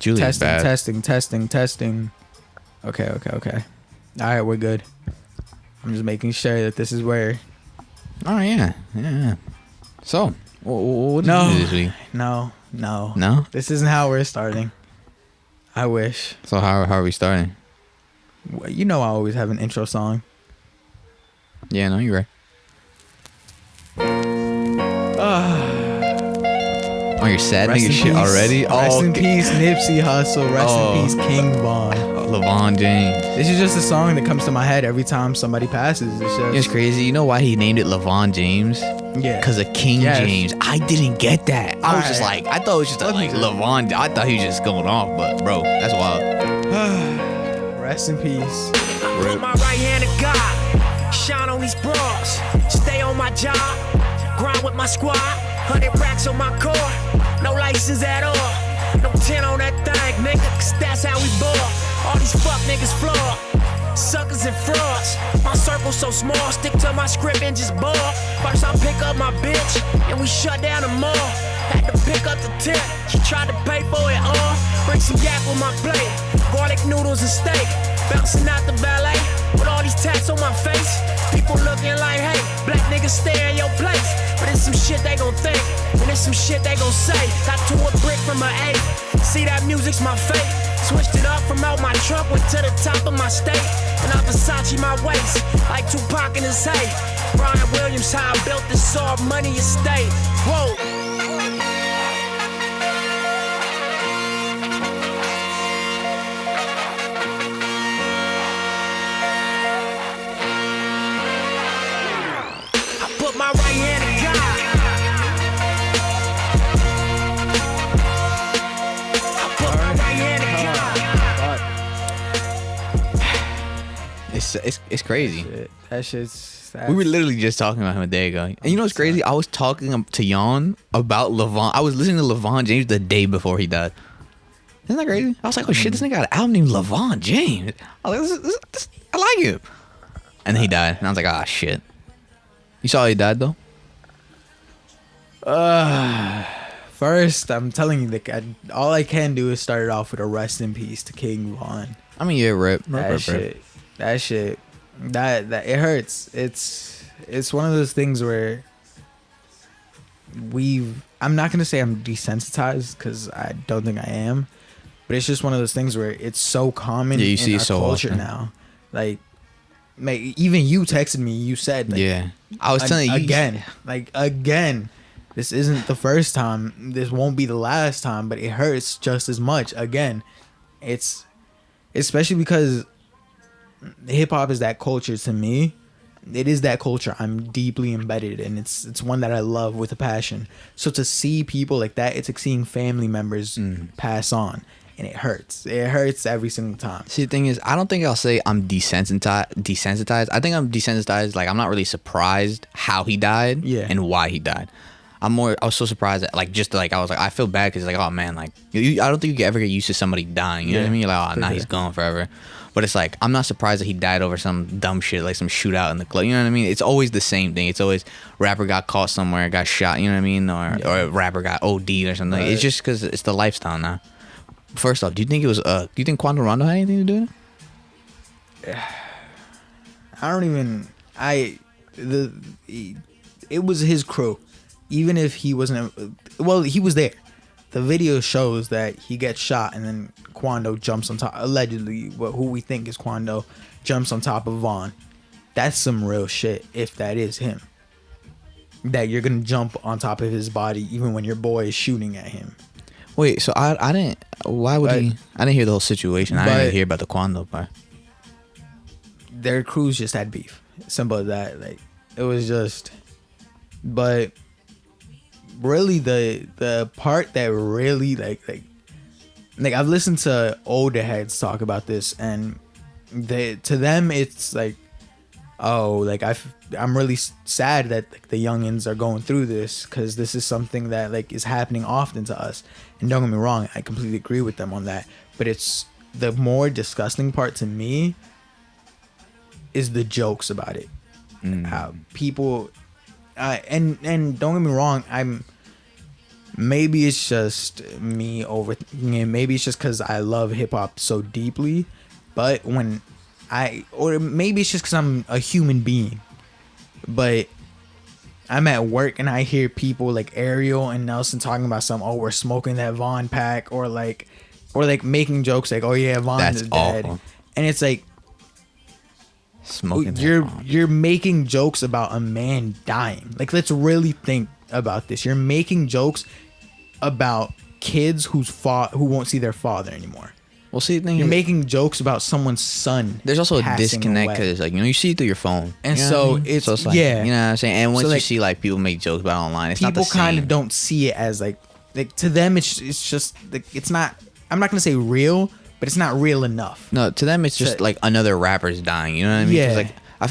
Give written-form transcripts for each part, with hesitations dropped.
Julian's bad. Testing. Okay. All right, we're good. I'm just making sure that this is where. Oh yeah. So, what did you do this week? No. This isn't how we're starting. I wish. So how are we starting? Well, you know I always have an intro song. Yeah, no, you're right. Oh, you're sad nigga shit already? Rest in peace, Nipsey Hussle. Rest in peace, King Von. LeVon James. This is just a song that comes to my head every time somebody passes. It's crazy. You know why he named it LeVon James? Yeah. Because of King James. I didn't get that. I was just like, I thought it was just like LeVon. I thought he was just going off, but bro, that's wild. Rest in peace. Put my right hand to God. Shine on these bras. Stay on my job. Grind with my squad. 100 racks on my core. No license at all. No 10 on that thing, nigga, cause that's how we ball. All these fuck niggas flawed. Suckers and frauds. My circle so small, stick to my script and just ball. First I pick up my bitch, and we shut down the mall. Had to pick up the tip, she tried to pay for it all. Bring some yak with my plate, garlic noodles and steak. Bouncing out the valet, with all these tats on my face. People looking like, hey, black niggas stay in your place. But it's some shit they gon' think, and it's some shit they gon' say. Got to a brick from an 8, see that music's my fate. Switched it up from out my trunk, went to the top of my state. And I Versace my waist, like Tupac in his hay. Brian Williams, how I built this all money estate. Whoa. My right hand to God. I put my right hand to God. It's crazy. That shit's. We were literally just talking about him a day ago. And you know what's crazy? I was talking to Jan about LeVon. I was listening to LeVon James the day before he died. Isn't that crazy? I was like, oh shit, this nigga got an album named LeVon James. I was like, this, I like him. And then he died. And I was like, ah, shit. You saw how he died though? First, I'm telling you, all I can do is start it off with a rest in peace to King Von. I mean, yeah, rip. That shit, that it hurts. It's one of those things where I'm not gonna say I'm desensitized because I don't think I am, but it's just one of those things where it's so common you in see our it so culture often. now. Like, even you texted me. You said, like, yeah, I was telling you again. This isn't the first time. This won't be the last time, but it hurts just as much. Again, it's especially because hip hop is that culture to me. It is that culture I'm deeply embedded in. It's one that I love with a passion. So to see people like that, it's like seeing family members pass on, and it hurts. It hurts every single time. See, the thing is, I don't think I'll say I'm desensitized. I think I'm desensitized. Like, I'm not really surprised how he died and why he died. I was so surprised that, like, just like, I was like, I feel bad because, like, oh man, like, I don't think you can ever get used to somebody dying. You know what I mean? You're like, oh, now he's gone forever. But it's like, I'm not surprised that he died over some dumb shit, like some shootout in the club. You know what I mean? It's always the same thing. It's always rapper got caught somewhere, got shot. You know what I mean? Or rapper got OD'd or something. Right. It's just because it's the lifestyle now. First off, do you think it was? Do you think Quando Rondo had anything to do with it? I don't even. It was his crew. Even if he wasn't, well, he was there. The video shows that he gets shot and then Quando jumps on top. Allegedly, who we think is Quando jumps on top of Vaughn. That's some real shit. If that is him, that you're gonna jump on top of his body even when your boy is shooting at him. Wait, so I didn't. Why would he? I didn't hear the whole situation. I didn't hear about the Quando part. Their crews just had beef. Simple as that. Like, it was just. But really, the part that really like I've listened to older heads talk about this, and to them it's like, oh, like I'm really sad that, like, the youngins are going through this because this is something that, like, is happening often to us. And don't get me wrong, I completely agree with them on that. But it's the more disgusting part to me is the jokes about it. How people, and don't get me wrong, maybe it's just me overthinking it. Maybe it's just because I love hip hop so deeply. But or maybe it's just because I'm a human being. But I'm at work and I hear people like Ariel and Nelson talking about we're smoking that Vaughn pack, or making jokes like, oh yeah, Vaughn is dead. Awful. And it's like, Smoking you're making jokes about a man dying. Like, let's really think about this. You're making jokes about kids who won't see their father anymore. Well, see, the thing you're is, making jokes about someone's son. There's also a disconnect because, like, you see it through your phone, and you know so what I mean? it's so it's like, yeah. you know what I'm saying. And once so, like, you see like people make jokes about it online, it's not the people same. kind of don't see it as like to them. It's just like, it's not. I'm not gonna say real, but it's not real enough. No, to them it's just like another rapper's dying. You know what I mean? Yeah. 'Cause, like, I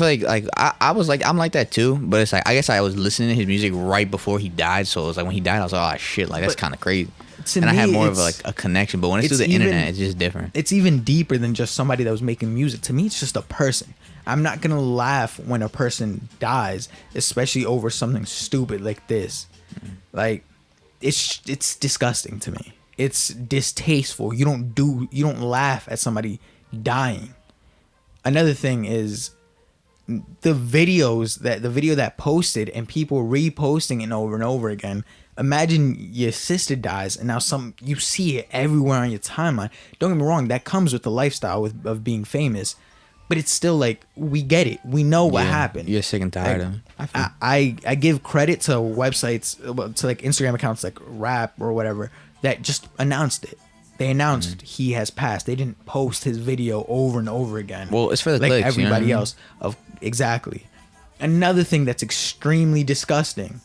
feel like I'm like that too, but it's like I guess I was listening to his music right before he died, so it was like when he died I was like, oh shit, like that's kind of crazy. And I had more of a connection, but when it's through the internet, it's just different. It's even deeper than just somebody that was making music. To me, it's just a person. I'm not gonna laugh when a person dies, especially over something stupid like this. Like, it's disgusting to me. It's distasteful. You don't laugh at somebody dying. Another thing is the video that posted and people reposting it over and over again. Imagine your sister dies and now you see it everywhere on your timeline. Don't get me wrong, that comes with the lifestyle of being famous, but it's still like, we get it. We know what happened. You're sick and tired of it. I give credit to websites, to like Instagram accounts like Rap or whatever, that just announced it. They announced he has passed. They didn't post his video over and over again. Well, it's for the like clicks, everybody you know? else. Exactly. Another thing that's extremely disgusting.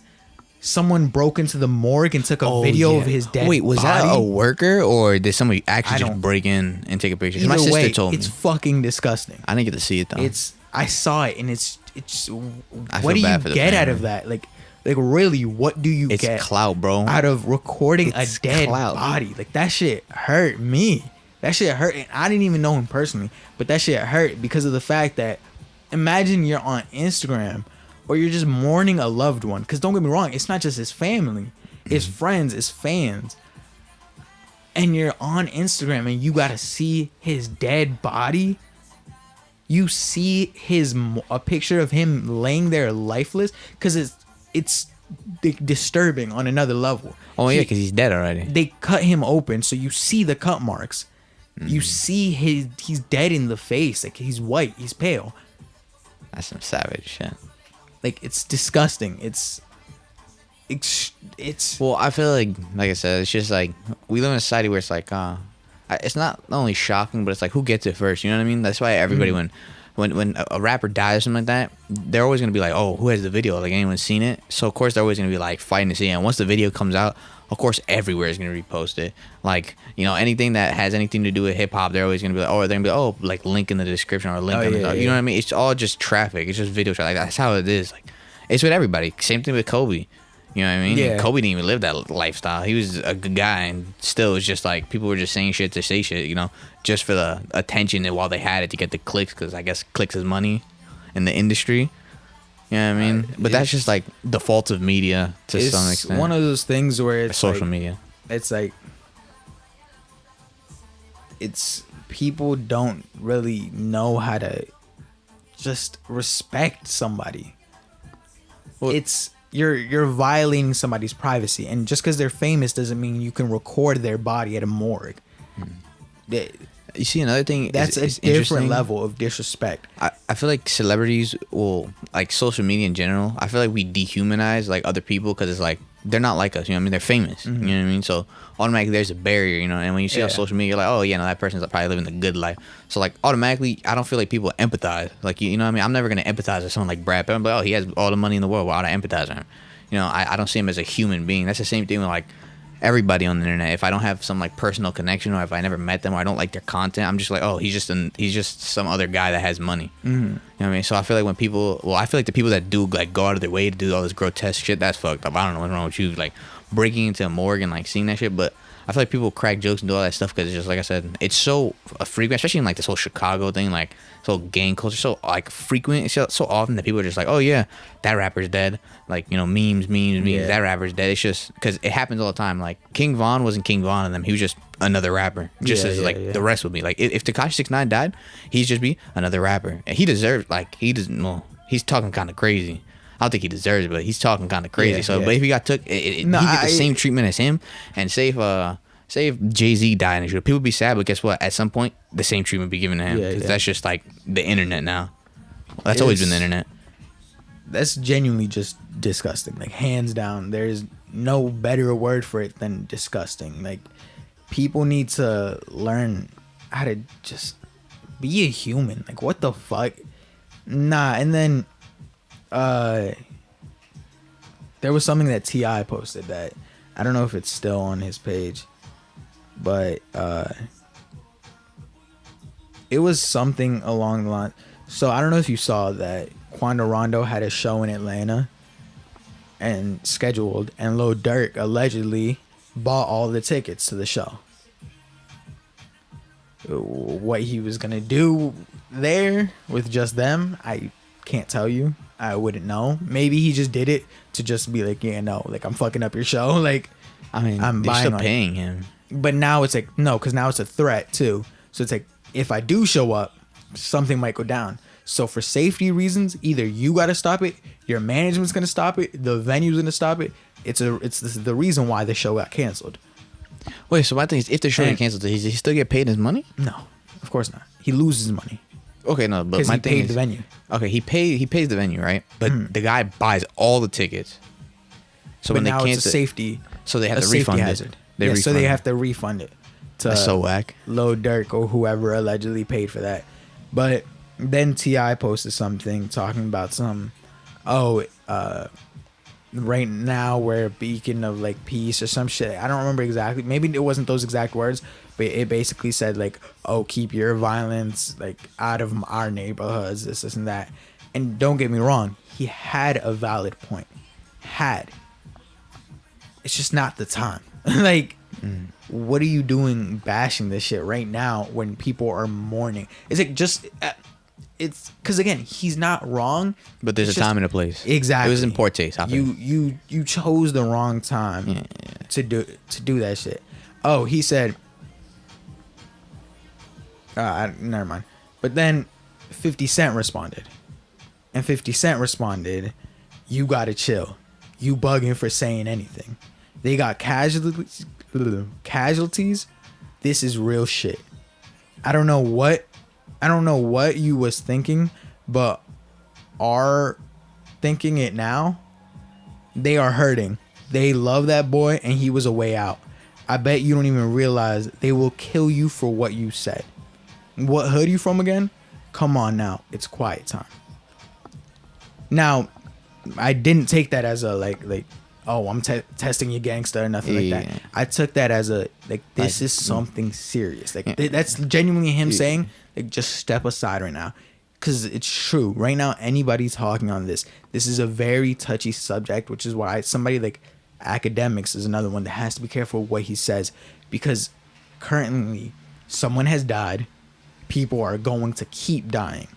Someone broke into the morgue and took a video of his dead body. Wait, was that a worker or did somebody actually just break in and take a picture? My sister told me. It's fucking disgusting. I didn't get to see it though. I saw it and it's I what feel do bad you for the get out family. of that? Like really, what do you get? It's clout, bro. Out of recording It's a dead clout. body. Like, that shit hurt me. That shit hurt, and I didn't even know him personally, but that shit hurt because of the fact that, imagine you're on Instagram or you're just mourning a loved one. Because don't get me wrong, it's not just his family, it's friends, it's fans. And you're on Instagram and you gotta see his dead body. You see a picture of him laying there lifeless, because it's disturbing on another level. Oh yeah, because he's dead already. They cut him open, so you see the cut marks. You see he's dead in the face. Like, he's white, he's pale. That's some savage shit. Like, it's disgusting. It's Well, I feel like I said, it's just like we live in a society where it's like it's not only shocking, but it's like, who gets it first? You know what I mean? That's why everybody when a rapper dies or something like that, they're always gonna be like, oh, who has the video? Like, anyone seen it? So of course they're always gonna be like fighting to see it. And once the video comes out, of course everywhere is gonna repost it. Like, you know, anything that has anything to do with hip hop, they're always gonna be like, oh, they're gonna be like, oh, like link in the description or link in the, you know what I mean? It's all just traffic. It's just video traffic. Like, that's how it is. Like, it's with everybody. Same thing with Kobe. You know what I mean? Yeah. Kobe didn't even live that lifestyle. He was a good guy, and still, it's just like people were just saying shit to say shit, you know, just for the attention and while they had it to get the clicks, because I guess clicks is money in the industry. You know what I mean? But that's just like the fault of media to some extent. It's one of those things where it's social like, media. It's like, people don't really know how to just respect somebody. Well, you're violating somebody's privacy, and just because they're famous doesn't mean you can record their body at a morgue. You see, another thing that's a different level of disrespect. I feel like celebrities will, like social media in general, I feel like we dehumanize like other people because it's like they're not like us, you know what I mean? They're famous, you know what I mean? So automatically there's a barrier, you know, and when you see on social media, you're like, oh yeah, no, that person's probably living the good life. So like automatically, I don't feel like people empathize. Like, you know what I mean? I'm never going to empathize with someone like Brad Pitt. I'm like, oh, he has all the money in the world. Why would I empathize with him? You know, I don't see him as a human being. That's the same thing with like everybody on the internet. If I don't have some like personal connection, or if I never met them, or I don't like their content, I'm just like, oh, he's just some other guy that has money. You know what I mean? So I feel like I feel like the people that do like go out of their way to do all this grotesque shit, that's fucked up. I don't know what's wrong with you, like breaking into a morgue and like seeing that shit. But I feel like people crack jokes and do all that stuff because it's just like I said, it's so frequent, especially in like this whole Chicago thing, like this whole gang culture, so like frequent, it's so often that people are just like, oh yeah, that rapper's dead, like, you know, memes, Yeah. that rapper's dead. It's just because it happens all the time. Like King Von wasn't King Von and them, he was just another rapper, just as the rest would be. Like if Tekashi 6ix9ine died, he'd just be another rapper, and he deserves, like, he doesn't know, he's talking kind of crazy. I don't think he deserves it, but he's talking kind of crazy. But if he got took, he get the same treatment as him. And say if Jay-Z died, and people would be sad, but guess what? At some point, the same treatment would be given to him. Because that's just like the internet now. That's always been the internet. That's genuinely just disgusting. Like, hands down, there's no better word for it than disgusting. Like, people need to learn how to just be a human. Like, what the fuck? Nah, and then there was something that T.I. posted that I don't know if it's still on his page, but it was something along the line. So I don't know if you saw that Quando Rondo had a show in Atlanta and scheduled, and Lil Durk allegedly bought all the tickets to the show. What he was gonna do there with just them, I can't tell you. I wouldn't know. Maybe he just did it to just be like, yeah, no, like, I'm fucking up your show. Like, I mean, I'm they're still paying him. But now it's like, no, because now it's a threat too. So it's like, if I do show up, something might go down. So for safety reasons, either you got to stop it, your management's gonna stop it, the venue's gonna stop it. It's the reason why the show got canceled. Wait, so my thing is, if the show got canceled, does he still get paid his money? No, of course not. He loses money. Okay, no, but my thing paid is, the venue. Okay, he pays the venue, right? But the guy buys all the tickets. So but when now they it's a safety. So they have to refund hazard. it. So they have to refund it to That's so whack. Lil Durk or whoever allegedly paid for that. But then T.I. posted something talking about right now we're a beacon of like peace or some shit. I don't remember exactly. Maybe it wasn't those exact words, but it basically said like, oh, keep your violence like out of our neighborhoods, this and that. And don't get me wrong, he had a valid point. It's just not the time. Like, what are you doing bashing this shit right now when people are mourning? It's like just it's because again, he's not wrong, but there's a time and a place. Exactly, it was in poor taste. You chose the wrong time to do that shit. Oh, he said, never mind. But then 50 Cent responded, and 50 Cent responded, "You gotta chill. You bugging for saying anything. They got casualties. This is real shit. I don't know what you was thinking, but are thinking it now. They are hurting. They love that boy, and he was a way out. I bet you don't even realize they will kill you for what you said. What hood you from again? Come on now, it's quiet time." Now, I didn't take that as a like oh, I'm testing you gangsta or nothing like that. I took that as a this is something serious. Like that's genuinely him saying like, just step aside right now, because it's true. Right now, anybody talking on this is a very touchy subject, which is why somebody like academics is another one that has to be careful what he says, because currently someone has died. People are going to keep dying.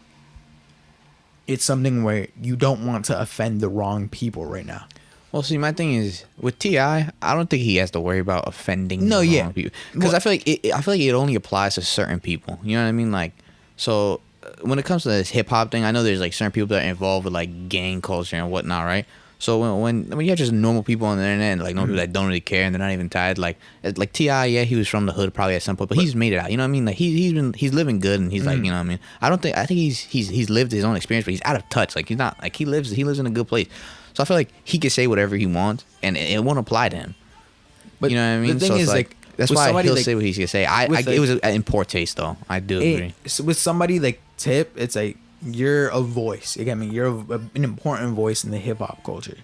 It's something where you don't want to offend the wrong people right now. Well, see, my thing is with T.I., I don't think he has to worry about offending the wrong people, because I feel like it only applies to certain people. You know what I mean? Like, so when it comes to this hip hop thing, I know there's like certain people that are involved with like gang culture and whatnot, right? So when you have just normal people on the internet, and like normal people that don't really care and they're not even tied, like T.I., yeah, he was from the hood probably at some point, but he's made it out. You know what I mean? Like he's living good, and he's like, you know what I mean? I think he's lived his own experience, but he's out of touch. Like he's not like he lives in a good place. So I feel like he can say whatever he wants, and it won't apply to him. But you know what I mean? The thing is, like that's why he'll say what he's gonna say. It was in poor taste, though. I do agree. With somebody like Tip, it's like you're a voice. You get me? You're an important voice in the hip hop culture.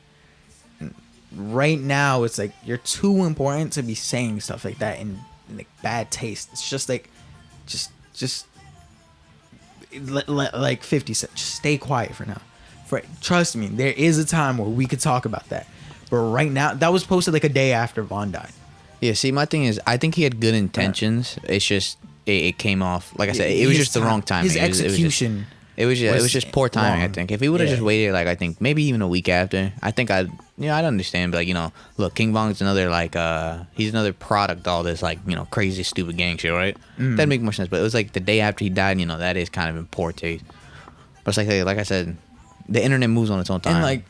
Right now, it's like you're too important to be saying stuff like that in like bad taste. It's just like, just like 50 Cent. Just stay quiet for now. Trust me, there is a time where we could talk about that. But right now, that was posted like a day after Von died. Yeah, see, my thing is, I think he had good intentions. It's just it came off, like I said, it was just the wrong timing. His execution. It was just poor timing. wrong. I think if he would have just waited, like I think maybe even a week after, I think I'd understand. But like look, King Vong's another like he's another product of all this like crazy stupid gang shit, right? That'd make more sense. But it was like the day after he died. That is kind of in poor taste. But it's like I said, the internet moves on its own time. And like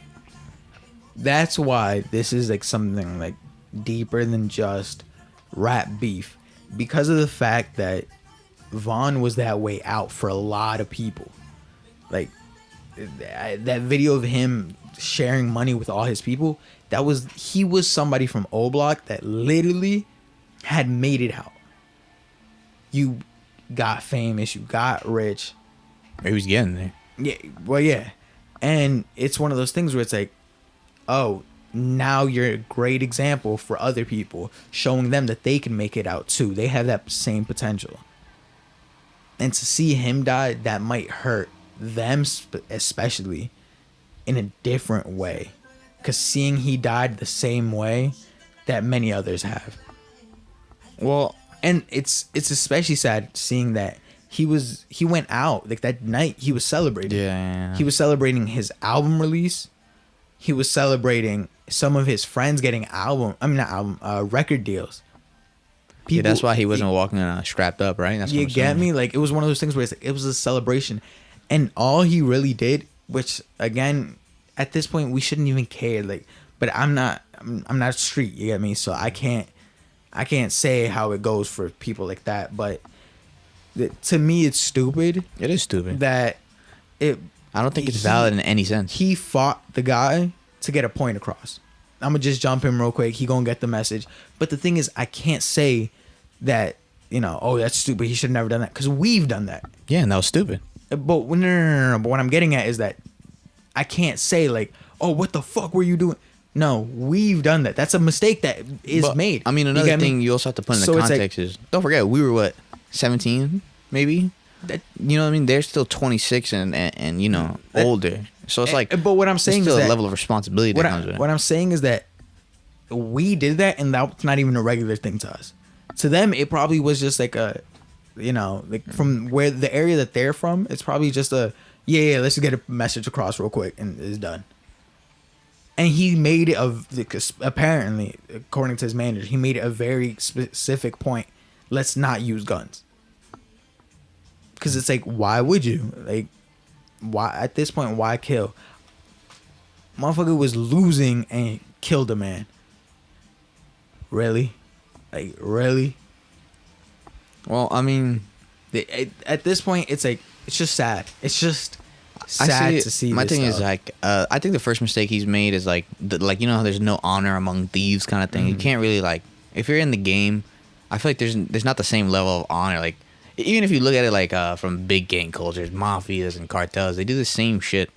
that's why this is like something like deeper than just rap beef, because of the fact that Von was that way out for a lot of people. Like that video of him sharing money with all his people, he was somebody from O Block that literally had made it out. You got famous, you got rich. He was getting there. Yeah, well, yeah. And it's one of those things where it's like, oh, now you're a great example for other people, showing them that they can make it out too. They have that same potential. And to see him die, that might hurt them especially in a different way, because seeing he died the same way that many others have. Well, and it's especially sad seeing that he went out like that night. He was celebrating. Yeah. He was celebrating his album release. He was celebrating some of his friends getting record deals. Yeah, that's why he wasn't walking strapped up, right? That's you get me? Like, it was one of those things where it was a celebration. And all he really did, which, again, at this point, we shouldn't even care. Like, but I'm not street, you get me? So I can't say how it goes for people like that. But to me, it's stupid. It is stupid. I don't think it's valid in any sense. He fought the guy to get a point across. I'm going to just jump in real quick. He going to get the message. But the thing is, I can't say that, oh, that's stupid. He should have never done that. Because we've done that. Yeah, and that was stupid. But no. But what I'm getting at is that I can't say like, oh, what the fuck were you doing? No, we've done that. That's a mistake that is made. I mean, another thing you also have to put in the context is, don't forget, we were what, 17 maybe? That, you know what I mean? They're still 26 and older. So it's like, but what I'm saying still is a level of responsibility that comes with it. What I'm saying is that we did that, and that's not even a regular thing to us. To them, it probably was just like a, like from where the area that they're from, it's probably just a, let's just get a message across real quick, and it's done. And he made it apparently, according to his manager, he made it a very specific point. Let's not use guns. Because it's like, why would you? Like, why at this point, why kill? Motherfucker was losing and killed a man. Really? Like, really? Well, I mean, at this point, it's like, it's just sad. It's just sad to see. My this thing stuff. is like, I think the first mistake he's made is like, how there's no honor among thieves kind of thing. You can't really like, if you're in the game, I feel like there's not the same level of honor. Like, even if you look at it like from big gang cultures, mafias and cartels, they do the same shit.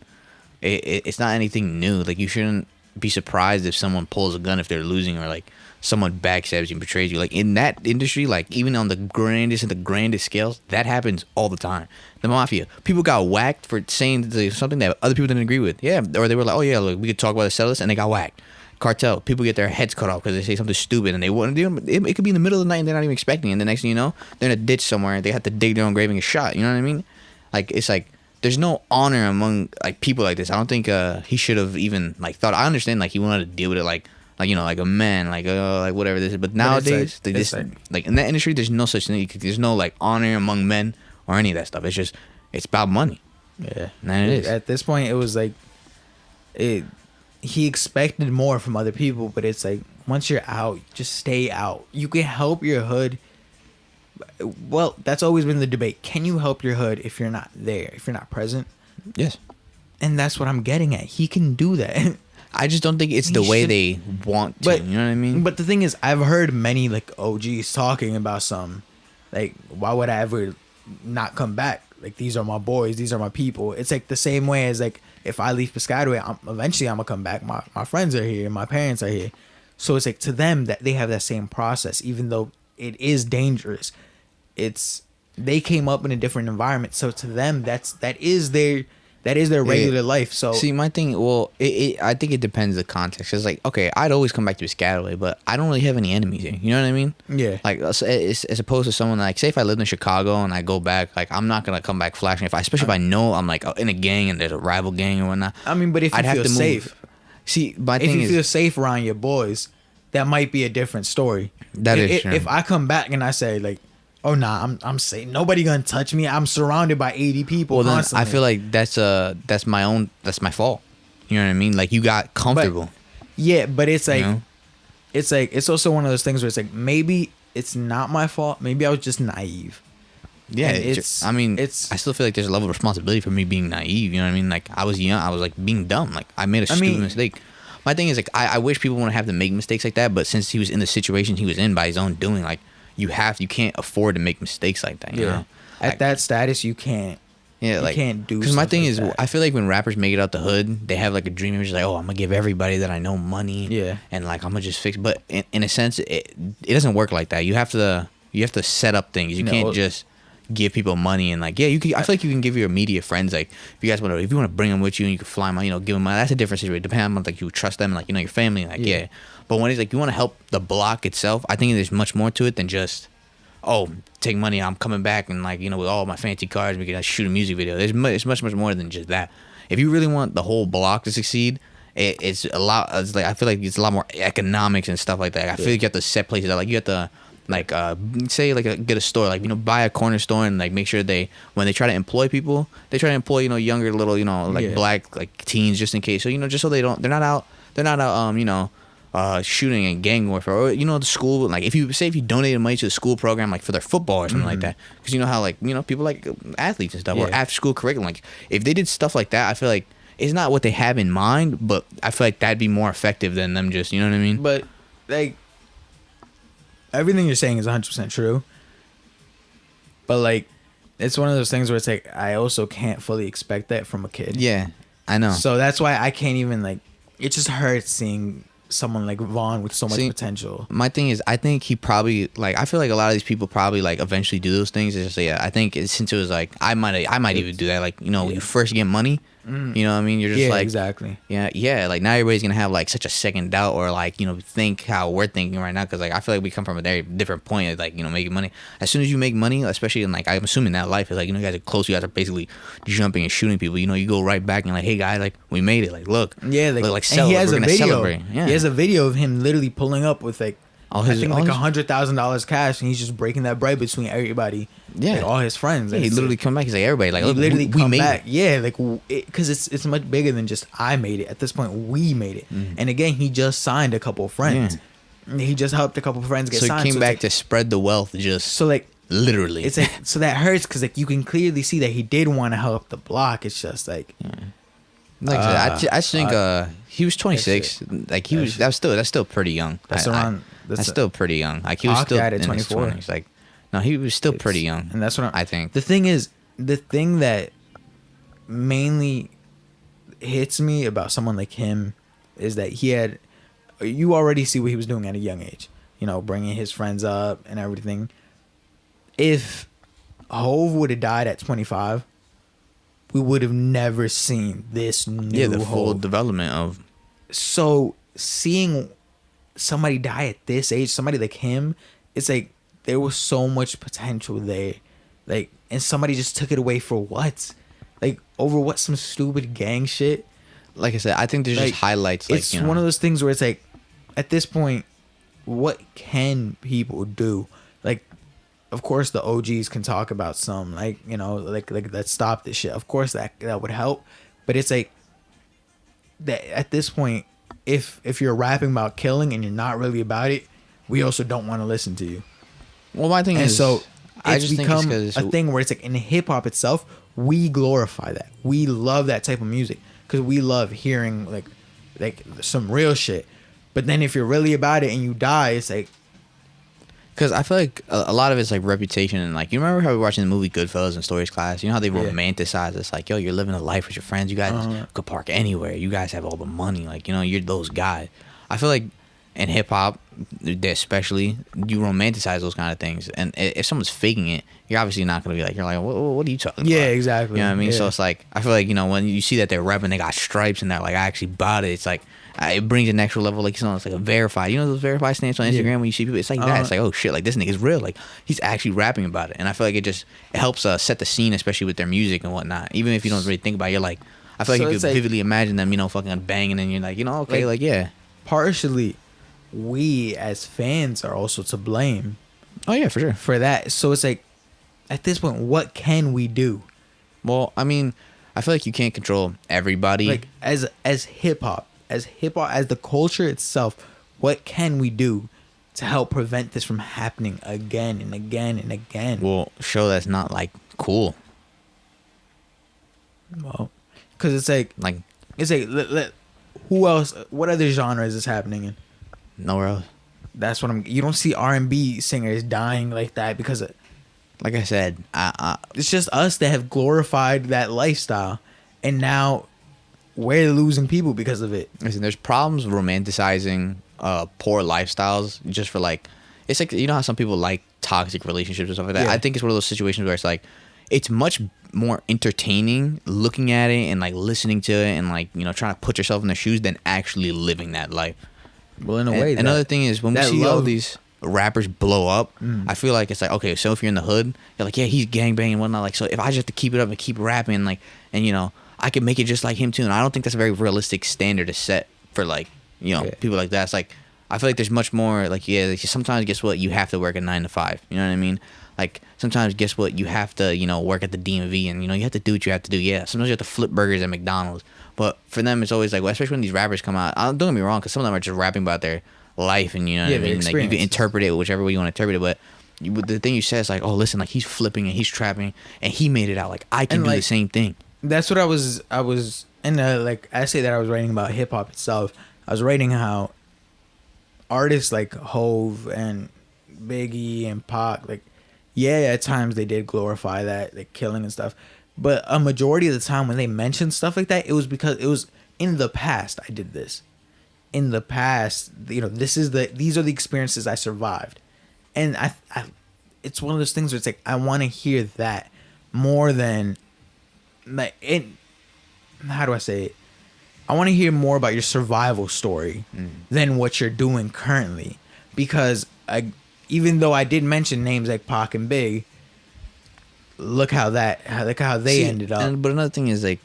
It's not anything new. Like, you shouldn't be surprised if someone pulls a gun if they're losing, or like someone backstabs you and betrays you. Like, in that industry, like even on the grandest scales, that happens all the time. The mafia, people got whacked for saying something that other people didn't agree with. Yeah, or they were like, oh yeah, look, we could talk about the sellers, and they got whacked. Cartel, people get their heads cut off because they say something stupid, and they wouldn't do it. It could be in the middle of the night and they're not even expecting it. And the next thing you know, they're in a ditch somewhere. They have to dig their own grave and get shot. You know what I mean? Like, it's like there's no honor among like people like this. I don't think he should have even like thought. I understand like he wanted to deal with it like like a man, like whatever this is. But nowadays, they just like in that industry, there's no such thing. There's no like honor among men or any of that stuff. It's about money. Yeah, and it is. At this point, it was like he expected more from other people, but it's like, once you're out, just stay out. You can help your hood. Well, that's always been the debate. Can you help your hood if you're not there, if you're not present? Yes. And that's what I'm getting at. He can do that. I just don't think it's the way they want to. You know what I mean? But the thing is, I've heard many like OGs talking about some, like, why would I ever not come back? Like, these are my boys, these are my people. It's like the same way as like, if I leave Piscataway, eventually I'm gonna come back. My friends are here, my parents are here. So it's like, to them, that they have that same process, even though it is dangerous. They came up in a different environment. So to them, that is their that is their regular life. So see, my thing, well, I think it depends the context. It's like, okay, I'd always come back to Piscataway, but I don't really have any enemies here. You know what I mean? Yeah. Like as opposed to someone like, say if I lived in Chicago and I go back, like I'm not gonna come back flashing. Especially if I know I'm like in a gang and there's a rival gang or whatnot. I mean, but if you feel safe, see, my thing if you is, feel safe around your boys, that might be a different story. That is true. If I come back and I say like, oh nah, I'm safe. Nobody gonna touch me. I'm surrounded by 80 people. Well, then constantly. I feel like that's my fault. You know what I mean? Like you got comfortable. But it's like, you know? it's also one of those things where it's like maybe it's not my fault. Maybe I was just naive. Yeah, I still feel like there's a level of responsibility for me being naive. You know what I mean? Like I was young, I was like being dumb. Like I made a stupid mistake. My thing is like I wish people wouldn't have to make mistakes like that. But since he was in the situation he was in by his own doing, like you can't afford to make mistakes like that. You know? At that status, you can't. Yeah, you can't do. Because my thing is, that. I feel like when rappers make it out the hood, they have like a dream image, like, oh, I'm gonna give everybody that I know money. Yeah. And like I'm gonna just fix. But in a sense, it doesn't work like that. You have to set up things. You can't just give people money and like I feel like you can give your immediate friends, like if you want to bring them with you and you can fly them out, give them money. That's a different situation. Depending on like you trust them, like your family, like But when it's like you want to help the block itself, I think there's much more to it than just take money. I'm coming back and like with all my fancy cars, we can shoot a music video. It's much more than just that. If you really want the whole block to succeed, it's a lot. It's like I feel like it's a lot more economics and stuff like that. I feel like you have to set places out. Like you have to. Like say like get a store, like buy a corner store and like make sure when they try to employ people, they try to employ younger little black like teens just in case, so just so they're not out shooting and gang warfare, or the school, like if you donated money to the school program like for their football or something like that, because how like people like athletes and stuff or after school curriculum, like if they did stuff like that, I feel like it's not what they have in mind, but I feel like that'd be more effective than them just, you know what I mean? But like everything you're saying is 100% true, but like it's one of those things where it's like I also can't fully expect that from a kid. Yeah, I know. So that's why I can't even like. It just hurts seeing someone like Vaughn with so much potential. My thing is, I think he probably like. I feel like a lot of these people probably like eventually do those things. It's just I think since it was like I might even do that. Like when you first get money. You know what I mean? You're just like exactly. Yeah. Like now everybody's gonna have like such a second doubt or like think how we're thinking right now, because like I feel like we come from a very different point of like making money. As soon as you make money, especially in like I'm assuming that life is like you guys are close. You guys are basically jumping and shooting people. You go right back and like, hey guys, like we made it. Like look, like and he has a video. Celebrate. Yeah. He has a video of him literally pulling up with like. I think like $100,000 cash, and he's just breaking that bread between everybody. Yeah, like all his friends. Yeah, he literally come back. He's like everybody. Like he literally we made back. It. Yeah, like because it's much bigger than just I made it. At this point, we made it. And again, he just signed a couple of friends. Yeah. He just helped a couple of friends get signed. So he came back to spread the wealth. Just literally. It's like so that hurts because like you can clearly see that he did want to help the block. It's just like. Yeah. Like I just think he was 26. Like he was that's still pretty young. That's still pretty young. Like he was still in his 20s. Like no, he was still pretty young. And that's what I think. The thing is, the thing that mainly hits me about someone like him is that you already see what he was doing at a young age. Bringing his friends up and everything. If Hove would have died at 25, we would have never seen this new the full Hove. Development of. So seeing somebody die at this age, somebody like him, it's like there was so much potential there, like, and somebody just took it away for what? Like over what? Some stupid gang shit. Like I said, I think there's just highlights. Like, it's one of those things where it's like, at this point, what can people do? Like, of course the OGs can talk about some like let's stop this shit. Of course that would help, but it's like that at this point, if you're rapping about killing and you're not really about it, we also don't want to listen to you. Well, my thing is, so I it's just become think it's a thing where it's like in hip hop itself, we glorify that. We love that type of music because we love hearing like some real shit. But then if you're really about it and you die, it's like. Because I feel like a lot of it's like reputation and like you remember how we were watching the movie Goodfellas in stories class. You know how they romanticize it's like, yo, you're living a life with your friends. You guys could park anywhere. You guys have all the money. Like you're those guys. I feel like and hip hop, especially, you romanticize those kind of things. And if someone's faking it, you're obviously not gonna be like, you're like, what are you talking about? Yeah, exactly. You know what I mean? Yeah. So it's like, I feel like, you know, when you see that they're rapping, they got stripes and they're like, I actually bought it. It's like, it brings an extra level, like, you know, it's like a verified. You know those verified stamps on Instagram when you see people? It's like that. It's like, oh shit, like this nigga's real. Like he's actually rapping about it. And I feel like it helps set the scene, especially with their music and whatnot. Even if you don't really think about it, you're like, I feel like you could vividly imagine them, you know, fucking banging, and you're like, you know, okay, like yeah. Partially, we as fans are also to blame. Oh yeah, for sure. For that. So it's like, at this point, what can we do? Well, I mean, I feel like you can't control everybody. Like as hip hop, as the culture itself, what can we do to help prevent this from happening again and again and again? Well, show that's not like cool. Well, because it's like who else? What other genre is this happening in? Nowhere else. That's what you don't see R&B singers dying like that because of, like I said, it's just us that have glorified that lifestyle, and now we're losing people because of it. Listen, there's problems romanticizing poor lifestyles just for like, it's like, you know how some people like toxic relationships and stuff like that. Yeah. I think it's one of those situations where it's like, it's much more entertaining looking at it and like listening to it and like, you know, trying to put yourself in their shoes than actually living that life. Well, in a way, another thing is when we see all these rappers blow up, I feel like it's like, okay, so if you're in the hood, you're like, yeah, he's gangbanging and whatnot. Like, so if I just have to keep it up and keep rapping, like, and you know, I can make it just like him too. And I don't think that's a very realistic standard to set for like, you know, people like that. It's like, I feel like there's much more like, yeah, like, sometimes guess what, you have to work a 9 to 5. You know what I mean? Like sometimes guess what, you have to, you know, work at the DMV and you know you have to do what you have to do. Yeah, sometimes you have to flip burgers at McDonald's. But for them, it's always like, well, especially when these rappers come out. Don't get me wrong, because some of them are just rapping about their life, and you know what I mean. Like you can interpret it whichever way you want to interpret it. But the thing you say is like, oh, listen, like he's flipping and he's trapping, and he made it out. Like I can do the same thing. That's what I was in the like I say that I was writing about hip hop itself. I was writing how artists like Hove and Biggie and Pac, like, yeah, at times they did glorify that, like killing and stuff. But a majority of the time when they mentioned stuff like that, it was because it was in the past I did this. In the past, you know, these are the experiences I survived. And I it's one of those things where it's like I want to hear that more than like it. How do I say it? I want to hear more about your survival story than what you're doing currently, because even though I did mention names like Pac and Big, look how they ended up. But another thing is like,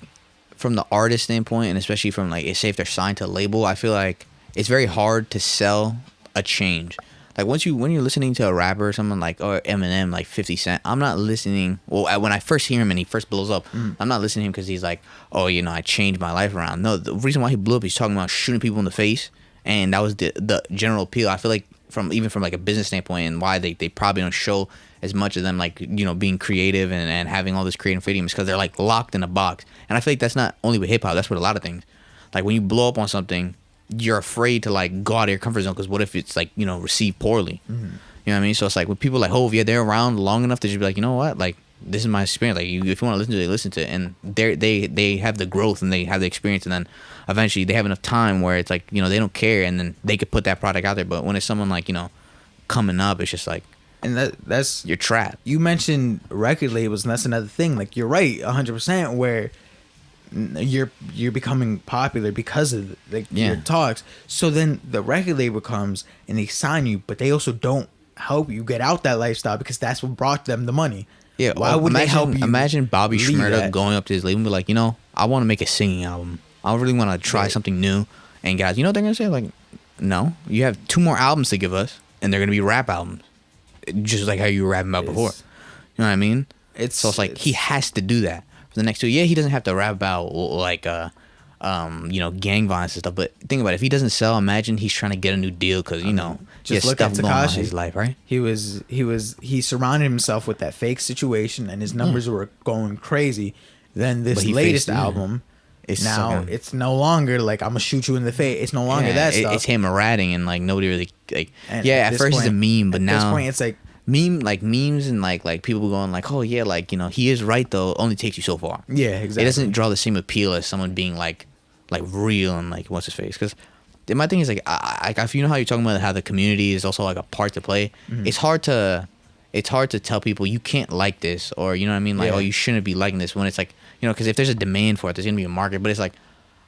from the artist standpoint, and especially from like, say if they're signed to a label, I feel like it's very hard to sell a change. Like when you're listening to a rapper or someone like, or Eminem, like 50 Cent, I'm not listening. Well, when I first hear him and he first blows up, I'm not listening to him because he's like, oh, you know, I changed my life around. No, the reason why he blew up, he's talking about shooting people in the face, and that was the general appeal. I feel like from like a business standpoint, and why they probably don't show as much of them, like, you know, being creative and having all this creative freedom, is because they're like locked in a box. And I feel like that's not only with hip hop, that's with a lot of things. Like when you blow up on something, you're afraid to like go out of your comfort zone, because what if it's like, you know, received poorly? You know what I mean? So it's like with people like Hove, yeah, they're around long enough to just be like, you know what, like this is my experience. Like if you want to listen to it, listen to it. And they have the growth and they have the experience, and then eventually they have enough time where it's like, you know, they don't care, and then they could put that product out there. But when it's someone like, you know, coming up, it's just like, and that's you're trapped. You mentioned record labels, and that's another thing. Like you're right, 100%. Where you're becoming popular because of like your talks. So then the record label comes and they sign you, but they also don't help you get out that lifestyle, because that's what brought them the money. Yeah, why would they help you? Imagine Bobby Shmurda going up to his label and be like, you know, I want to make a singing album. I really want to try something new. And guys, you know what they're gonna say? Like, no, you have 2 more albums to give us, and they're gonna be rap albums, just like how you were rapping about before. You know what I mean? It's like he has to do that for the next 2. Yeah, he doesn't have to rap about like you know, gang violence and stuff. But think about it, if he doesn't sell, imagine he's trying to get a new deal, because you know, just look at stuff going on in Tekashi. his life, right? He surrounded himself with that fake situation, and his numbers were going crazy. Then this latest album, it's no longer like I'm gonna shoot you in the face. It's no longer that stuff. It's him ratting, and like nobody really like. And at first he's a meme, but now at this point it's like memes and like people going like, oh yeah, like, you know, he is right though, only takes you so far. Yeah, exactly. It doesn't draw the same appeal as someone being like real and like what's his face, because my thing is like, if you know how you're talking about how the community is also like a part to play, it's hard to tell people you can't like this, or you know what I mean, like oh, you shouldn't be liking this, when it's like, you know, because if there's a demand for it, there's gonna be a market. But it's like,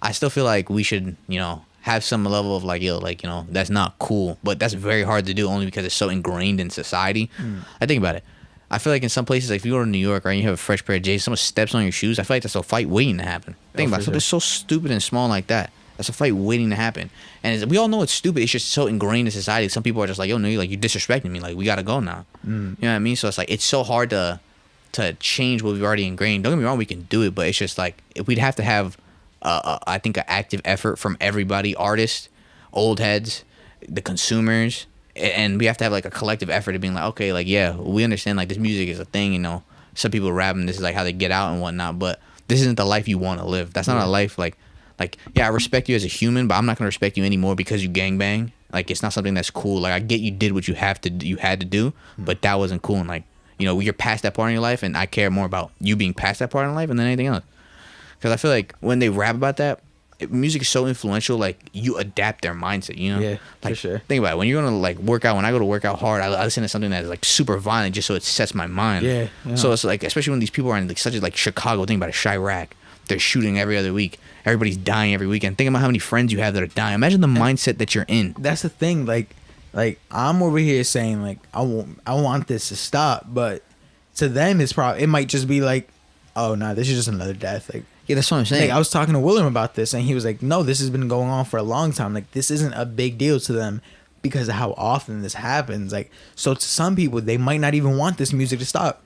I still feel like we should, you know, have some level of like, yo, like, you know, that's not cool, but that's very hard to do only because it's so ingrained in society. I think about it. I feel like in some places, like if you go to New York, right, and you have a fresh pair of J's, someone steps on your shoes, I feel like that's a fight waiting to happen. Think about it. Something so stupid and small like that. That's a fight waiting to happen. And we all know it's stupid. It's just so ingrained in society. Some people are just like, yo, no, you're disrespecting me. Like, we got to go now. You know what I mean? So it's like, it's so hard to change what we've already ingrained. Don't get me wrong, we can do it, but it's just like, we'd have to have, I think, an active effort from everybody, artists, old heads, the consumers, and we have to have like a collective effort of being like, okay, like, yeah, we understand like this music is a thing, you know, some people rap and this is like how they get out and whatnot, but this isn't the life you want to live. That's not a life like, yeah, I respect you as a human, but I'm not gonna respect you anymore because you gangbang. Like, it's not something that's cool. Like, I get you did what you had to do, but that wasn't cool. And like, you know, you're past that part in your life, and I care more about you being past that part in life than anything else. Because I feel like when they rap about that, music is so influential. Like, you adapt their mindset, you know? Yeah, like, for sure. Think about it. When you're gonna like work out, when I go to work out hard, I listen to something that's like super violent just so it sets my mind. Yeah. So it's like, especially when these people are in like such a like Chicago. Think about it, Chirac. They're shooting every other week. Everybody's dying every weekend. Think about how many friends you have that are dying. Imagine the mindset that you're in. That's the thing. Like I'm over here saying like I want this to stop, but to them it might just be like, oh no, this is just another death. Like, yeah, that's what I'm saying. Like, I was talking to William about this, and he was like, no, this has been going on for a long time. Like, this isn't a big deal to them because of how often this happens. Like, so to some people, they might not even want this music to stop.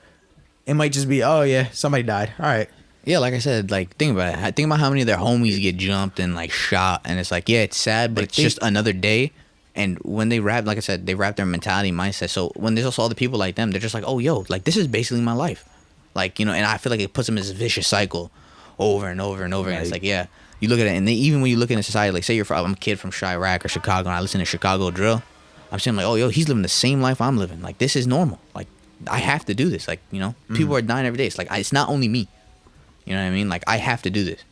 It might just be, oh yeah, somebody died. All right. Yeah, like I said, like, think about it. Think about how many of their homies get jumped and like shot, and it's like, yeah, it's sad, but like, it's just another day. And when they rap, like I said, they rap their mentality, mindset. So when there's also other people like them, they're just like, oh, yo, like, this is basically my life. Like, you know, and I feel like it puts them in this vicious cycle over and over and over again. It's like, yeah, you look at it, and then even when you look in society, like, say I'm a kid from Chirac or Chicago, and I listen to Chicago drill, I'm saying like, oh, yo, he's living the same life I'm living. Like, this is normal. Like, I have to do this. Like, you know, people are dying every day. It's like, it's not only me. You know what I mean? Like, I have to do this.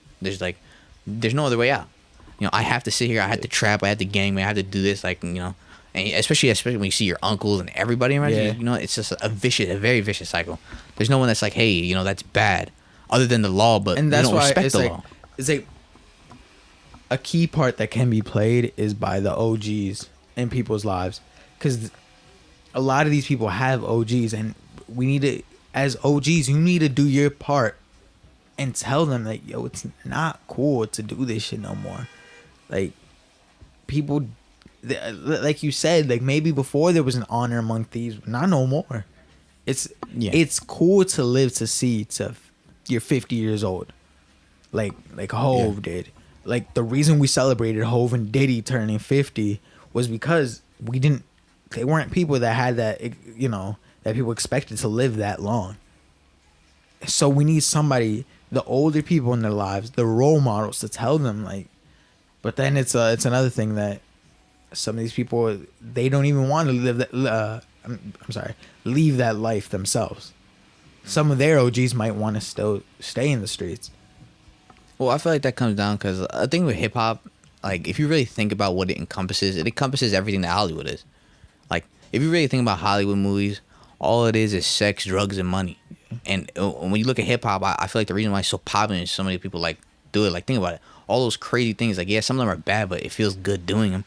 There's no other way out. You know, I have to sit here. I have to trap. I have to gang. I have to do this. Like, you know, and especially when you see your uncles and everybody around you. You know, it's just a very vicious cycle. There's no one that's like, hey, you know, that's bad, other than the law. But and that's they don't why respect the law. It's like a key part that can be played is by the OGs in people's lives, because a lot of these people have OGs, and we need to, as OGs, you need to do your part and tell them that, yo, it's not cool to do this shit no more. Like, people, like you said, like, maybe before there was an honor among thieves, but not no more. It's cool to live to see to you're 50 years old, like Hove did. Like, the reason we celebrated Hove and Diddy turning 50 was because they weren't people that had that, you know, that people expected to live that long. So we need somebody, the older people in their lives, the role models, to tell them, like. But then it's another thing that some of these people, they don't even want to live that. Leave that life themselves. Some of their OGs might want to still stay in the streets. Well, I feel like that comes down because I think with hip hop, like, if you really think about what it encompasses everything that Hollywood is. Like, if you really think about Hollywood movies, all it is sex, drugs, and money. And when you look at hip hop, I feel like the reason why it's so popular is so many people like do it. Like, think about it. All those crazy things, like, yeah, some of them are bad, but it feels good doing them.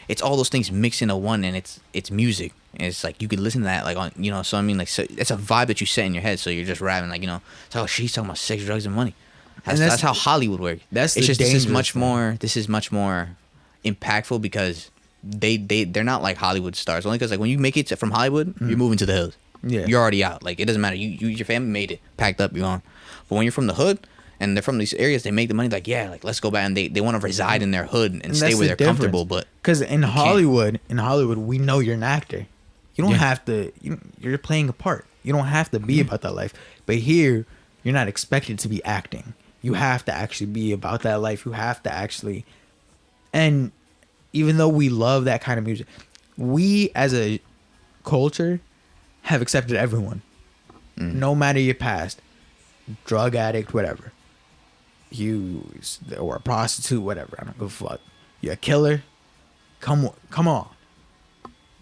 It's all those things mixed into one, and it's music. And it's like, you could listen to that, like, on, you know, so I mean, like, so it's a vibe that you set in your head, so you're just rapping, like, you know, it's like, oh, she's talking about sex, drugs, and money. That's how Hollywood works. This is much more impactful because they're not like Hollywood stars. Only because, like, when you make it from Hollywood, you're moving to the hills. Yeah. You're already out. Like, it doesn't matter. Your family made it, packed up, you're on. But when you're from the hood, and they're from these areas, they make the money, like, yeah, like, let's go back, and they want to reside in their hood and stay where they're comfortable. But because in Hollywood, we know you're an actor. You don't have to. You're playing a part. You don't have to be about that life. But here, you're not expected to be acting. You have to actually be about that life. You have to actually. And even though we love that kind of music, we as a culture have accepted everyone, no matter your past, drug addict, whatever. You or a prostitute, whatever. I don't give a fuck. You're a killer. come on.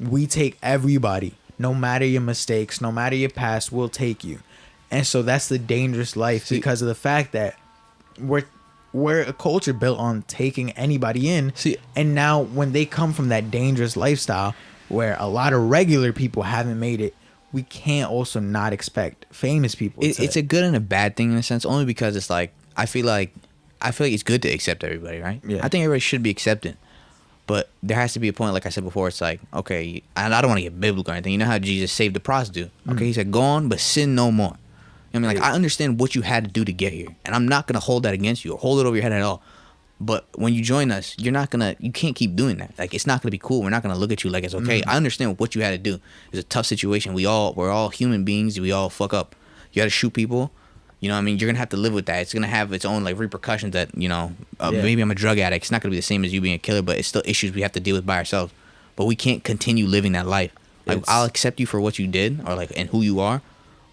We take everybody, no matter your mistakes, no matter your past, we'll take you. And so that's the dangerous life because of the fact that we're a culture built on taking anybody in. And now when they come from that dangerous lifestyle where a lot of regular people haven't made it, we can't also not expect famous people. It's a good and a bad thing in a sense, only because it's like I feel like it's good to accept everybody, right? Yeah. I think everybody should be accepted. But there has to be a point, like I said before, it's like, okay, and I don't want to get biblical or anything. You know how Jesus saved the prostitute? Okay, he said, go on, but sin no more. You know what I mean? Like, I understand what you had to do to get here. And I'm not going to hold that against you or hold it over your head at all. But when you join us, you can't keep doing that. Like, it's not going to be cool. We're not going to look at you like it's okay. I understand what you had to do. It's a tough situation. We're all human beings. We all fuck up. You got to shoot people. You know what I mean? You're going to have to live with that. It's going to have its own, like, repercussions that, you know, maybe I'm a drug addict. It's not going to be the same as you being a killer, but it's still issues we have to deal with by ourselves. But we can't continue living that life. Like, I'll accept you for what you did or, like, and who you are,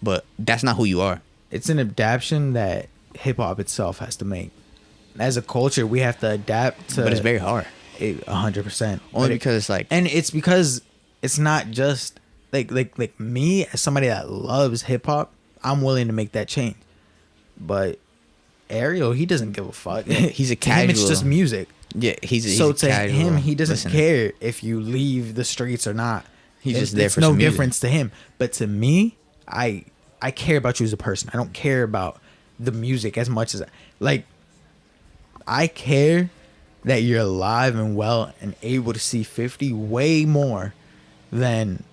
but that's not who you are. It's an adaptation that hip-hop itself has to make. As a culture, we have to adapt to... But it's very hard. 100%. Only because it's like... And it's because it's not just... Like me, as somebody that loves hip-hop, I'm willing to make that change. But Ariel, he doesn't give a fuck. He's a to him, it's casual. just music. Yeah, he's so a to casual him, he doesn't listener. care if you leave the streets or not. He's just there it's for no some music. difference to him. But to me, I care about you as a person. I don't care about the music as much as I care that you're alive and well and able to see 50 way more than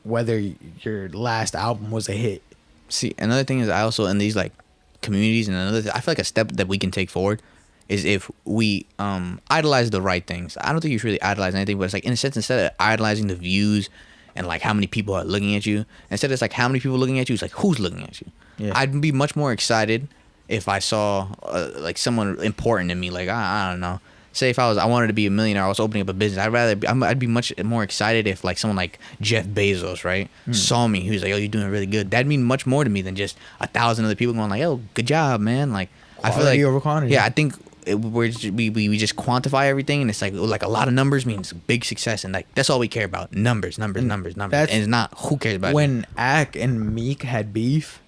whether your last album was a hit. See, another thing is I also in these like communities and I feel like a step that we can take forward is if we idolize the right things. I don't think you should really idolize anything, but it's like in a sense instead of idolizing the views and like how many people are looking at you, instead it's like how many people looking at you, it's like who's looking at you. Yeah. I'd be much more excited if I saw like someone important to me, like I don't know. Say if I wanted to be a millionaire, I was opening up a business. I'd be much more excited if like someone like Jeff Bezos, right, saw me. He was like, "Oh, you're doing really good." That'd mean much more to me than just 1,000 other people going like, "Oh, good job, man." Like Quality I feel like over quantity. Yeah, I think we just quantify everything, and it's like a lot of numbers means big success, and like that's all we care about. Numbers. And it's not who cares about it. When Ak and Meek had beef,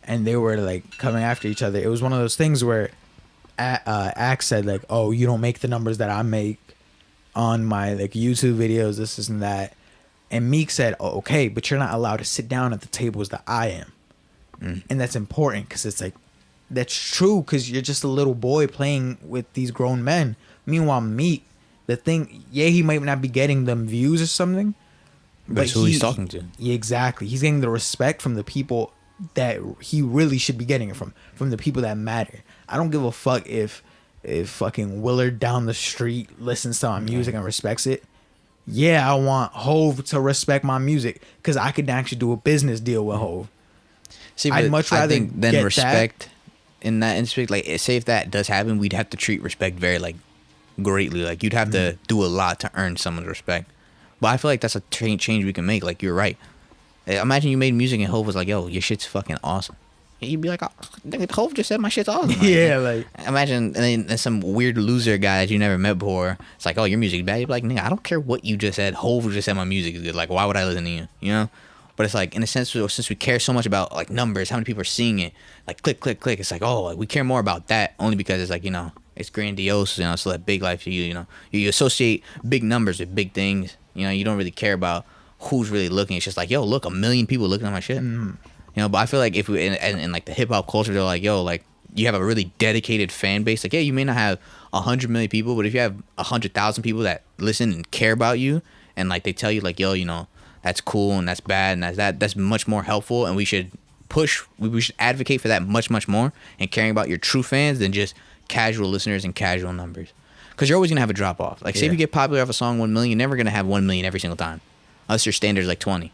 and they were like coming after each other, it was one of those things where Ak said like, "Oh, you don't make the numbers that I make on my like YouTube videos, this and that," and Meek said, "Oh, okay, but you're not allowed to sit down at the tables that I am," and that's important because it's like that's true because you're just a little boy playing with these grown men. Meanwhile, Meek, the thing, he might not be getting them views or something, but it's who he's talking to. Yeah, exactly. He's getting the respect from the people that he really should be getting it from the people that matter. I don't give a fuck if fucking Willard down the street listens to my music and respects it. Yeah, I want Hove to respect my music because I could actually do a business deal with Hove. See, I'd much rather than respect. In that instance, like say if that does happen, we'd have to treat respect very like greatly. Like you'd have to do a lot to earn someone's respect. But I feel like that's a change we can make. Like you're right. Imagine you made music and Hove was like, "Yo, your shit's fucking awesome." You'd be like, "Oh, nigga, Hove just said my shit's awesome." Like, yeah, like imagine and then some weird loser guy that you never met before. It's like, "Oh, your music's bad." You'd be like, "Nigga, I don't care what you just said. Hove just said my music is good. Like, why would I listen to you?" You know. But it's like in a sense, since we care so much about like numbers, how many people are seeing it, like click, click, click. It's like, oh, like, we care more about that only because it's like, you know, it's grandiose, you know, it's that big life to you, you know. You associate big numbers with big things, you know. You don't really care about who's really looking. It's just like, yo, look, 1 million people looking at my shit, you know. But I feel like if we in like the hip hop culture, they're like, yo, like you have a really dedicated fan base. Like, yeah, you may not have 100 million people, but if you have 100,000 people that listen and care about you, and like they tell you like, yo, you know, that's cool and that's bad and that's much more helpful, and we should advocate for that much more and caring about your true fans than just casual listeners and casual numbers, because you're always gonna have a drop off. Like say if you get popular off a song 1 million, you're never gonna have 1 million every single time unless your standard's like 20.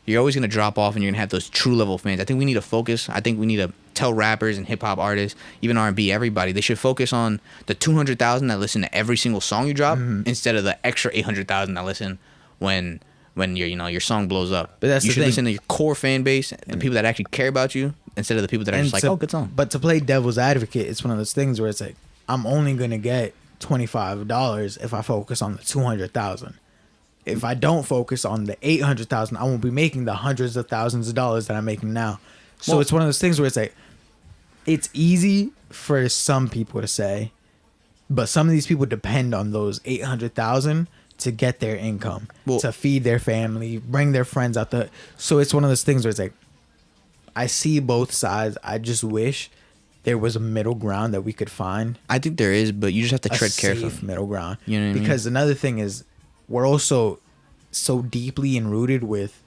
You're always gonna drop off and you're gonna have those true level fans. I think we need to focus. I think we need to tell rappers and hip hop artists, even R&B, everybody, they should focus on the 200,000 that listen to every single song you drop instead of the extra 800,000 that listen when your song blows up. But that's you the should thing. listen to your core fan base, the people that actually care about you, instead of the people that are just like, oh, good song. But to play devil's advocate, it's one of those things where it's like, I'm only gonna get $25 if I focus on the 200,000. If I don't focus on the 800,000, I won't be making the hundreds of thousands of dollars that I'm making now. So Well, it's one of those things where it's like, it's easy for some people to say, but some of these people depend on those 800,000 to get their income, to feed their family, bring their friends out the. So it's one of those things where it's like, I see both sides. I just wish there was a middle ground that we could find. I think there is, but you just have to tread carefully. Middle ground. You know what I mean? Because another thing is, we're also so deeply enrooted with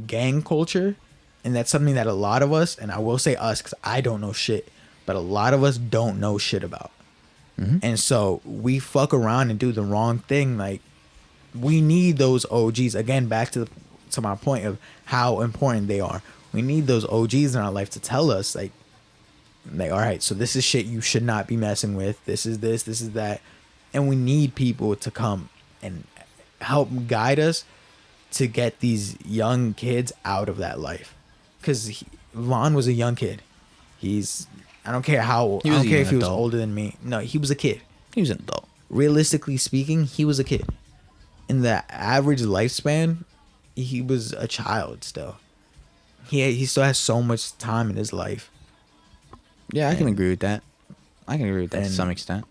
gang culture, and that's something that a lot of us, and I will say us because I don't know shit, but a lot of us don't know shit about. Mm-hmm. And so we fuck around and do the wrong thing. Like, we need those OGs. Again, back to my point of how important they are. We need those OGs in our life to tell us, like, all right, so this is shit you should not be messing with. This is this is that. And we need people to come and help guide us to get these young kids out of that life. Because Vaughn was a young kid. I don't care how old. I don't care if he was older than me. No, he was a kid. He was an adult. Realistically speaking, he was a kid. In the average lifespan, he was a child still. He still has so much time in his life. Yeah, I can agree with that. To some extent.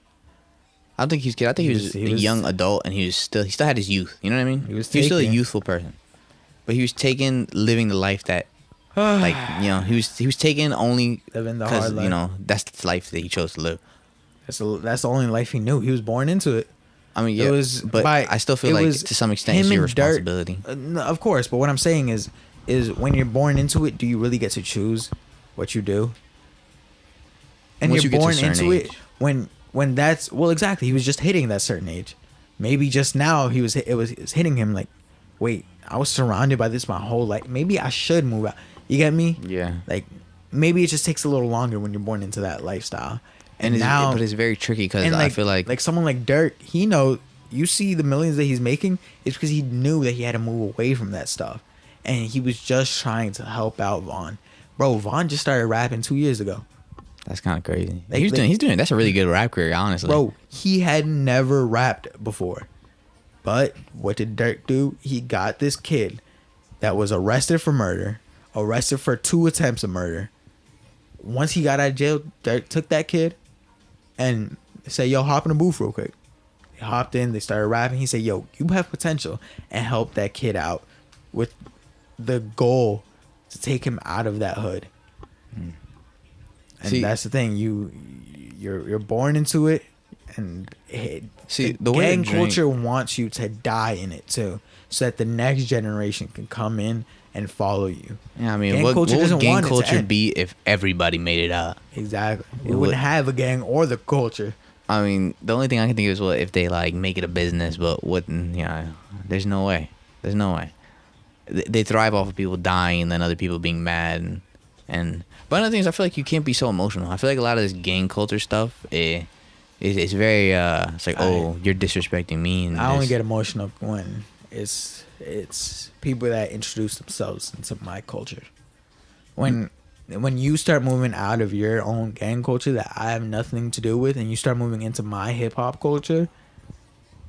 I don't think he's kid. I think he was a young adult, and he still had his youth. You know what I mean? He was still a youthful person, but he was living the life that, like, you know, he was taking only because, you know, that's the life that he chose to live. That's the only life he knew. He was born into it. I mean, yeah, but I still feel like to some extent it's your responsibility. No, of course, but what I'm saying is when you're born into it, do you really get to choose what you do? And once you're born into it when that's, well, exactly. He was just hitting that certain age. Maybe just now it was hitting him like, wait, I was surrounded by this my whole life. Maybe I should move out. You get me? Yeah. Like, maybe it just takes a little longer when you're born into that lifestyle. And now, but it's very tricky because I feel like someone like Dirk, you see the millions that he's making, it's because he knew that he had to move away from that stuff, and he was just trying to help out Vaughn. Bro, Vaughn just started rapping 2 years ago. That's kind of crazy. He's doing. That's a really good rap career, honestly. Bro, he had never rapped before, but what did Dirk do? He got this kid that was arrested for murder, arrested for 2 attempts of murder. Once he got out of jail, Dirk took that kid and said, yo, hop in the booth real quick. They hopped in, they started rapping. He said, yo, you have potential, and helped that kid out with the goal to take him out of that hood. And that's the thing. You're born into it, and the gang culture wants you to die in it too, so that the next generation can come in and follow you. Yeah, I mean, what would gang culture be if everybody made it out? Exactly. It wouldn't have a gang or the culture. I mean, the only thing I can think of is if they like make it a business, but wouldn't, there's no way. There's no way. They thrive off of people dying and then other people being mad and but another thing is I feel like you can't be so emotional. I feel like a lot of this gang culture stuff it's very it's like, oh, you're disrespecting me. And I only get emotional when it's people that introduce themselves into my culture. When you start moving out of your own gang culture that I have nothing to do with, and you start moving into my hip hop culture,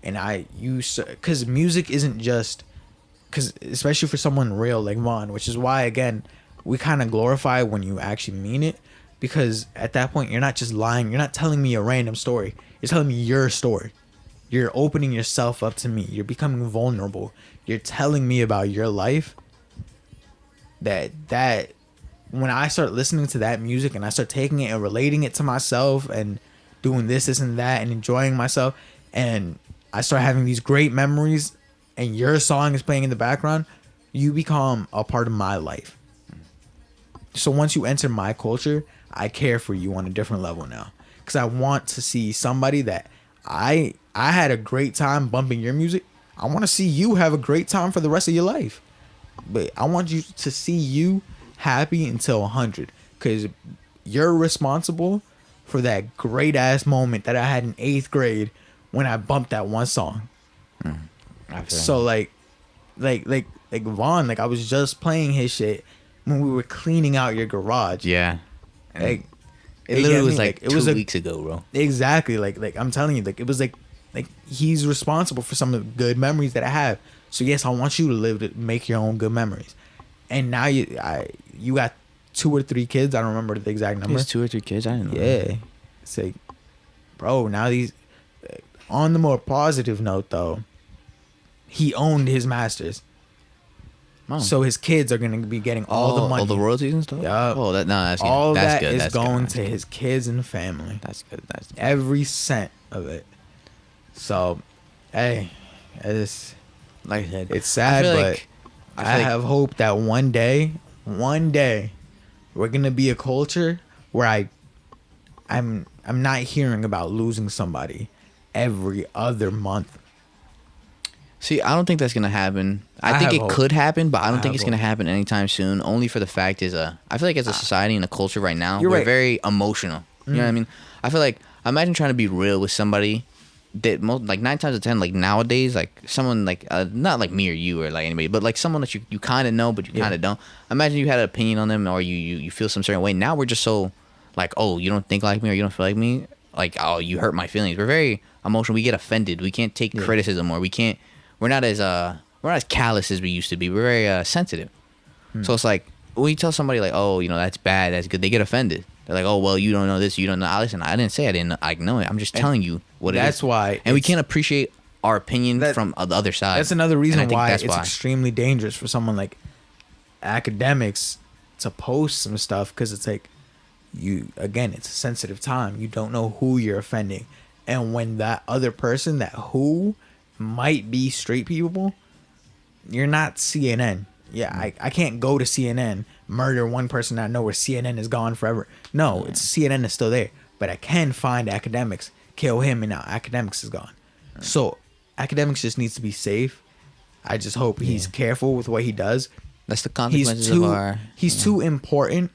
and because music isn't just, because especially for someone real like Vaughn, which is why again we kind of glorify when you actually mean it, because at that point you're not just lying. You're not telling me a random story. You're telling me your story. You're opening yourself up to me. You're becoming vulnerable. You're telling me about your life. That when I start listening to that music and I start taking it and relating it to myself and doing this and that and enjoying myself, and I start having these great memories and your song is playing in the background, you become a part of my life. So once you enter my culture, I care for you on a different level now, because I want to see somebody that I had a great time bumping your music. I want to see you have a great time for the rest of your life. But I want you to see you happy until 100, because you're responsible for that great ass moment that I had in 8th grade when I bumped that one song. So like Vaughn, like I was just playing his shit when we were cleaning out your garage. Yeah. Like It literally was like 2 weeks ago, bro. Exactly. Like I'm telling you, like it was like he's responsible for some of the good memories that I have. So yes, I want you to live to make your own good memories. And now you got 2 or 3 kids. I don't remember the exact number. There's 2 or 3 kids. I didn't know. Yeah. It's like, bro, now these. On the more positive note, though, he owned his masters. Oh. So his kids are gonna be getting all the money, all the royalties and stuff. Yeah. Oh, that's good. All that's that good. is that's going good. to his kids and family. That's good. That's good. Every cent of it. So, hey, it's like I said, it's sad, but I have hope that one day, we're gonna be a culture where I'm not hearing about losing somebody every other month. See, I don't think that's gonna happen. I think it could happen, but I don't think it's gonna happen anytime soon. Only for the fact is, I feel like as a society and a culture right now, we're very emotional. You know what I mean? I feel like imagine trying to be real with somebody that like 9 times out of 10, like nowadays, like someone like not like me or you or like anybody, but like someone that you kind of know but you kind of don't. Imagine you had an opinion on them or you feel some certain way. Now we're just so like, oh, you don't think like me or you don't feel like me. Like, oh, you hurt my feelings. We're very emotional. We get offended. We can't take criticism or we're not as callous as we used to be. We're very sensitive. So it's like when you tell somebody like, oh, you know, that's bad, that's good, they get offended. They're like, oh, well, you don't know this, you don't know. Listen, I didn't say I didn't know it. I'm just telling you what it is. That's why. And we can't appreciate our opinion from the other side. That's another reason why it's extremely dangerous for someone like academics to post some stuff, because it's like, it's a sensitive time. You don't know who you're offending. And when that other person, that who might be straight people, you're not CNN. Yeah, I can't go to CNN, murder one person I know where CNN is gone forever. No, it's CNN is still there. But I can find academics, kill him, and now academics is gone. So academics just needs to be safe. I just hope he's careful with what he does. That's the consequences of our... He's too important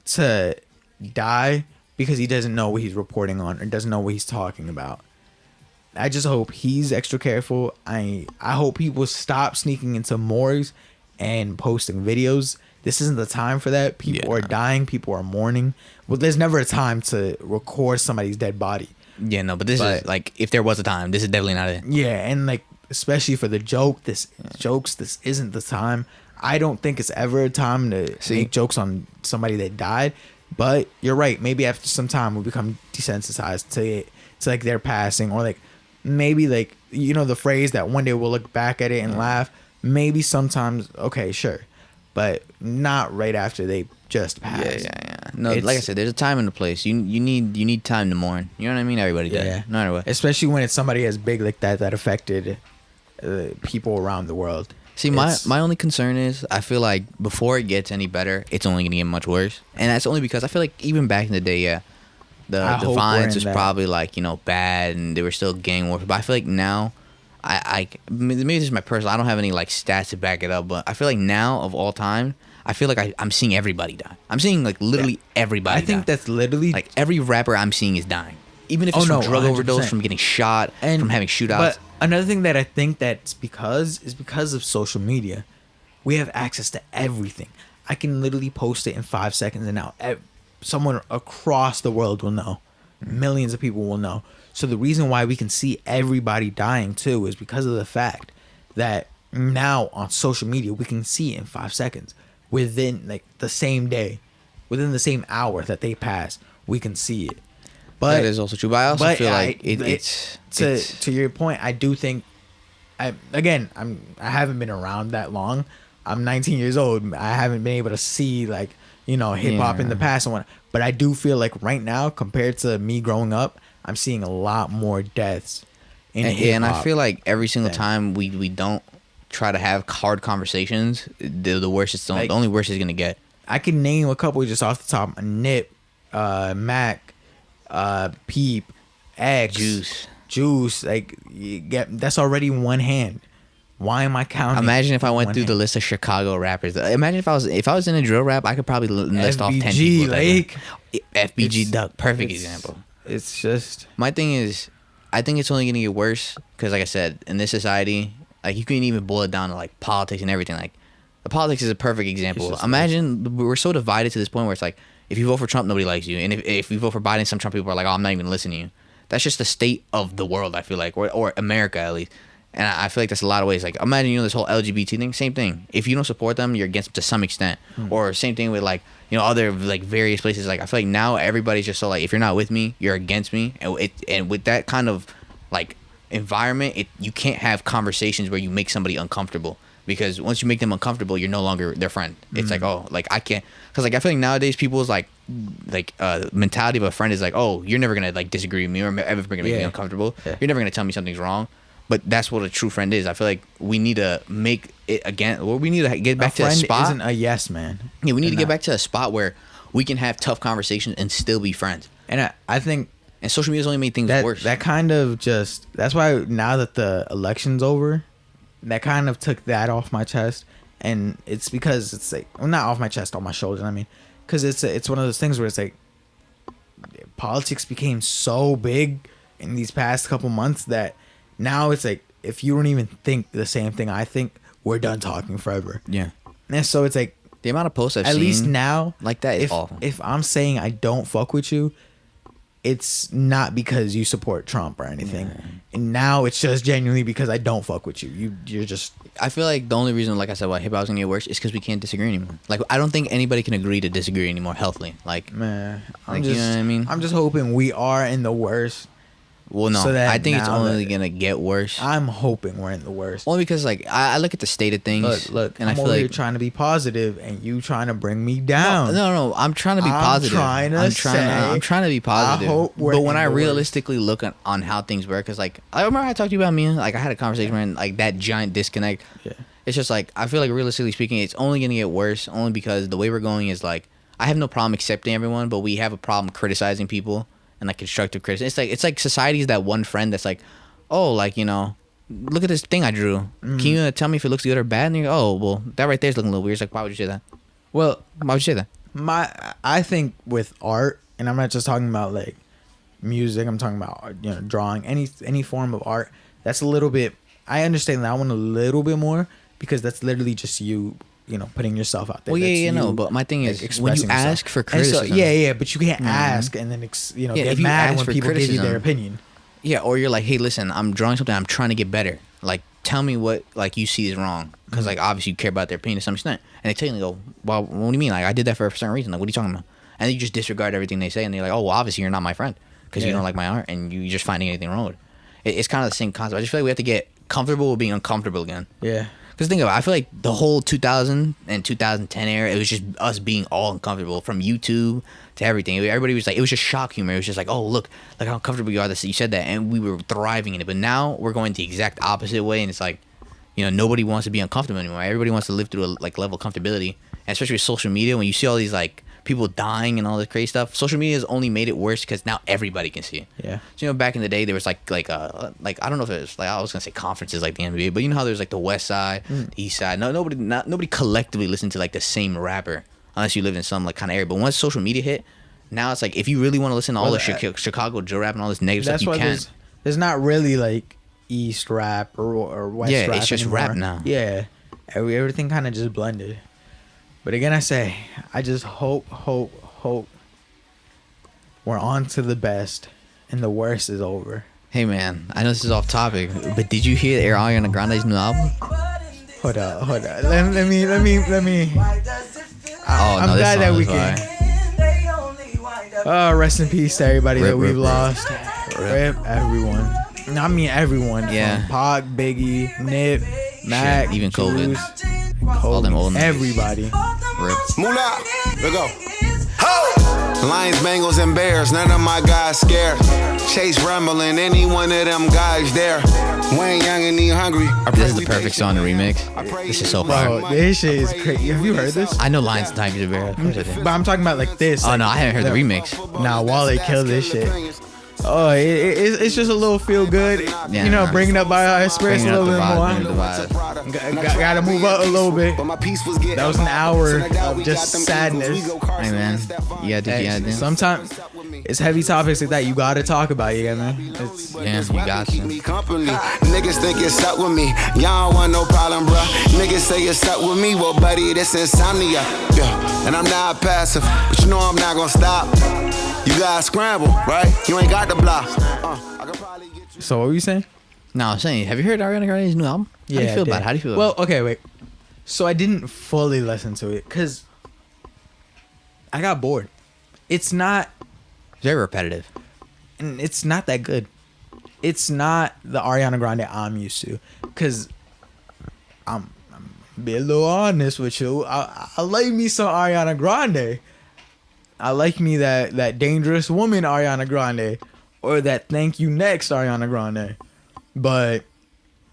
to die because he doesn't know what he's reporting on or doesn't know what he's talking about. I just hope he's extra careful. I hope people stop sneaking into morgues and posting videos. This isn't the time for that. People are dying. People are mourning. Well, there's never a time to record somebody's dead body. Yeah, no, but this is like, if there was a time, this is definitely not it. Yeah, and like, especially for the this isn't the time. I don't think it's ever a time to make jokes on somebody that died. But you're right. Maybe after some time we become desensitized to like their passing, or like maybe like, you know, the phrase that one day we'll look back at it and laugh. Maybe sometimes, okay, sure, but not right after they just passed. Yeah. No, like I said, there's a time and a place. You need time to mourn. You know what I mean? Everybody does. Yeah. No matter what. Especially when it's somebody as big like that affected people around the world. See, my only concern is I feel like before it gets any better, it's only gonna get much worse, and that's only because I feel like even back in the day, the violence was probably like, you know, bad, and they were still gang warfare. But I feel like now, maybe this is my personal. I don't have any like stats to back it up, but I feel like now of all time, I feel like I'm seeing everybody die. I'm seeing like literally everybody. I think that's literally like every rapper I'm seeing is dying, even if it's from drug 100%. Overdose, from getting shot, and from having shootouts. But another thing that I think that's because of social media. We have access to everything. I can literally post it in 5 seconds, and now someone across the world will know. Millions of people will know. So the reason why we can see everybody dying too is because of the fact that now on social media we can see it in 5 seconds, within like the same day, within the same hour that they pass, we can see it. But that is also true. But I also feel like it's to your point. I do think I haven't been around that long. I'm 19 years old. I haven't been able to see like, you know, hip hop in the past and whatnot. But I do feel like right now, compared to me growing up, I'm seeing a lot more deaths in hip hop. And I feel like every single time we don't try to have hard conversations, the worse it's the only worse it's gonna get. I can name a couple just off the top: Nip, Mac, Peep, X, Juice. Like, that's already one hand. Why am I counting? Imagine if I went through the list of Chicago rappers. Imagine if I was in a drill rap, I could probably list off 10 people. Like FBG Duck, perfect example. It's just, my thing is, I think it's only gonna get worse because, like I said, in this society, like you can even boil it down to like politics and everything. Like the politics is a perfect example. Imagine we're so divided to this point where it's like if you vote for Trump, nobody likes you, and if you vote for Biden, some Trump people are like, oh, I'm not even listening to you. That's just the state of the world, I feel like, or America at least. And I feel like that's a lot of ways. Like, imagine, this whole LGBT thing, same thing. If you don't support them, you're against them to some extent. Or same thing with, like, other, like, various places. Like, I feel like now everybody's just so, like, if you're not with me, you're against me. And with that kind of, like, environment, you can't have conversations where you make somebody uncomfortable. Because once you make them uncomfortable, you're no longer their friend. It's like, oh, like, I can't. Because, like, I feel like nowadays people's, like mentality of a friend is like, oh, you're never going to, like, disagree with me or ever going to make me uncomfortable. Yeah. You're never going to tell me something's wrong. But that's what a true friend is. I feel like we need to make it again. Or we need to get back to a spot. Isn't a yes man. Yeah, we need to get back to a spot where we can have tough conversations and still be friends. And I think, and social media's only made things worse. That kind of just, that's why now that the election's over, that kind of took that off my chest. And it's because it's like, well, not off my chest, on my shoulders. I mean, because it's one of those things where it's like, politics became so big in these past couple months that now it's like, if you don't even think the same thing I think, we're done talking forever. Yeah. And so it's like, the amount of posts I've seen, at least now, like that, is awful. If I'm saying I don't fuck with you, it's not because you support Trump or anything. Yeah. And now it's just genuinely because I don't fuck with you. You're just... I feel like the only reason, like I said, why hip hop's gonna get worse is because we can't disagree anymore. Like, I don't think anybody can agree to disagree anymore healthily. Like, man, you know what I mean? I'm just hoping we are in the worst. Well, no, so I think it's only gonna get worse. I'm hoping we're in the worst. Only because, like, I look at the state of things. Look, and I'm over here trying to be positive, and you trying to bring me down. No, I'm trying to be positive. I'm trying to be positive. I hope but when I realistically look on how things work, because, like, I remember I talked to you about me. Like, I had a conversation where, like, that giant disconnect. Yeah. It's just like, I feel like realistically speaking, it's only gonna get worse. Only because the way we're going is like, I have no problem accepting everyone, but we have a problem criticizing people. And like constructive criticism. It's like society is that one friend that's like, oh, like, look at this thing I drew. Can you tell me if it looks good or bad? And you go, oh, well, that right there is looking a little weird. It's like, why would you say that? Well, why would you say that? I think with art, and I'm not just talking about like music. I'm talking about drawing, any form of art. That's a little bit. I understand that one a little bit more because that's literally just you. Putting yourself out there. Well, yeah, no. But my thing is, when you ask for criticism, but you can't ask and then get mad when people give you their opinion. Yeah, or you're like, hey, listen, I'm drawing something. I'm trying to get better. Like, tell me what like you see is wrong, because like obviously you care about their opinion to some extent. And they tell you, and they go, well, what do you mean? Like, I did that for a certain reason. Like, what are you talking about? And then you just disregard everything they say, and they're like, oh, well, obviously you're not my friend because you don't like my art, and you're just finding anything wrong with it. It's kind of the same concept. I just feel like we have to get comfortable with being uncomfortable again. Yeah. Because think about it, I feel like the whole 2000 and 2010 era, it was just us being all uncomfortable, from YouTube to everything. Everybody was like, it was just shock humor. It was just like, oh, look how uncomfortable you are that you said that. And we were thriving in it. But now we're going the exact opposite way. And it's like, nobody wants to be uncomfortable anymore. Everybody wants to live through a like level of comfortability. And especially with social media, when you see all these like people dying and all this crazy stuff, social media has only made it worse because now everybody can see it. Yeah. So back in the day there was like I don't know if it was like, I was gonna say conferences like the NBA, but you know how there's like the West Side, the East Side. Nobody collectively listened to like the same rapper unless you lived in some like kind of area. But once social media hit, now it's like if you really want to listen to all the Chicago drill rap and all this negative stuff, you can. There's not really like East rap or West rap. Yeah, it's just anymore. rap now. Yeah, everything kind of just blended. But again, I just hope we're on to the best and the worst is over. Hey man, I know this is off topic, but did you hear Ariana Grande's new album? Hold up. Let me. I'm glad that we can. Rest in peace to everybody that we've lost. Rip everyone. I mean everyone. Yeah. From Pac, Biggie, Nip, Mac, even COVID. All them old everybody. Rip. Moolah, let's go. Ho! Lions, Bengals, and Bears, none of my guys scared. Chase rumbling, any one of them guys there. Wayne Young and he hungry. This is the perfect song to remix. This is so fire. Bro, this shit is crazy. Have you heard this? I know Lions, Tigers, and Bears. But I'm talking about like this. Oh no, I haven't heard the remix. Nah, Wale killed this shit. Oh, it's just a little feel good, you know, bringing up our spirits a little bit more. Gotta move up a little bit. That was an hour of just sadness. Hey man, you gotta do. Sometimes it's heavy topics like that you gotta talk about, yeah, man. You got to. Niggas think it's up with me. Y'all don't want no problem, bruh. Niggas say it's up with me. Well, buddy, this insomnia. Yeah, and I'm not passive, but you know I'm not gonna stop. You gotta scramble, right? You ain't got the block. So what were you saying? No, I was saying, have you heard Ariana Grande's new album? Yeah. How do you feel about it? How do you feel about it? Well, okay, wait. So I didn't fully listen to it because I got bored. It's not very repetitive. And it's not that good. It's not the Ariana Grande I'm used to. Because I'm be a little honest with you. I like me some Ariana Grande. I like me that Dangerous Woman Ariana Grande. Or that Thank You Next Ariana Grande. But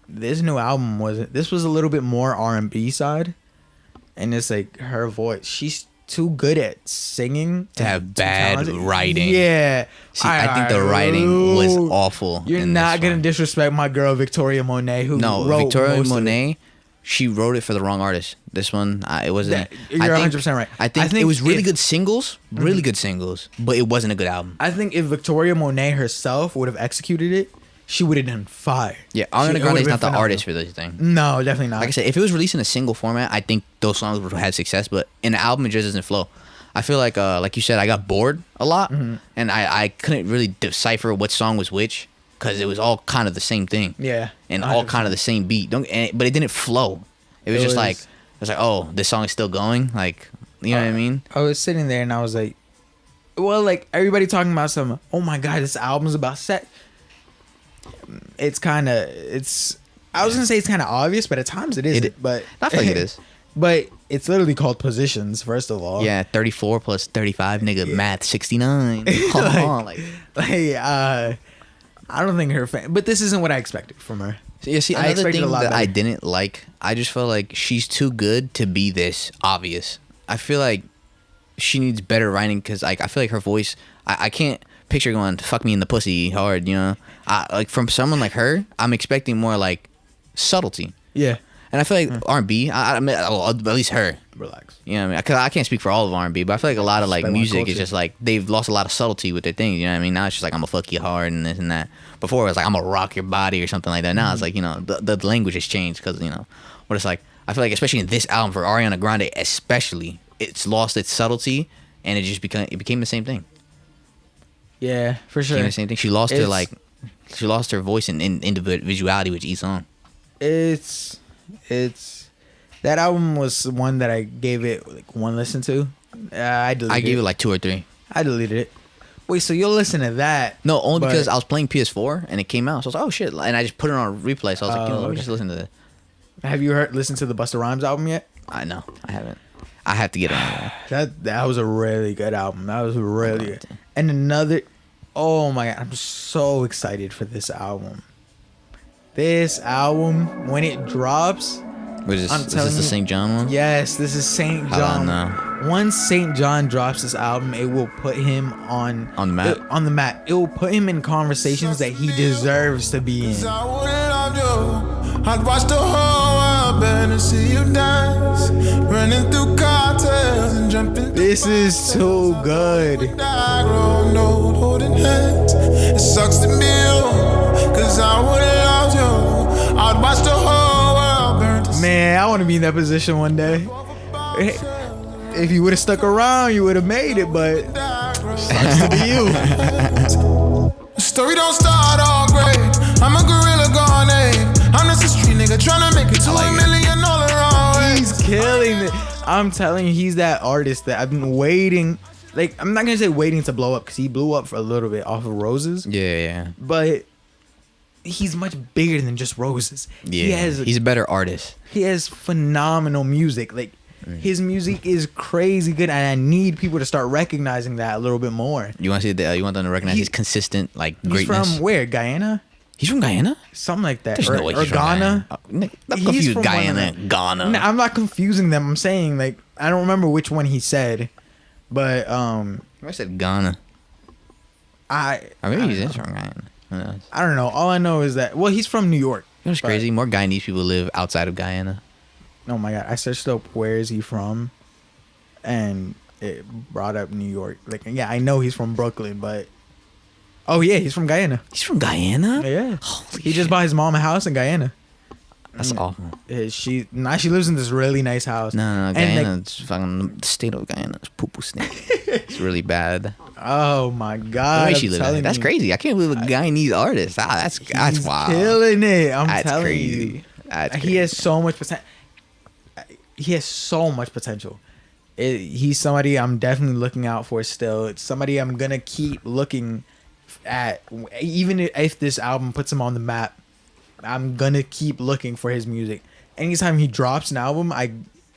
this new album this was a little bit more R&B side. And it's like her voice. She's too good at singing to have bad writing. Yeah. See, I think the writing was awful. You're not going to disrespect my girl Victoria Monet who wrote Victoria Monet. She wrote it for the wrong artist. This one, it wasn't. You're 100% right. I think it was really good singles, good singles, but it wasn't a good album. I think if Victoria Monet herself would have executed it, she would have done fire. Yeah, Ariana Grande is not the artist for this thing. No, definitely not. Like I said, if it was released in a single format, I think those songs would have had success. But in an album, it just doesn't flow. I feel like you said, I got bored a lot, and I couldn't really decipher what song was which because it was all kind of the same thing. Yeah, and 100%. All kind of the same beat. But it didn't flow. It was like oh, this song is still going. Like, you know what I mean? I was sitting there and I was like, well, like everybody talking about something. Oh my god, this album's about sex. It's kind of I was gonna say it's kind of obvious, but at times it is. But I feel like it is. But it's literally called Positions. First of all, yeah, 34 plus 35, nigga, math 69. I don't think her fan, but this isn't what I expected from her. Yeah, see, another thing that I didn't like, I just felt like she's too good to be this obvious. I feel like she needs better writing because I feel like her voice, I can't picture going fuck me in the pussy hard, you know. Like from someone like her, I'm expecting more like subtlety. Yeah, and I feel like R&B, I mean, at least her. Relax. You know what I mean? Because I can't speak for all of R&B, but I feel like a lot of like music is just like they've lost a lot of subtlety with their things. You know what I mean? Now it's just like I'm gonna fuck you hard and this and that. Before it was like I'm gonna rock your body or something like that. Now it's like, you know, the language has changed because, you know, what it's like. I feel like especially in this album for Ariana Grande, especially, it's lost its subtlety and it became the same thing. Yeah, for sure. It became the same thing. She lost her voice and individuality with each song. It's that album was one that I gave it like one listen to. I gave it like 2 or 3. I deleted it. Wait, so you'll listen to that? No, only because I was playing PS4 and it came out. So I was like, oh shit, and I just put it on replay. So I was like, let me just listen to this. Have you listened to the Busta Rhymes album yet? I know, I haven't. I have to get on there. That was a really good album. That was really good. And another, oh my god, I'm so excited for this album. This album, when it drops. Is this the St. John one? Yes, this is St. John. Once St. John drops this album, it will put him on the map. On the map. It will put him in conversations that he deserves to be in. I'd watch the whole world burn and see you dance, running through cartels and jumping. This is too good. It sucks to be you, cause I would've loved you. I'd watch the whole world burn. Man, I want to be in that position one day. If you would have stuck around, you would have made it, but sucks to be you. The story don't start all great. I'm a gorilla gone ape. I'm just a street nigga trying to make it to $1 million all around. He's killing it. I'm telling you, he's that artist that I've been waiting. Like, I'm not gonna say waiting to blow up because he blew up for a little bit off of Roses. Yeah. But he's much bigger than just Roses. Yeah, he's a better artist. He has phenomenal music. Like, his music is crazy good, and I need people to start recognizing that a little bit more. You want to see that? You want them to recognize his consistent greatness. He's from where? Guyana? He's from Guyana? Something like that. There's no way he's from Ghana. Not confused Guyana, Ghana. No, I'm not confusing them. I'm saying I don't remember which one he said, but I said Ghana. Or maybe he's from Guyana. Who knows? I don't know. All I know is that he's from New York. You know what's crazy? More Guyanese people live outside of Guyana. Oh my god! I searched up where is he from, and it brought up New York. Like, yeah, I know he's from Brooklyn, but oh yeah, he's from Guyana. He's from Guyana? Yeah. Holy He just shit. bought his mom a house in Guyana. That's awful. She lives in this really nice house. No, And, Guyana. like, It's fucking the state of Guyana. It's poo poo snake. It's really bad. oh my The god! way she lives, that's crazy. I can't believe a Guyanese artist. That's He's wild. killing it. I'm That's telling crazy. you. That's He crazy. has so much potential. He has so much potential. He's somebody I'm definitely looking out for still. It's somebody I'm gonna keep looking at, even if this album puts him on the map. I'm gonna keep looking for his music. Anytime he drops an album, I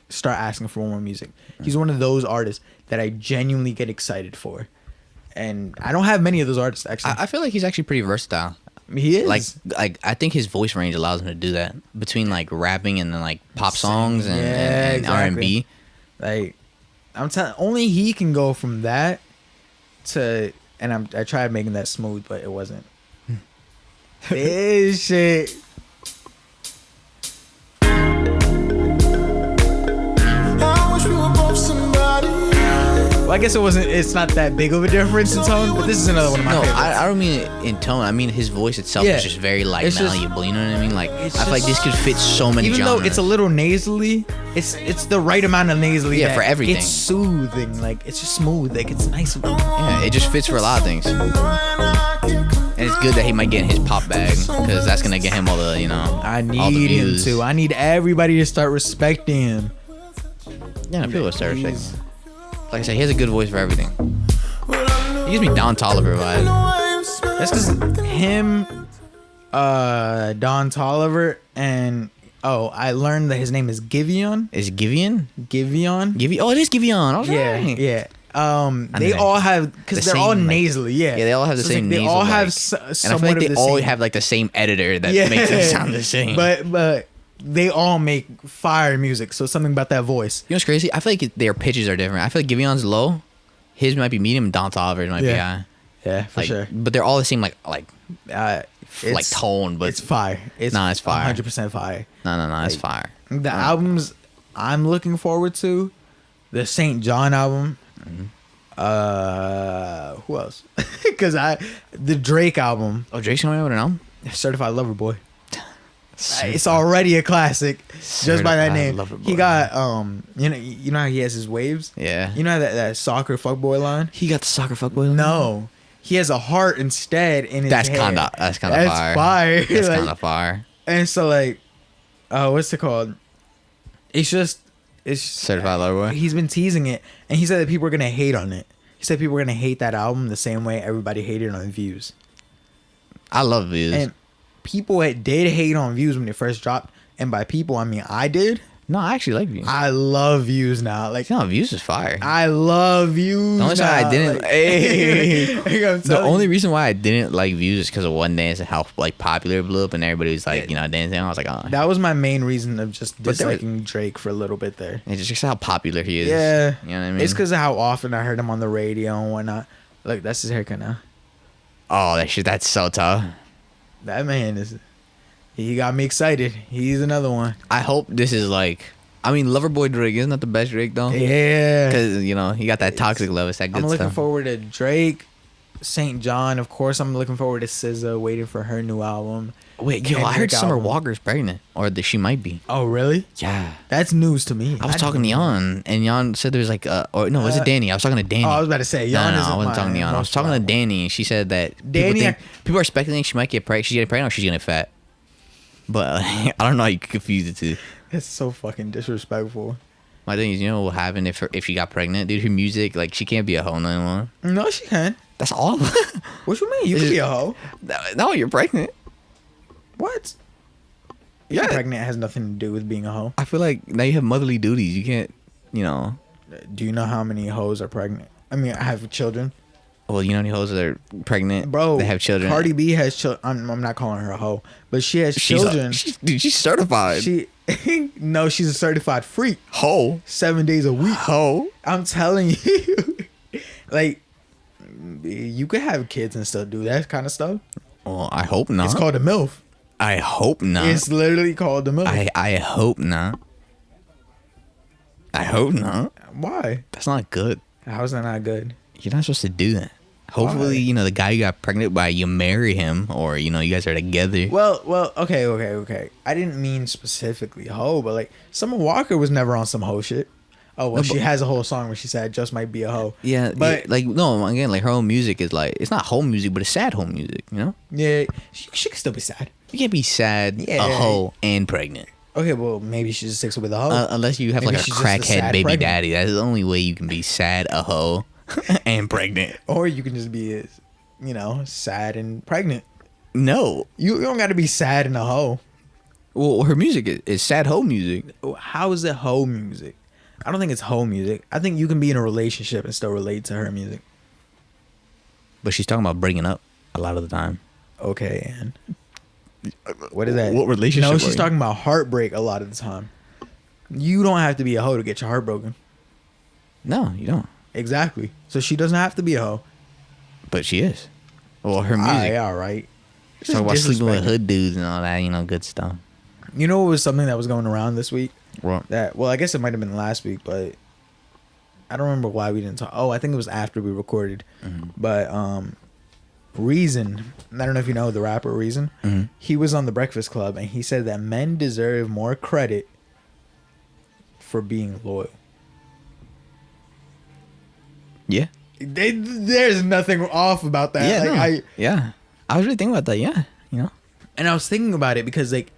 start asking for more music. He's one of those artists that I genuinely get excited for, and I don't have many of those artists actually. I feel like he's actually pretty versatile. He is Like I think his voice range allows him to do that between like rapping and then like pop songs and, Yeah, and R&B. like I'm telling, only he can go from that to, and I tried making that smooth, but it wasn't. This shit. I wish we were both somebody. Well, I guess it's not that big of a difference in tone, but this is another one of my No, favorites. I don't mean it in tone. I mean his voice itself Yeah. is just very like It's just- malleable. You know what I mean? Like I it's feel like this just- could fit so many Even genres. though it's a little nasally, it's the right amount of nasally. Yeah, that for everything. It's soothing, like it's just smooth, like it's nice. Yeah, it just fits for a lot of things. And it's good that he might get in his pop bag because that's gonna get him all the I all the need him views. to. I need everybody to start respecting him. Yeah, people will start respecting him. Like I said, he has a good voice for everything. He gives me Don Toliver vibe. That's because him, Don Toliver, and I learned that his name is Giveon. Is it Giveon? Giveon. Oh, it is Giveon. I was Yeah, right. yeah. They know. all have, because The they're all same, like- nasally. Yeah, Yeah, they all have the So it's same like nasal. They all have and I somewhat feel like of they the all same. have like the same editor that makes them sound the same. But they all make fire music. So something about that voice. You know what's crazy? I feel like their pitches are different. I feel like Giveon's low, his might be medium, and Don Toliver's might be high. Yeah, for Like, sure. But they're all the same like It's tone. But it's fire. It's It's fire. 100% fire. no, it's like, fire. The albums I'm looking forward to, the St. John album. Who else? Because the Drake album, Oh, Drake's coming out with an album? Certified Lover Boy. It's already a classic just by that Certified name. Lover Boy. He got you know how he has his waves. Yeah. You know that soccer fuckboy line. He got the soccer fuckboy. No, he has a heart instead in his That's head. kinda That's fire. fire. That's Like, kind of fire. and so like, what's it called? It's Certified Lover Boy. He's been teasing it, and he said that people are gonna hate on it. He said people are gonna hate that album the same way everybody hated on Views. I love Views. And people did hate on Views when it first dropped, and by people I mean I did. No, I actually like Views. I love Views now. Like No, Views is fire. I love Views. The only reason now. I didn't, Like, hey, like, I'm the telling only you. reason why I didn't like Views is because of One Dance and how like popular it blew up and everybody was like, dancing. I was like, oh, That was my main reason of just But there was- disliking Drake for a little bit there. it's just how popular he is. Yeah, you know what I mean. It's because of how often I heard him on the radio and whatnot. Look, that's his haircut now. oh, that's so tough. That man he got me excited. He's another one. I hope this is like, I mean, Loverboy Drake isn't that the best Drake though? Yeah. Because he got that toxic love. It's that good I'm looking stuff. forward to Drake, St. John. Of course, I'm looking forward to SZA, waiting for her new album. Wait, yo, I heard Kendrick Summer album. Walker's pregnant, or that she might be. Oh, really? Yeah. That's news to me. I was talking to Jan, and Jan said there was like, or no, was it Danny? I was talking to Danny. Oh, I was about to say, Jan no, isn't I wasn't my talking to Jan. I was most talking to reliable. Danny, and she said that Danny- people are speculating she might get pregnant. She's getting pregnant, or she's getting fat. But I don't know how you could confuse the two. It's so fucking disrespectful. My thing is, what will happen if she got pregnant? Dude, her music, like, she can't be a hoe no more. No, she can. That's all. What you mean? You could be a hoe. No, you're pregnant. What? Yeah. Being pregnant has nothing to do with being a hoe. I feel like now you have motherly duties. You can't, Do you know how many hoes are pregnant? I mean, I have children. Well, you know any hoes that are pregnant? Bro, they have children. Cardi B has children. I'm not calling her a hoe, but she has She's children. She's certified. No, she's a certified freak. hoe. 7 days a week. Hoe. I'm telling you, like, you could have kids and still do that kind of stuff. Well, I hope not. It's called a MILF. I hope not. It's literally called a MILF. I hope not. I hope not. Why? That's not good. How is that not good? You're not supposed to do that. Hopefully, Why? the guy you got pregnant by, you marry him, or you guys are together. Well, okay. I didn't mean specifically hoe, but like Summer Walker was never on some hoe shit. Oh well, she has a whole song where she said just might be a hoe. Yeah, but like no, again, like her whole music is like it's not home music, but it's sad home music. Yeah, she can still be sad. You can't be sad, a hoe, and pregnant. Okay, well maybe she just sticks with the hoe. Unless you have Maybe like a she's just crackhead baby pregnant. daddy. That's the only way you can be sad, a hoe, and pregnant. Or you can just be, sad and pregnant. No, You don't got to be sad and a hoe. well, her music is sad hoe music. How is it hoe music? I don't think it's hoe music. I think you can be in a relationship and still relate to her music. But she's talking about breaking up a lot of the time. Okay, and what is that? What relationship No, are she's you? talking about heartbreak a lot of the time. You don't have to be a hoe to get your heart broken. No, you don't. Exactly. So she doesn't have to be a hoe. But she is. Well, her music. All right. She's talking about sleeping with disrespecting. hood dudes and all that, good stuff. You know what was something that was going around this week? Well, I guess it might have been last week, but I don't remember why we didn't talk. Oh, I think it was after we recorded. Mm-hmm. But Reason, I don't know if you know the rapper Reason. Mm-hmm. He was on the Breakfast Club and he said that men deserve more credit for being loyal. yeah. There's nothing off about that. Yeah, Like, yeah. I was really thinking about that, yeah. And I was thinking about it because like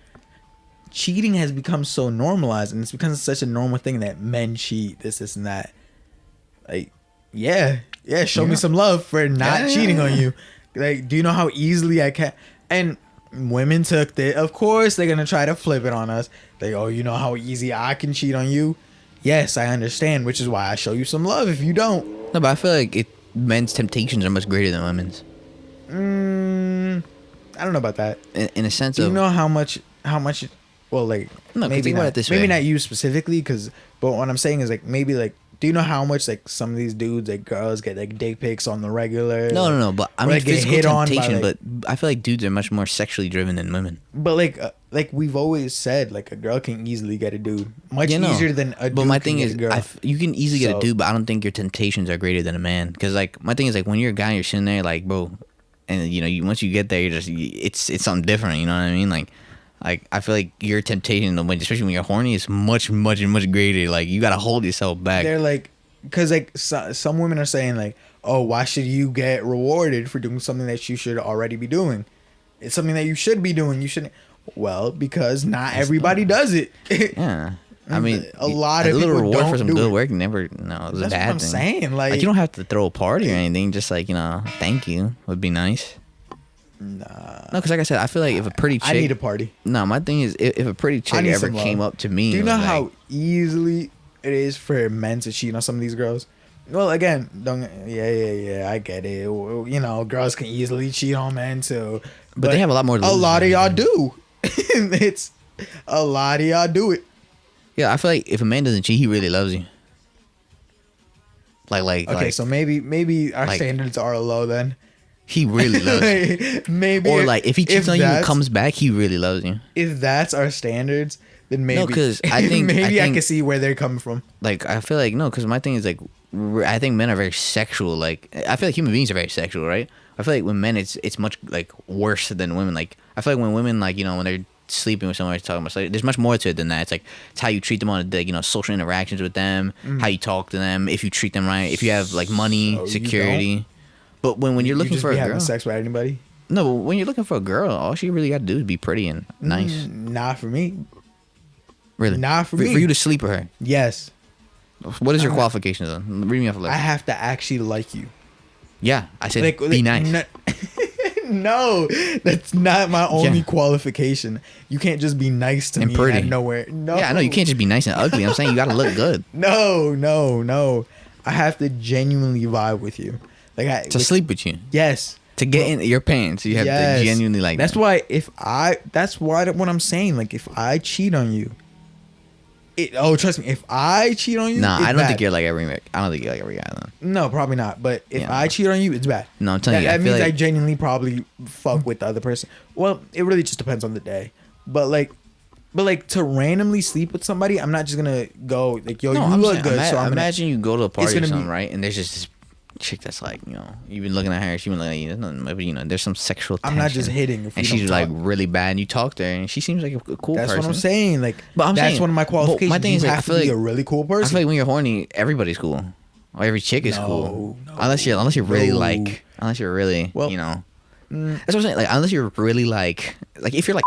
cheating has become so normalized and it's become such a normal thing that men cheat, this and that. Like, yeah, show me some love for not cheating on you. Like, do you know how easily I can? And women took it. Of course, they're gonna try to flip it on us. They, oh, you know how easy I can cheat on you? Yes, I understand, which is why I show you some love if you don't. No, but I feel like men's temptations are much greater than women's. I don't know about that. In a sense Do of... you know how much? Well, like, No, 'cause maybe think about not. it this Maybe way. not you specifically, but what I'm saying is like maybe like, do you know how much like some of these dudes, like girls, get like dick pics on the regular? No, but I Or, mean like, get physical hit on by, temptation, like- but I feel like dudes are much more sexually driven than women. But like we've always said, like a girl can easily get a dude much easier than a dude. But my can thing get is, a girl. you can easily get So- a dude, but I don't think your temptations are greater than a man. Because like my thing is like when you're a guy, you're sitting there like, bro, and you once you get there, you're just it's something different. You know what I mean? Like I feel like your temptation, especially when you're horny, is much greater. Like you gotta hold yourself back. They're like, because like some women are saying like, oh, why should you get rewarded for doing something that you should already be doing? It's something that you should be doing. You shouldn't. Well, because not everybody does it. Yeah. I mean, A lot of a little people reward don't for some do good it. work never. No, it's a That's bad what I'm thing. saying. Like you don't have to throw a party or anything. Just like thank you would be nice. Nah. No, because like I said, I feel like if a pretty chick, I need a party. No, my thing is if a pretty chick I need ever some came love. up to me, Do you and know was how like, easily it is for men to cheat on some of these girls? Well, again, I get it. Girls can easily cheat on men too. But they have a lot more to A lose lot of than y'all men. do. It's a lot of y'all do it. Yeah, I feel like if a man doesn't cheat, he really loves you. Okay, so maybe our like- standards are low then. he really loves you. Maybe, Or like if he cheats on you and that's- comes back, he really loves you. if that's our standards, then maybe 'cause I think- maybe I I think- can see where they're coming from. Like I feel like no, because my thing is like I think men are very sexual. Like I feel like human beings are very sexual, right? I feel like with men it's much like worse than women. Like I feel like when women like when they're sleeping with someone, talking about there's much more to it than that. It's like it's how you treat them on the social interactions with them, how you talk to them, if you treat them right, if you have like money, So you security. But when you're looking just for be a having girl, sex with anybody? no, but when you're looking for a girl, all she really got to do is be pretty and nice. Not for me. Really, not for me. For you to sleep with her. Yes, What is your qualifications then? Read me off a list. I have to actually like you. Yeah, I said be nice. No, that's not my only Yeah. qualification. You can't just be nice to And me pretty. out of nowhere. No. Yeah, I know you can't just be nice and ugly. I'm saying you gotta look good No. I have to genuinely vibe with you. to sleep with you. Yes. To get in your pants, you have to genuinely like. That's that. why what I'm saying. Like if I cheat on you, Trust me. If I cheat on you, nah, it's I don't bad. think you're like every. I don't think you're like every guy though. No, probably not. But if I cheat on you, it's bad. No, I'm telling you, that I feel means I like genuinely probably fuck with the other person. Well, it really just depends on the day. But like to randomly sleep with somebody, I'm not just gonna go like, yo, you look good. So imagine you go to a party or something, be, right? And there's just this chick that's like, you know, you've been looking at her, she's been looking at you. There's nothing, but you know, there's some sexual tension. I'm not just hitting. And she's like really bad, and you talk to her, and she seems like a cool person. That's what I'm saying. Like, but that's one of my qualifications. My thing is, you like, have to be a really cool person. I feel like when you're horny, everybody's cool. Or every chick is cool. Unless you're really you know. That's what I'm saying. Like, unless you're really like if you're like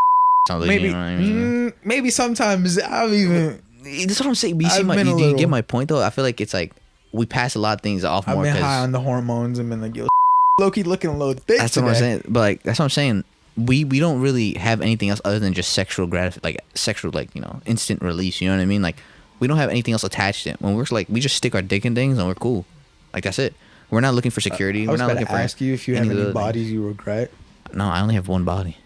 something, maybe, you know what I mean? Maybe sometimes I've even. That's what I'm saying. But do you get my point though? I feel like it's like we pass a lot of things off more. I've been high on the hormones and been like, yo, Loki looking a little thick. That's what I'm saying. But like, that's what I'm saying. We don't really have anything else other than just sexual instant release. You know what I mean? Like, we don't have anything else attached to it. When we're like, we just stick our dick in things and we're cool. Like, that's it. We're not looking for security. I was we're not about looking to for ask you if you have any bodies you regret. No, I only have one body.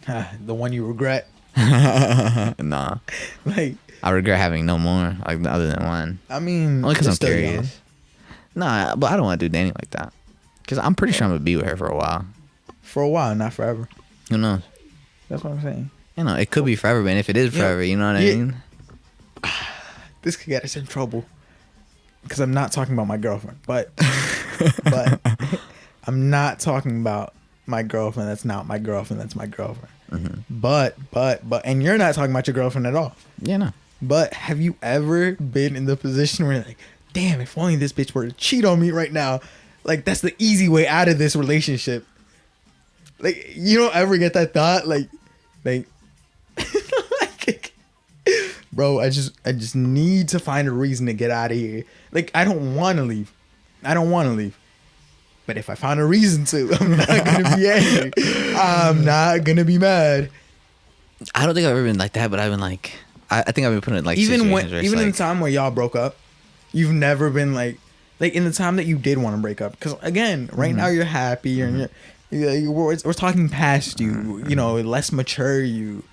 The one you regret. Nah. Like, I regret having no more, like, other than one. I mean, only because I'm curious. Young. Nah, but I don't want to do Danny like that. Because I'm pretty sure I'm gonna be with her for a while. For a while, not forever. Who knows? That's what I'm saying. You know, it could be forever, man. If it is forever, you know what I mean? This could get us in trouble. Because I'm not talking about my girlfriend. But I'm not talking about my girlfriend. That's not my girlfriend. That's my girlfriend. Mm-hmm. But, and you're not talking about your girlfriend at all. Yeah, no. But have you ever been in the position where you're like, damn, if only this bitch were to cheat on me right now. Like, that's the easy way out of this relationship. Like, you don't ever get that thought, like, bro, I just need to find a reason to get out of here. Like, I don't want to leave. But if I find a reason to, I'm not gonna be angry. I'm not gonna be mad. I don't think I've ever been like that, but I've been like, I think I've been put in like even situations where in like, the time where y'all broke up, you've never been like in the time that you did want to break up. Because again, right now you're happy and we're talking past you. You know, less mature you.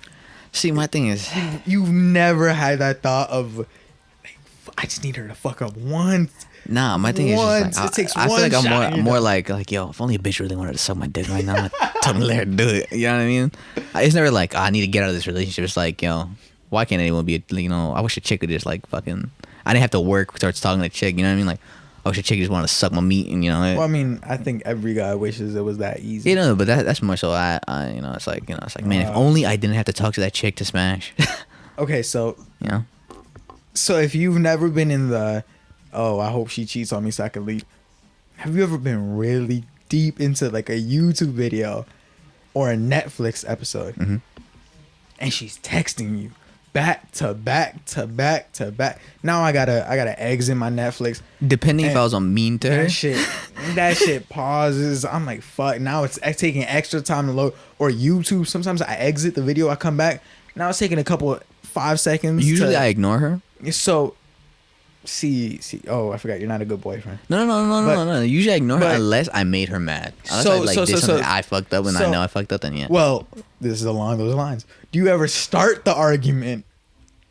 See, my thing is, you've never had that thought of, like, I just need her to fuck up once. Nah, my thing is just like, it takes I feel like shot, I'm more like, yo, if only a bitch really wanted to suck my dick right now, I'd tell me let her do it. You know what I mean? It's never like, I need to get out of this relationship. It's like, yo, why can't anyone be, I wish a chick would just like fucking, I didn't have to work, starts talking to a chick, you know what I mean? Like, I wish a chick just wanted to suck my meat and, Well, I mean, I think every guy wishes it was that easy. You know, but that's more so it's like, man, if only I didn't have to talk to that chick to smash. Okay, so. You know? So if you've never been in the, oh, I hope she cheats on me so I can leave. Have you ever been really deep into like a YouTube video or a Netflix episode, and she's texting you back to back to back to back? Now I gotta exit my Netflix. Depending if I was on mean to her. That shit pauses. I'm like, fuck. Now it's taking extra time to load. Or YouTube. Sometimes I exit the video, I come back. Now it's taking a couple 5 seconds. Usually I ignore her. So, see. Oh, I forgot. You're not a good boyfriend. No. Usually I ignore her unless I made her mad. Unless I fucked up and I know I fucked up, then yeah. Well, this is along those lines. Do you ever start the argument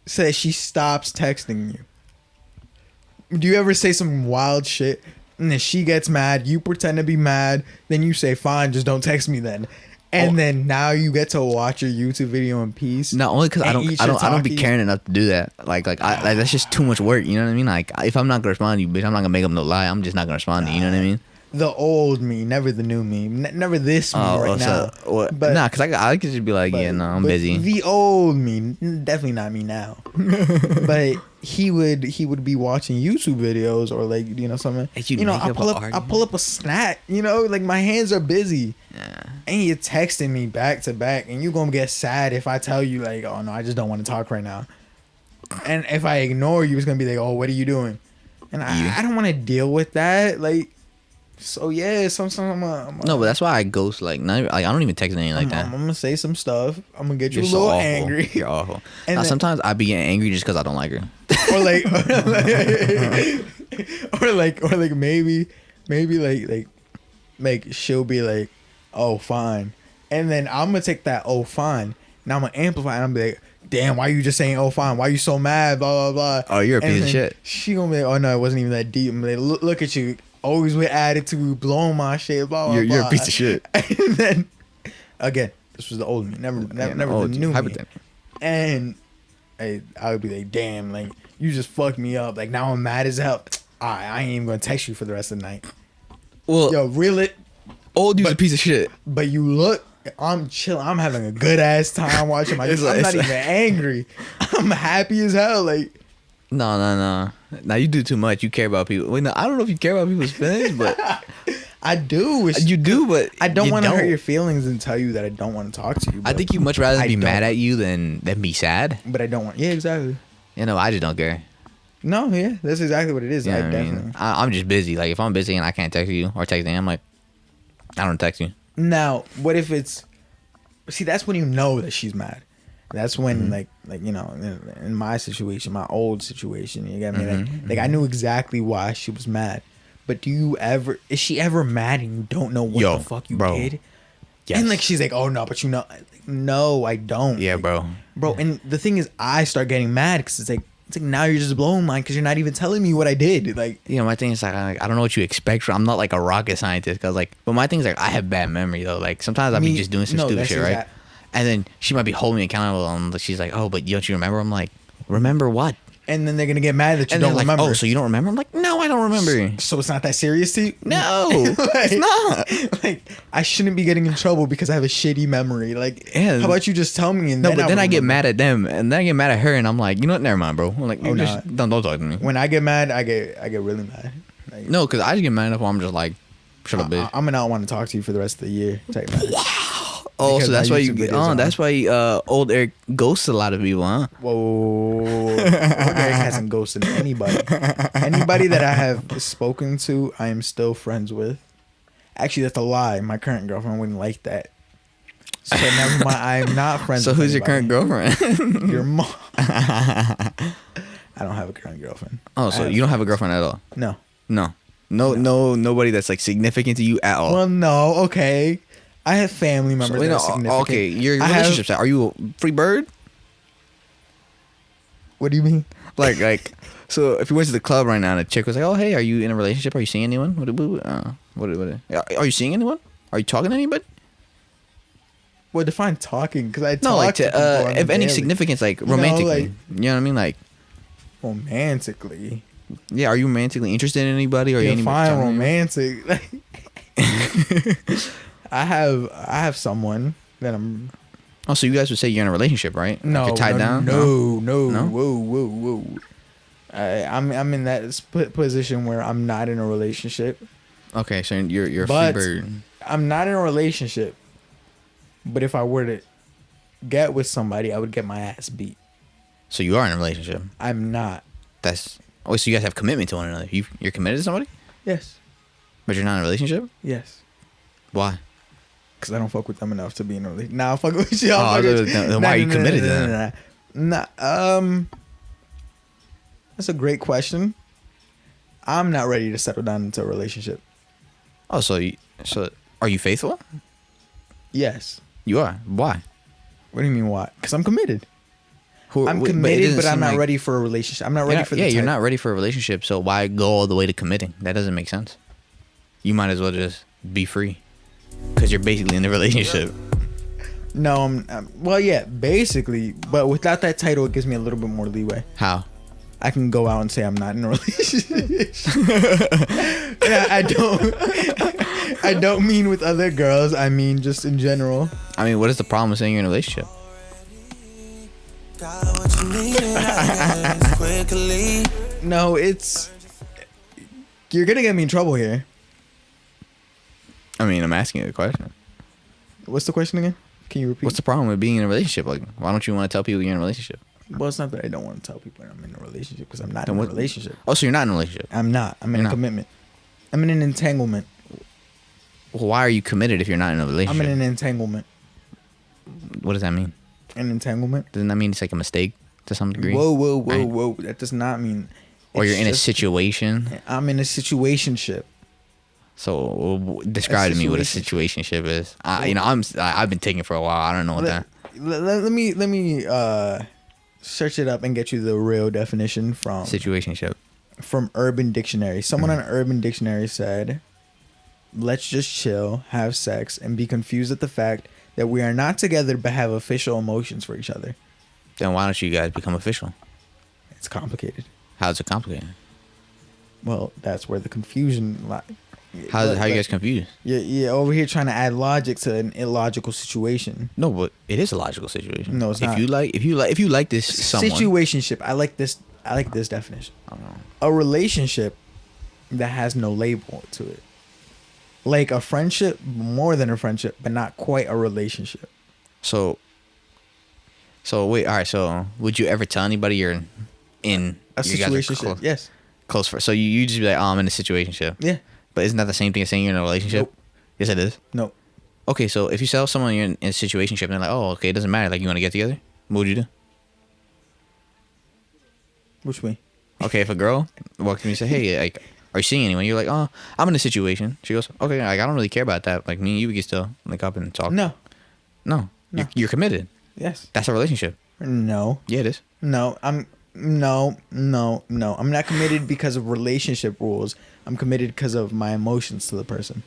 so that she stops texting you? Do you ever say some wild shit and then she gets mad, you pretend to be mad, then you say, fine, just don't text me then? And then now you get to watch your YouTube video in peace. Not only because I don't be caring enough to do that. Like that's just too much work. You know what I mean? Like, if I'm not gonna respond to you, bitch, I'm not gonna make up no lie. I'm just not gonna respond to you. You know what I mean? The old me, never the new me, never this me now. But because I could just be like, yeah, no, I'm busy. The old me, definitely not me now. But he would be watching YouTube videos or like something. I pull up a snack. Like my hands are busy. Yeah. And you're texting me back to back, and you're gonna get sad if I tell you like, oh no, I just don't want to talk right now. And if I ignore you, it's gonna be like, oh, what are you doing? And I don't want to deal with that. Like. So yeah, sometimes no, but that's why I ghost. Like, I don't even text anything like that. I'm gonna say some stuff. I'm gonna get you a little angry. You're awful. And sometimes I be getting angry just because I don't like her. or like maybe like she'll be like, oh fine, and then I'm gonna take that oh fine. Now I'm gonna amplify and I'm gonna be like, damn, why you just saying, oh, fine, why you so mad, blah, blah, blah. Oh, you're a piece of shit. She gonna be like, oh, no, it wasn't even that deep. I'm like, look at you, always with attitude, blowing my shit, blah, blah, blah. You're a piece of shit. And then, again, this was the old me, never the new me. And I would be like, damn, like, you just fucked me up. Like, now I'm mad as hell. I ain't even gonna text you for the rest of the night. Well, yo, reel it. Old dude's a piece of shit. But you look, I'm chilling. I'm having a good ass time watching my. I'm not even angry. I'm happy as hell. Like, no. Now you do too much. You care about people. Wait, no, I don't know if you care about people's feelings, but I do. You do, but I don't want to hurt your feelings and tell you that I don't want to talk to you. I think you much rather be mad at you than be sad. But I don't want. Yeah, exactly. You know, I just don't care. No, yeah, that's exactly what it is. You know I definitely. I'm just busy. Like, if I'm busy and I can't text you or text them, I'm like, I don't text you. Now, what if it's? See, that's when you know that she's mad. That's when, like you know, in my situation, my old situation, you get me? Like I knew exactly why she was mad. But is she ever mad and you don't know what the fuck you did? Yes. And like she's like, oh no, but you know, like, no, I don't. Yeah, like, bro. And the thing is, I start getting mad because it's like now you're just blowing mine because you're not even telling me what I did. Like, you know, my thing is like I don't know what you expect from. I'm not like a rocket scientist because but my thing is like I have bad memory though. Like sometimes I'll be just doing some stupid shit, right? And then she might be holding me accountable and she's like, oh, but don't you remember? I'm like, remember what? And then they're gonna get mad that you don't remember. Oh, so you don't remember? I'm like, no, I don't remember. So it's not that serious to you? No, it's not. Like, I shouldn't be getting in trouble because I have a shitty memory. Like, how about you just tell me? And then I get mad at them, and then I get mad at her, and I'm like, you know what? Never mind, bro. I'm like, don't talk to me. When I get mad, I get really mad. Like, no, because I just get mad enough. I'm just like, shut up, bitch. I'm gonna not want to talk to you for the rest of the year. Oh, so that's why that's why old Eric ghosts a lot of people, huh? Whoa. Old Eric hasn't ghosted anybody. Anybody that I have spoken to, I am still friends with. Actually, that's a lie. My current girlfriend wouldn't like that. So never mind. I am not friends with who's anybody. Your current girlfriend? Your mom. I don't have a current girlfriend. Oh, so you don't have a girlfriend at all? No. No, nobody that's like significant to you at all. Well, no, okay. I have family members that are significant. Okay, your relationship. Are you a free bird? What do you mean? Like, so if you went to the club right now and a chick was like, "Oh, hey, are you in a relationship? Are you seeing anyone? What? Are you seeing anyone? Are you talking to anybody?" Well, define talking because I talk no, like to people if any significance, like romantically. You know what I mean? Like romantically. Yeah, are you romantically interested in anybody? Or are you define romantic? I have someone that I'm. Oh, so you guys would say you're in a relationship, right? No, like you're tied down. No. Whoa. I'm in that position where I'm not in a relationship. Okay, so you're a free bird. I'm not in a relationship. But if I were to get with somebody, I would get my ass beat. So you are in a relationship? I'm not. So you guys have commitment to one another. You're committed to somebody? Yes. But you're not in a relationship? Yes. Why? Because I don't fuck with them enough to be in a relationship. Nah, I fuck with you. Then why are you committed to them? That's a great question. I'm not ready to settle down into a relationship. Oh, so are you faithful? Yes. You are. Why? What do you mean why? Because I'm committed. I'm committed, but I'm not ready for a relationship. I'm not ready for the you're not ready for a relationship, so why go all the way to committing? That doesn't make sense. You might as well just be free. Because you're basically in a relationship. No, well, yeah, basically. But without that title, it gives me a little bit more leeway. How? I can go out and say I'm not in a relationship. I don't mean with other girls. I mean just in general. I mean, what is the problem with saying you're in a relationship? No, you're gonna get me in trouble here. I mean, I'm asking you a question. What's the question again? Can you repeat? What's the problem with being in a relationship? Like, why don't you want to tell people you're in a relationship? Well, it's not that I don't want to tell people I'm in a relationship because I'm not in a relationship. Oh, so you're not in a relationship? I'm not. I'm in a commitment. I'm in an entanglement. Well, why are you committed if you're not in a relationship? I'm in an entanglement. What does that mean? An entanglement? Doesn't that mean it's like a mistake to some degree? Whoa. That does not mean. Or you're in a situation? I'm in a situationship. So describe to me what a situationship is. I've been taking it for a while. I don't know what that. let me search it up and get you the real definition Situationship. from Urban Dictionary. Someone on Urban Dictionary said, "Let's just chill, have sex, and be confused at the fact that we are not together but have official emotions for each other." Then why don't you guys become official? It's complicated. How's it complicated? Well, that's where the confusion lies. How are you guys confused? You're over here trying to add logic to an illogical situation. No, but it is a logical situation. No, it's if not. If you like this someone, Situationship. I like this definition. A relationship that has no label to it. Like a friendship, more than a friendship, but not quite a relationship. So wait, all right. So would you ever tell anybody you're in A situationship? Yes. Close friends. So you just be like, oh, I'm in a situationship. Yeah. But isn't that the same thing as saying you're in a relationship? Nope. Yes, it is. No. Okay, so if you tell someone you're in a situationship and they're like, oh, okay, it doesn't matter. Like, you want to get together? What would you do? Which way? Okay, if a girl walks to me and say, hey, like, are you seeing anyone? You're like, oh, I'm in a situation. She goes, okay, like, I don't really care about that. Like, me and you, we can still link up and talk. No. No. You're committed. Yes. That's a relationship. No. Yeah, it is. No. No. I'm not committed because of relationship rules. I'm committed because of my emotions to the person.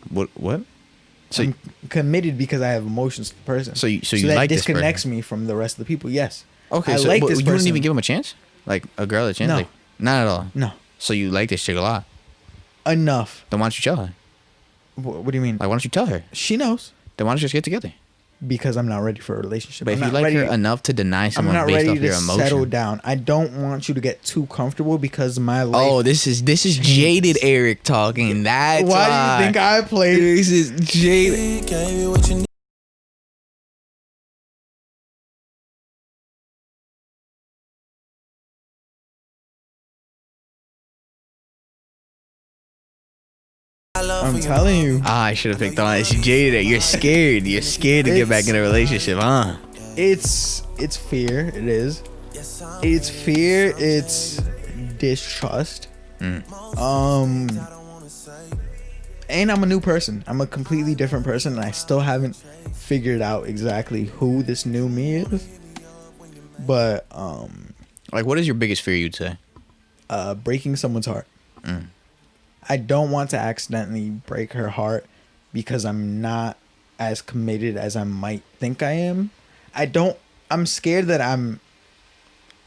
What? So I'm committed because I have emotions to the person. So you that like this disconnects person. me from the rest of the people. Yes. Okay, I so like you this person. wouldn't even give him a chance? Like, a girl a chance? No. Like, not at all? No. So you like this chick a lot? Enough. Then why don't you tell her? What do you mean? Like, why don't you tell her? She knows. Then why don't you just get together? Because I'm not ready for a relationship. But I'm if you not like her ready- enough to deny I'm someone not based ready off to your emotion. settle down. I don't want you to get too comfortable because my life. Oh, this is jaded Eric talking. That's why do you think I played? This is jaded. I'm telling you, I should have picked on. It's jaded. You're scared. You're scared to get back in a relationship, huh? it's fear. It is. It's fear. It's distrust. And I'm a new person. I'm a completely different person, and I still haven't figured out exactly who this new me is. But Like, what is your biggest fear? You'd say? breaking someone's heart. I don't want to accidentally break her heart because I'm not as committed as I might think I am. I'm scared that I'm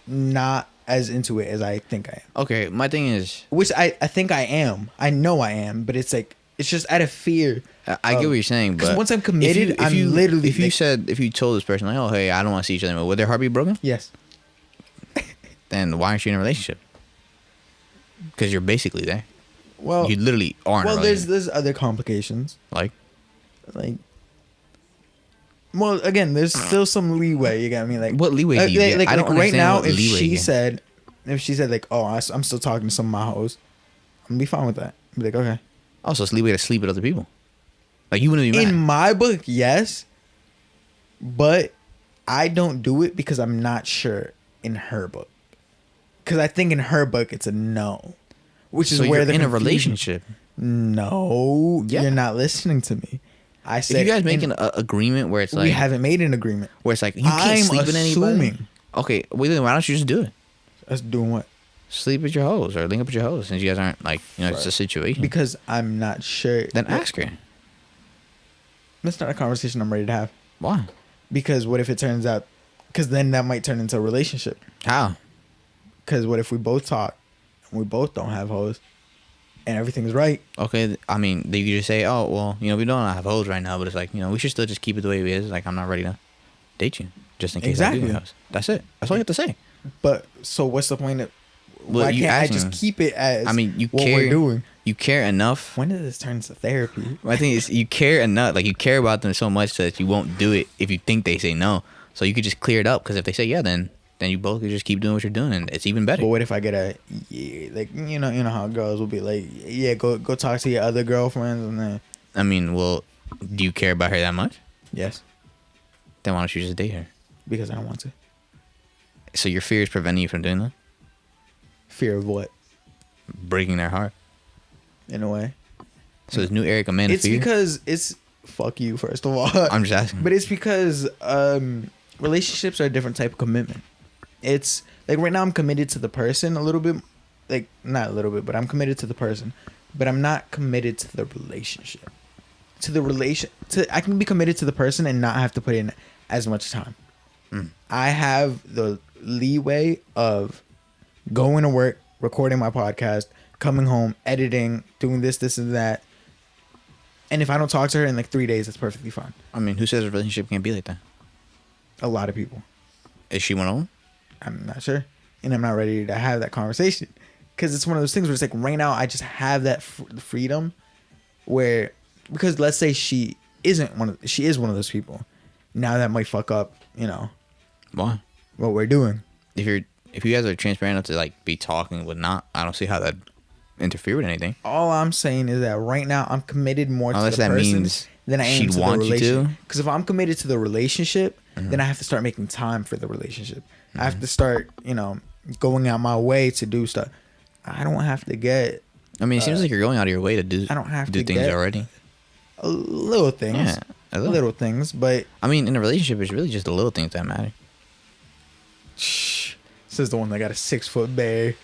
not as into it as I think I am. Okay, my thing is, Which I think I am. I know I am, but it's like, it's just out of fear. I get what you're saying, but once I'm committed, I'm literally If you told this person like, oh, hey, I don't want to see each other anymore, would their heart be broken? Yes. Then why aren't you in a relationship? Because you're basically there. Well, You literally are. well, there's other complications. like. Well, again, there's still some leeway. You got me? Like, What leeway do you get? I don't right understand now. what If leeway you she said like, oh, I'm still talking to some of my hoes, I'm gonna be fine with that. Be like, okay. Also, it's leeway to sleep with other people. Like, you wouldn't be mad. In my book, yes, but I don't do it because I'm not sure in her book. Because I think in her book it's a no, which is So where you're the in a confusion- relationship. No, Yeah. you're not listening to me. I If said you guys make an agreement where it's like, we haven't made an agreement. where it's like you can't I'm sleep with anybody. assuming. Okay, well then why don't you just do it? Us doing what? Sleep with your hoes or link up with your hoes since you guys aren't like it's a situation. Because I'm not sure. then ask her. That's not a conversation I'm ready to have. Why? Because what if it turns out? Because then that might turn into a relationship. How? Because what if we both talk and we both don't have hoes and everything's right? Okay, I mean, you could just say, oh, well, we don't have hoes right now, but it's like, we should still just keep it the way it is. Like, I'm not ready to date you, just in case I Exactly. do have hoes. That's it. That's all you have to say. But so what's the point of? Well, why you can't I asking just them. keep it as? I mean, you what care. we're doing. You care enough. When did this turn into therapy? My thing is, you care enough. Like, you care about them so much that you won't do it if you think they say no. So you could just clear it up. Because if they say yeah, then you both could just keep doing what you're doing, and it's even better. But what if I get a like you know how girls will be like, yeah, go talk to your other girlfriends and then I mean, well, do you care about her that much? yes, Then why don't you just date her? because I don't want to. So your fear is preventing you from doing that? Fear of what? Breaking their heart. In a way. So is new Eric a man of It's fear? because it's fuck you, first of all. I'm just asking. But it's because relationships are a different type of commitment. It's like right now I'm committed to the person a little bit, like not a little bit, but I'm committed to the person, but I'm not committed to the relationship. I can be committed to the person and not have to put in as much time. I have the leeway of going to work, recording my podcast, coming home, editing, doing this, and that. And if I don't talk to her in like 3 days, that's perfectly fine. I mean, who says a relationship can't be like that? A lot of people. Is she one of them? I'm not sure. And I'm not ready to have that conversation. Because it's one of those things where it's like right now I just have that freedom where, because let's say she is one of those people. Now that might fuck up, Why? what we're doing. If you guys are transparent enough to like be talking with not, I don't see how that interfere with anything. All I'm saying is that right now I'm committed more Unless to the that person means than I am she'd to the want you to. relationship. Because if I'm committed to the relationship, then I have to start making time for the relationship. I have to start, going out my way to do stuff. I don't have to get. I mean, it seems like you're going out of your way to do. I don't have do to things get already. Little things. Yeah, a little things, but I mean, in a relationship, it's really just the little things that matter. shh, this is the one that got a 6-foot bear.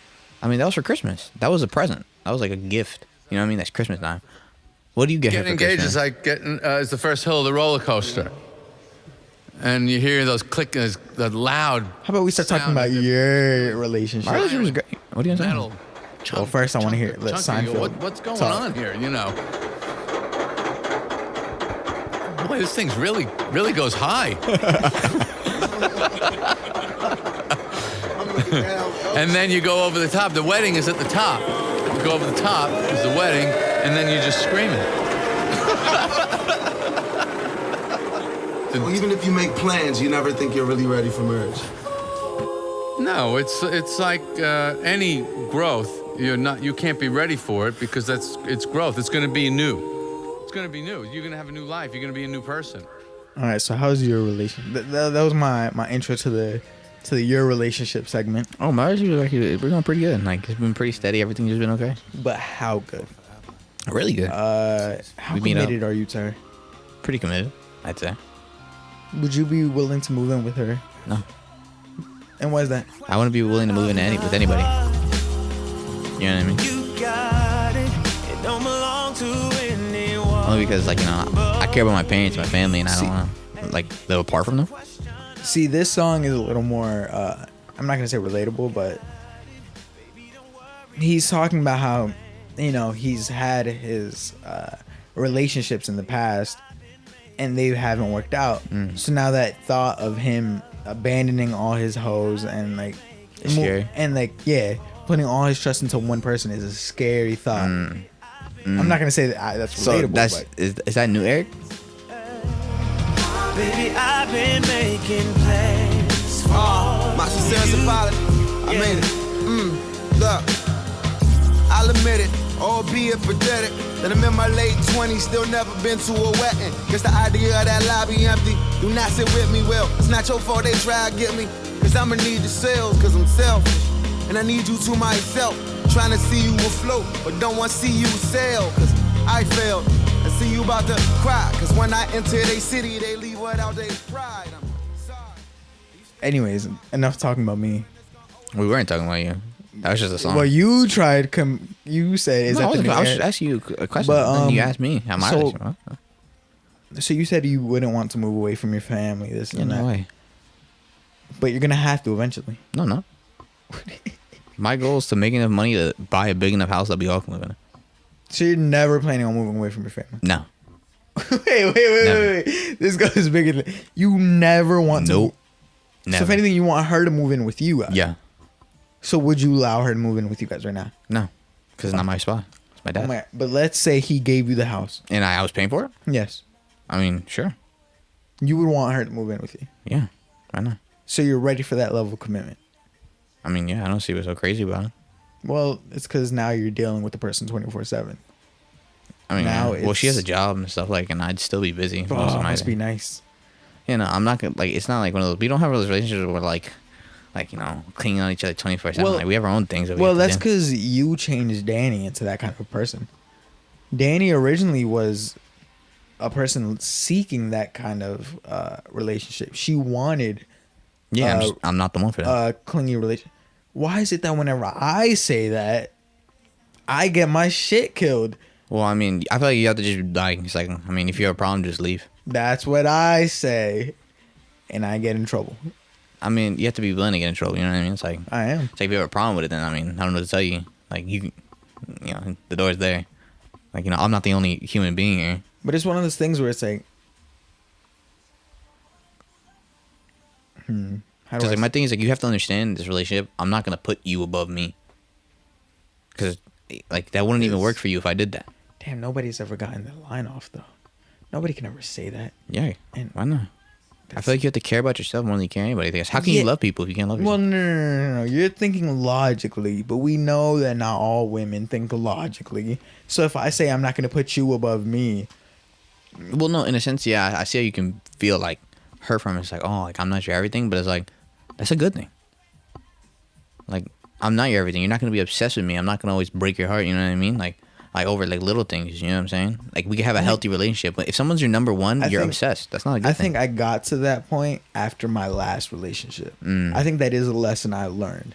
I mean, that was for Christmas. That was a present. That was like a gift. You know what I mean? That's Christmas time. What do you get her Getting for engaged Christmas? is like getting is the first hill of the roller coaster, and you hear those clickers, the loud. How about we start talking sound about of your relationship? My relationship was great. What do you say? metal. Well, first I want to hear Chunky. Seinfeld. What's going talk. on here? Boy, this thing's really goes high. And then you go over the top. The wedding is at the top. You go over the top is the wedding, and then you're just screaming. Well, even if you make plans, you never think you're really ready for marriage. No, it's like any growth. You can't be ready for it because it's growth. It's going to be new. It's going to be new. You're going to have a new life. You're going to be a new person. All right, so how's your relationship? That was my intro to the your relationship segment. Oh, my relationship is we're going pretty good. Like, it's been pretty steady. Everything's just been okay. But how good? Really good. How We meet up. committed are you to her? Pretty committed, I'd say. Would you be willing to move in with her? No. And why is that? I wouldn't be willing to move in with anybody. You know what I mean? You got it. It don't belong to anyone. Only because, like, I care about my parents, my family, and I don't want to, like, live apart from them. See, this song is a little more, I'm not going to say relatable, but he's talking about how, he's had his relationships in the past and they haven't worked out. So now that thought of him abandoning all his hoes and, like, It's scary. And, like, putting all his trust into one person is a scary thought. I'm not going to say that that's relatable. So but is that new, Eric? Baby, I've been making plans for My sincere apology. I made it. Look, I'll admit it, albeit pathetic, that I'm in my late 20s, still never been to a wedding. Guess the idea of that lobby empty. Do not sit with me, well, it's not your fault they try to get me. Cause I'ma need the sales, cause I'm selfish. And I need you to myself. Trying to see you afloat, but don't want to see you sail. Cause I failed. I see you about to cry. Cause when I enter they city, they leave without their pride. I'm sorry. anyways, enough talking about me. We weren't talking about you. That was just a song. Well, you tried. You said, "Is No, that the new I was era?" just asking you a question. But, Then you asked me how my so- relationship was. So you said you wouldn't want to move away from your family, this Yeah, and that, no way. but you're gonna have to eventually. No. My goal is to make enough money to buy a big enough house that we all can live in. So you're never planning on moving away from your family. No. wait. This goes bigger than you. Never want to. Nope. So Never. if anything, you want her to move in with you. Yeah. So would you allow her to move in with you guys right now? No. Because it's not my spot. It's my Oh dad. my, but let's say he gave you the house. And I was paying for it? Yes. I mean, sure. You would want her to move in with you. Yeah. Why not? So you're ready for that level of commitment. I mean, yeah, I don't see what's so crazy about it. Well, it's because now you're dealing with the person 24/7. I mean, Now well, she it's- has a job and stuff like, and I'd still be busy. most Oh, of my must day. be nice. You know, I'm not gonna like. It's not like one of those. We don't have those relationships where like cleaning on each other 24/7. Well- Like we have our own things. That we Well, have that's to do. because you changed Danny into that kind of a person. Danny originally was a person seeking that kind of relationship. She wanted Yeah, I'm not the one for that. a clingy relationship. Why is it that whenever I say that, I get my shit killed? Well, I mean, I feel like you have to just like, it's like, I mean, if you have a problem, just leave. That's what I say, and I get in trouble. I mean, you have to be willing to get in trouble. You know what I mean? It's like, I am. it's like if you have a problem with it, then I mean, I don't know what to tell you. Like you know, the door's there. Like, you know, I'm not the only human being here. But it's one of those things where it's like, how do Because I like my thing is like, you have to understand this relationship. I'm not gonna put you above me. Because like that wouldn't even work for you if I did that. Damn, nobody's ever gotten that line off though. Nobody can ever say that. Yeah, And why not? I feel like you have to care about yourself more than you care anybody. Because how can you love people if you can't love yourself? Well, no. You're thinking logically, but we know that not all women think logically. So if I say I'm not going to put you above me, Well, no, in a sense, yeah, I see how you can feel like hurt from it. It's like, oh, like I'm not your everything, but it's like that's a good thing. Like I'm not your everything. You're not gonna be obsessed with me. I'm not gonna always break your heart. You know what I mean? Like over like little things. You know what I'm saying? Like we can have a healthy relationship, but if someone's your number one, you're obsessed. That's not a good thing. I think I got to that point after my last relationship. I think that is a lesson I learned.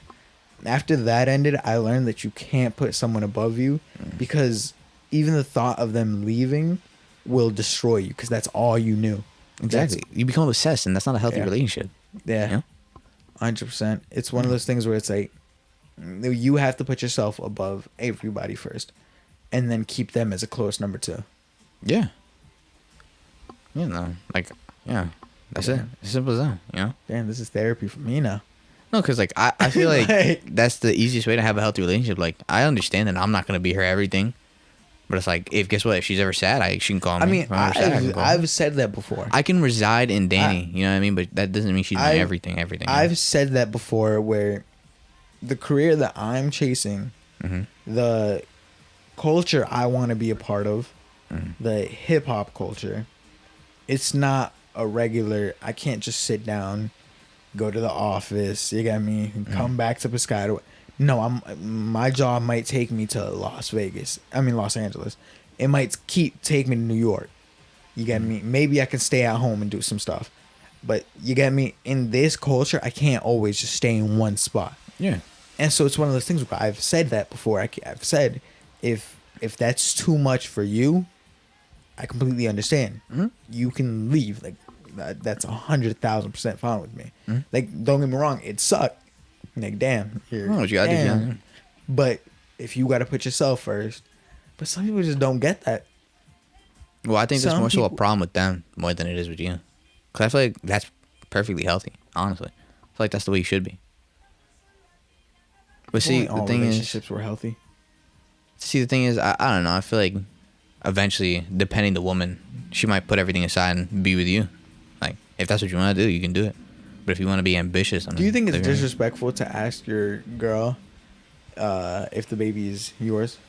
After that ended, I learned that you can't put someone above you because even the thought of them leaving will destroy you because that's all you knew. Exactly. You become obsessed, and that's not a healthy relationship. Yeah. You know? 100%. It's one of those things where it's like you have to put yourself above everybody first and then keep them as a close number two. Yeah. You know, like, yeah. That's it. As simple as that, you know? Damn, this is therapy for me now. No, because, like, I feel like that's the easiest way to have a healthy relationship. Like, I understand that I'm not going to be her everything. But it's like, guess what? If she's ever sad, she can call me. I mean, If I'm ever sad, I can call her. I've said that before. I can reside in Danny, you know what I mean? But that doesn't mean she's my everything. I've said that before where the career that I'm chasing, the culture I want to be a part of, the hip hop culture, it's not a regular, I can't just sit down, go to the office, you got me, and come back to Piscataway. No, my job might take me to Los Angeles. It might take me to New York. You get me? Maybe I can stay at home and do some stuff. But you get me? In this culture, I can't always just stay in one spot. Yeah. And so it's one of those things where I've said that before. I've said if that's too much for you, I completely understand. You can leave. Like that's 100,000% fine with me. Like don't get me wrong, it sucked. Like damn, what you gotta do. But if you gotta put yourself first, but some people just don't get that. Well, I think there's more so a problem with them more than it is with you. Cause I feel like that's perfectly healthy. Honestly, I feel like that's the way you should be. But see, the thing relationships were healthy. See, the thing is, I don't know. I feel like eventually, depending the woman, she might put everything aside and be with you. Like, if that's what you want to do, you can do it. But if you want to be ambitious, do you think it's disrespectful to ask your girl if the baby is yours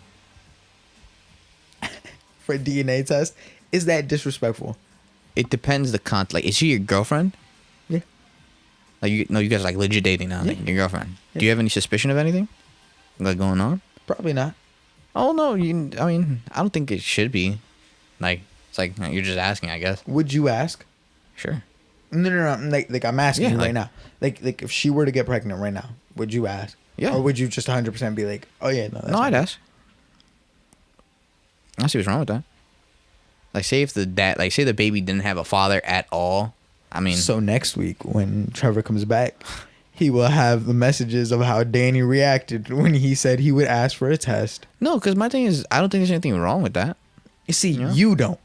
for a DNA test? Is that disrespectful? It depends the Like, is she your girlfriend? Yeah. Like, you guys are like legit dating now. Like, your girlfriend. Yeah. Do you have any suspicion of anything like going on? Probably not. Oh no, I mean, I don't think it should be. Like, it's like you're just asking, I guess. Would you ask? Sure. No. Like I'm asking you right now. Like if she were to get pregnant right now, would you ask? Yeah. Or would you just 100% be like, oh yeah, no. That's I'd ask. I see what's wrong with that. Like, say if say the baby didn't have a father at all. I mean. So next week when Trevor comes back, he will have the messages of how Danny reacted when he said he would ask for a test. No, because my thing is, I don't think there's anything wrong with that. You see, you don't.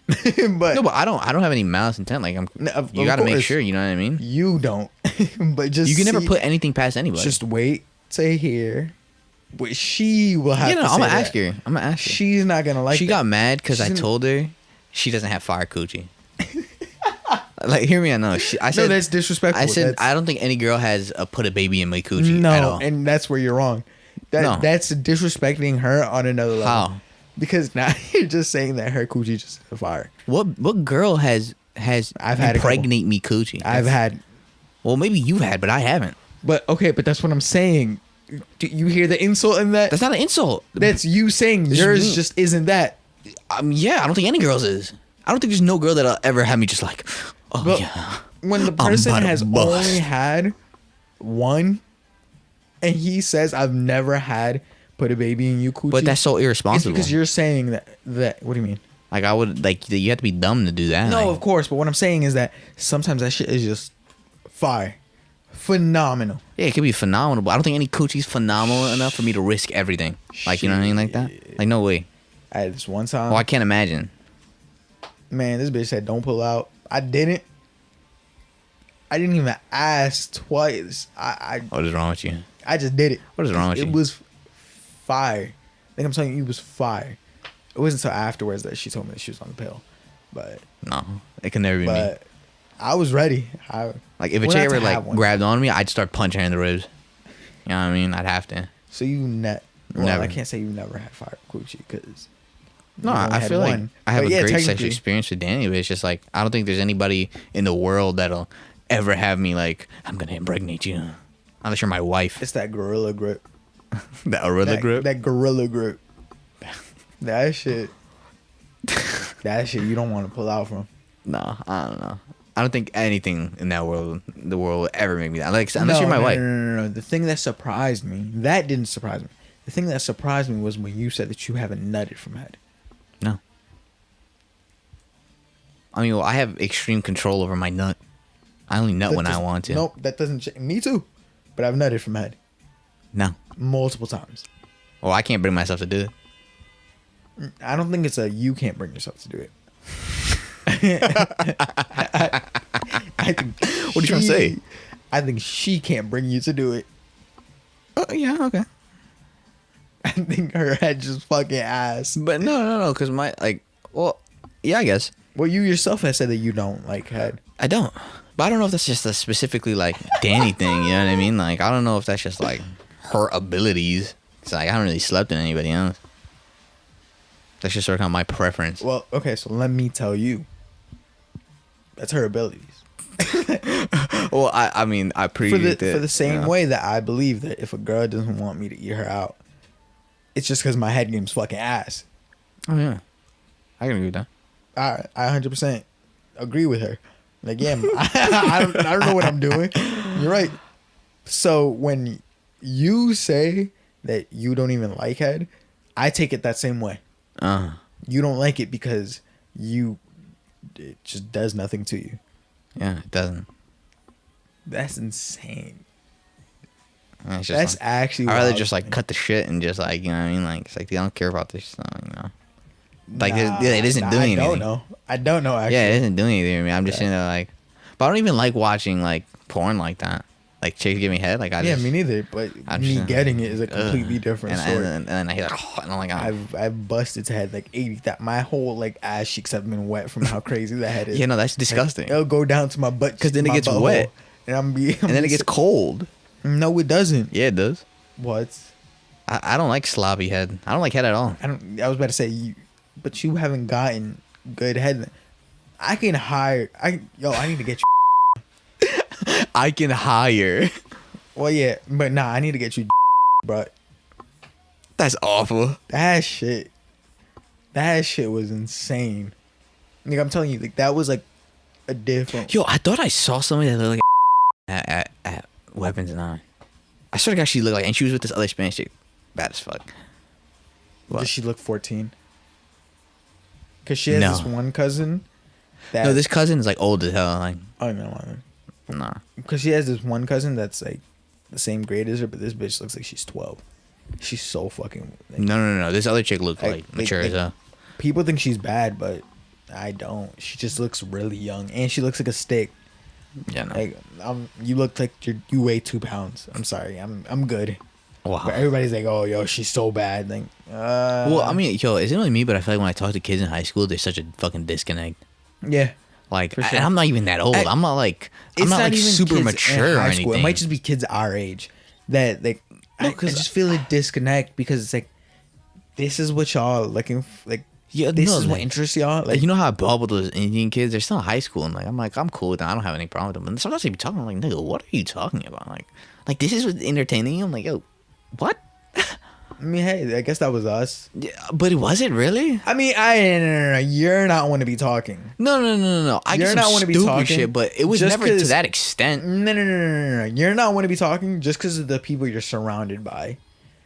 But I don't have any malice intent. Like you got to make sure. You know what I mean? You don't. But just you can never put anything past anybody. Just wait to hear. But she will have. I'm gonna ask her. I'm gonna ask her. She's not gonna like. She got mad because I told her she doesn't have fire coochie. Like, hear me out. No, I said that's disrespectful. I said I don't think any girl has put a baby in my coochie at all. And that's where you're wrong. That's disrespecting her on another level. How? Because now you're just saying that her coochie just is fire. What girl has I've had impregnate me coochie? I've had. Well, maybe you've had, but I haven't. But okay, but that's what I'm saying. Do you hear the insult in that? That's not an insult. That's you saying yours just isn't that. Yeah, I don't think any girl's is. I don't think there's no girl that'll ever have me just like, oh But yeah. when the I'm person about to has bust. only had one, and he says, "I've never had put a baby in you coochie," But that's so it's irresponsible. because you're saying that. What do you mean? Like I would like you have to be dumb to do that. No, like, of course. But what I'm saying is that sometimes that shit is just fire, phenomenal. yeah, it could be phenomenal, but I don't think any coochie's phenomenal enough for me to risk everything. Like you know what I mean, like that. Like no way. I had this one time. Oh, I can't imagine. Man, this bitch said don't pull out. I didn't even ask twice. What is wrong with you? I just did it. What is wrong with you? It was fire. I think I'm telling you, it was fire. It wasn't until afterwards that she told me that she was on the pill. But No, it can never be me. but I was ready. Like if a Well, chick not to ever like have one. grabbed on me, I'd start punching her in the ribs. You know what I mean? I'd have to. So you well, Never. I can't say you never had fire coochie because No, I feel like I have a great sexual experience with Danny, but it's just like I don't think there's anybody in the world that'll ever have me like I'm gonna impregnate you, unless you're my wife. It's that gorilla grip. That gorilla grip. That gorilla grip. That shit. That shit you don't want to pull out from. No, I don't know. I don't think anything in that world, the world, will ever make me that. Like unless you're my wife. No. The thing that surprised me, that didn't surprise me. The thing that surprised me was when you said that you haven't nutted from head. No. I mean, well, I have extreme control over my nut. I only nut when I want to. Nope, that doesn't. Me too, but I've nutted from head No. multiple times. Well, I can't bring myself to do it. I don't think it's a you can't bring yourself to do it. I think What are you trying to say? I think she can't bring you to do it. Oh yeah, okay. I think her head just fucking ass. But no, because my well, yeah, I guess Well, you yourself have said that you don't like head. I don't. But I don't know if that's just a specifically like Danny thing. You know what I mean? Like I don't know if that's just like her abilities. It's like I haven't really slept with anybody else. That's just sort of my preference. Well, okay, so let me tell you. That's her abilities. Well, I mean, I For appreciate the same way that I believe that if a girl doesn't want me to eat her out, it's just because my head game's fucking ass. Oh yeah, I can agree with that. I 100% agree with her. Like, yeah, I don't know what I'm doing. You're right. So when you say that you don't even like head, I take it that same way. You don't like it because it just does nothing to you. Yeah, it doesn't. That's insane. It's just That's like, actually I'd rather wild just to like me. cut the shit and just like, you know what I mean? Like it's like they don't care about this stuff, you know. Like Nah, it isn't doing anything. I don't know actually. Yeah, it isn't doing anything to me. I'm just sitting there like, but I don't even like watching like porn like that. Like chicks give me head. Like Yeah, me neither. But I'm me just- getting it is a completely different and, story. and then I hear like, oh, and I'm like, oh. I've busted to head like 80. That my whole like ass cheeks have been wet from how crazy that head is. Yeah, no, that's disgusting. It'll go down to my butt 'Cause then it my gets butthole, wet. and And then it gets cold. No, it doesn't. Yeah, it does. What? I don't like sloppy head. I don't like head at all. I was about to say you, but you haven't gotten good head. I can hire. I need to get you. I can hire. Well, yeah, but nah, I need to get you, bro. That's awful. That shit was insane. Like I'm telling you, like that was like a different. Yo, I thought I saw somebody that looked like at Weapons 9. I sort of actually looked like, and she was with this other Spanish chick. Bad as fuck. What? Does she look 14? Cause she has No. this one cousin. That, No, this cousin is like old as hell. Like, I don't know. nah. Because she has this one cousin that's like the same grade as her, but this bitch looks like she's 12. She's so fucking. Like, No. This other chick looked Like- like mature like- as hell. People think she's bad, but I don't. She just looks really young, and she looks like a stick. Yeah, no. Like you look like you weigh 2 pounds. I'm sorry, I'm good. Wow. But everybody's like, oh, yo, she's so bad. Like, Well, I mean, yo, it's only me, but I feel like when I talk to kids in high school, there's such a fucking disconnect. yeah. Like, For sure. and I'm not even that old. I'm not like super even kids mature in or high anything. school. It might just be kids our age that like. No, I 'cause just feel a disconnect because it's like, this is what y'all looking like. Yeah, this no, is what like- interests y'all. Like, you know how I bubble with those Indian kids? They're still in high school, and like, I'm cool with them. I don't have any problem with them. And sometimes they be talking, I'm like, nigga, what are you talking about? Like this is what's entertaining you? I'm like, yo, what? I mean, hey, I guess that was us. Yeah, but was it really? I mean, no. You're not want to be talking. No. I You're get not some want to be stupid talking, shit, but it was just never to 'cause- that extent. No. You're not want to be talking just because of the people you're surrounded by.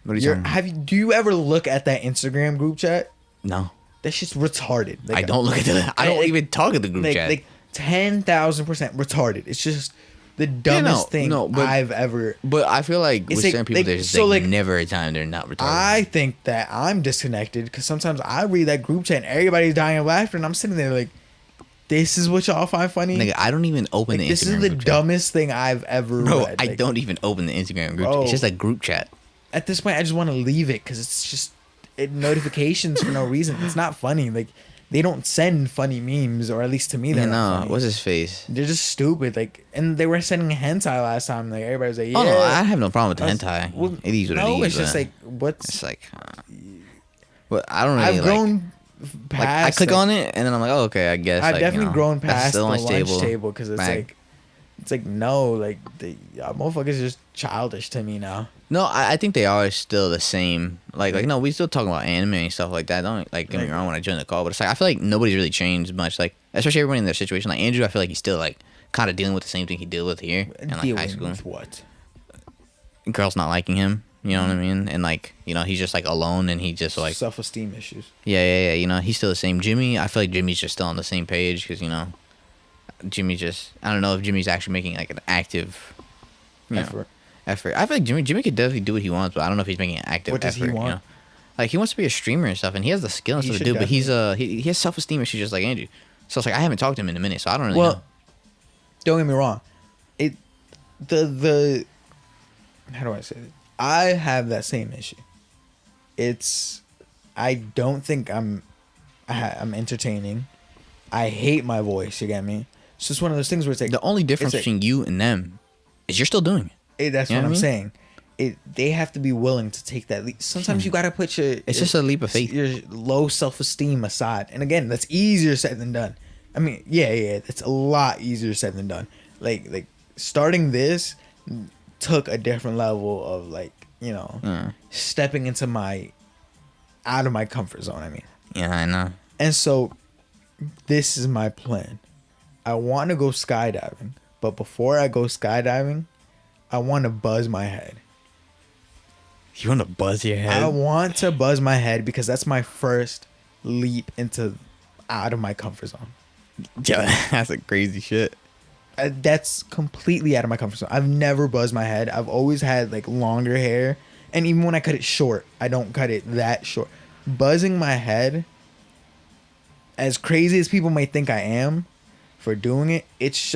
What are you talking about? Do you ever look at that Instagram group chat? No, That's just retarded. Like, I don't look at that. I don't even talk at the group chat. Like 10,000% retarded. It's just the dumbest thing I've ever. But I feel like with like- certain people, like, there's so, like like, never a time they're not retarded. I think that I'm disconnected because sometimes I read that group chat and everybody's dying of laughter, and I'm sitting there like, "This is what y'all find funny." Nigga, I don't even open the Instagram. This is the group chat. dumbest thing I've ever Bro, read. I Like, don't even open the Instagram group. Bro. It's just a group chat. At this point, I just want to leave it because it's just notifications for no reason. It's not funny. Like, they don't send funny memes, or at least to me, they're not funny. What's his face? They're just stupid. Like, and they were sending hentai last time. Like, everybody was like, "Yeah." Oh no, I have no problem with the I was- hentai. well, It is what no, it is. it's just but like what's. it's like, but I don't really I've grown past. like. I click on it and then I'm like, oh, okay, I guess. I've like, definitely grown that's past the still lunch unstable. table because it's like no, like the motherfuckers just childish to me now. No, I think they are still the same. Like no, we still talking about anime and stuff like that. Don't like get me wrong when I join the call, but it's like I feel like nobody's really changed much. Like especially everybody in their situation. Like Andrew, I feel like he's still like kind of dealing with the same thing he dealt with here in like high school. With what? Girls not liking him. You know what I mean? And like he's just like alone and he just like Self-esteem issues. yeah. He's still the same. Jimmy, I feel like Jimmy's just still on the same page because Jimmy just I don't know if Jimmy's actually making like an active effort. I feel like Jimmy could definitely do what he wants, but I don't know if he's making an active What does effort. he want? Like he wants to be a streamer and stuff, and he has the skill and He stuff to should do. But he has self-esteem issues just like Andrew. So it's like I haven't talked to him in a minute, so I don't really know. Don't get me wrong. The how do I say it? I have that same issue. I don't think I'm entertaining. I hate my voice. You get me? It's just one of those things where it's like The only difference it's like- between you and them is you're still doing it. That's You know what I'm what I saying. They have to be willing to take that leap. Sometimes you gotta put It's just a leap of faith. your low self-esteem aside. And again, that's easier said than done. I mean, yeah, it's a lot easier said than done. Like starting this took a different level of stepping into out of my comfort zone. I mean, Yeah, I know. and so this is my plan. I want to go skydiving, but before I go skydiving, I want to buzz my head. You want to buzz your head? I want to buzz my head because that's my first leap into out of my comfort zone. Yeah, that's a crazy shit. That's completely out of my comfort zone. I've never buzzed my head. I've always had like longer hair, and even when I cut it short, I don't cut it that short. Buzzing my head, as crazy as people may think I am for doing it, it's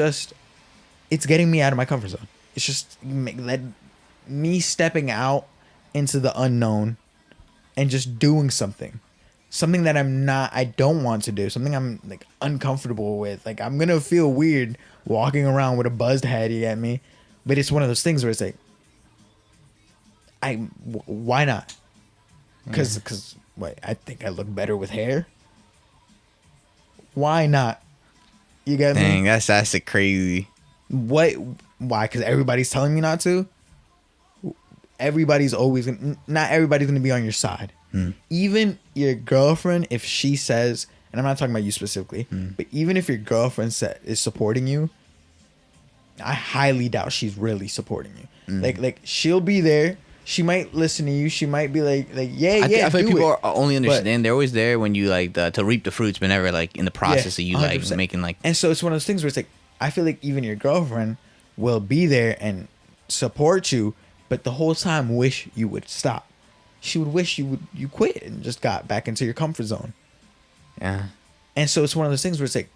getting me out of my comfort zone. It's just me stepping out into the unknown and just doing something that I don't want to do, something I'm like uncomfortable with. Like I'm gonna feel weird walking around with a buzzed head, you get me? But it's one of those things where it's like, why not? Cause wait, I think I look better with hair. Why not? You get me? Dang, that's a crazy. What? Why? Because everybody's telling me not to. Everybody's always not everybody's gonna be on your side. Even your girlfriend, if she says, and I'm not talking about you specifically, but even if your girlfriend is supporting you, I highly doubt she's really supporting you. Like she'll be there. She might listen to you. She might be like yeah. I feel like people are only understand. But- They're always there when you like to reap the fruits, but never like in the process of you 100%. like making like. And so it's one of those things where it's like I feel like even your girlfriend will be there and support you, but the whole time wish you would stop. She would wish you quit and just got back into your comfort zone. Yeah. And so it's one of those things where it's like,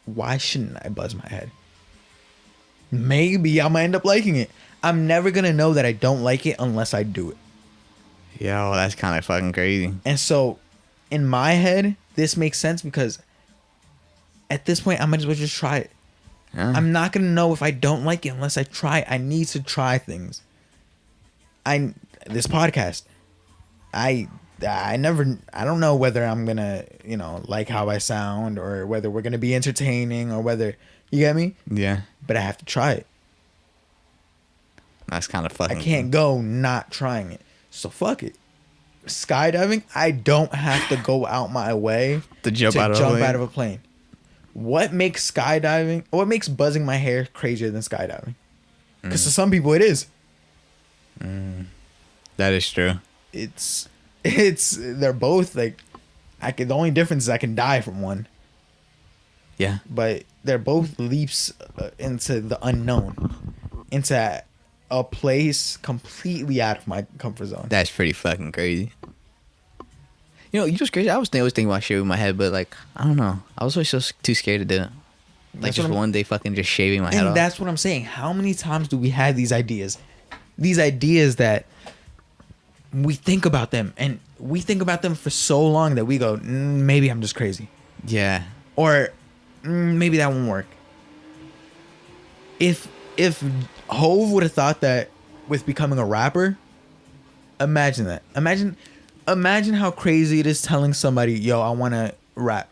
why shouldn't I buzz my head? Maybe I might end up liking it. I'm never gonna know that I don't like it unless I do it. Yo, that's kind of fucking crazy. And so, in my head, this makes sense because at this point, I might as well just try it. Yeah. I'm not gonna know if I don't like it unless I try it. I need to try things. This podcast, I don't know whether I'm gonna like how I sound or whether we're gonna be entertaining or whether you get me. Yeah. But I have to try it. That's kind of fucking. I can't go not trying it. So fuck it. skydiving, I don't have to go out my way To jump out of a plane. What makes buzzing my hair crazier than skydiving? Because to some people it is. That is true. It's they're both like, the only difference is I can die from one. Yeah. But they're both leaps into the unknown, into a place completely out of my comfort zone. That's pretty fucking crazy. You know, you just crazy. I was thinking about shaving my head, but like, I don't know. I was always too scared to do it. Like, just one day fucking just shaving my head off. And that's what I'm saying. How many times do we have these ideas? These ideas that we think about them, and we think about them for so long that we go, maybe I'm just crazy. Yeah. Or maybe that won't work. If Hove would have thought that with becoming a rapper, imagine that. Imagine how crazy it is telling somebody, yo, I want to rap.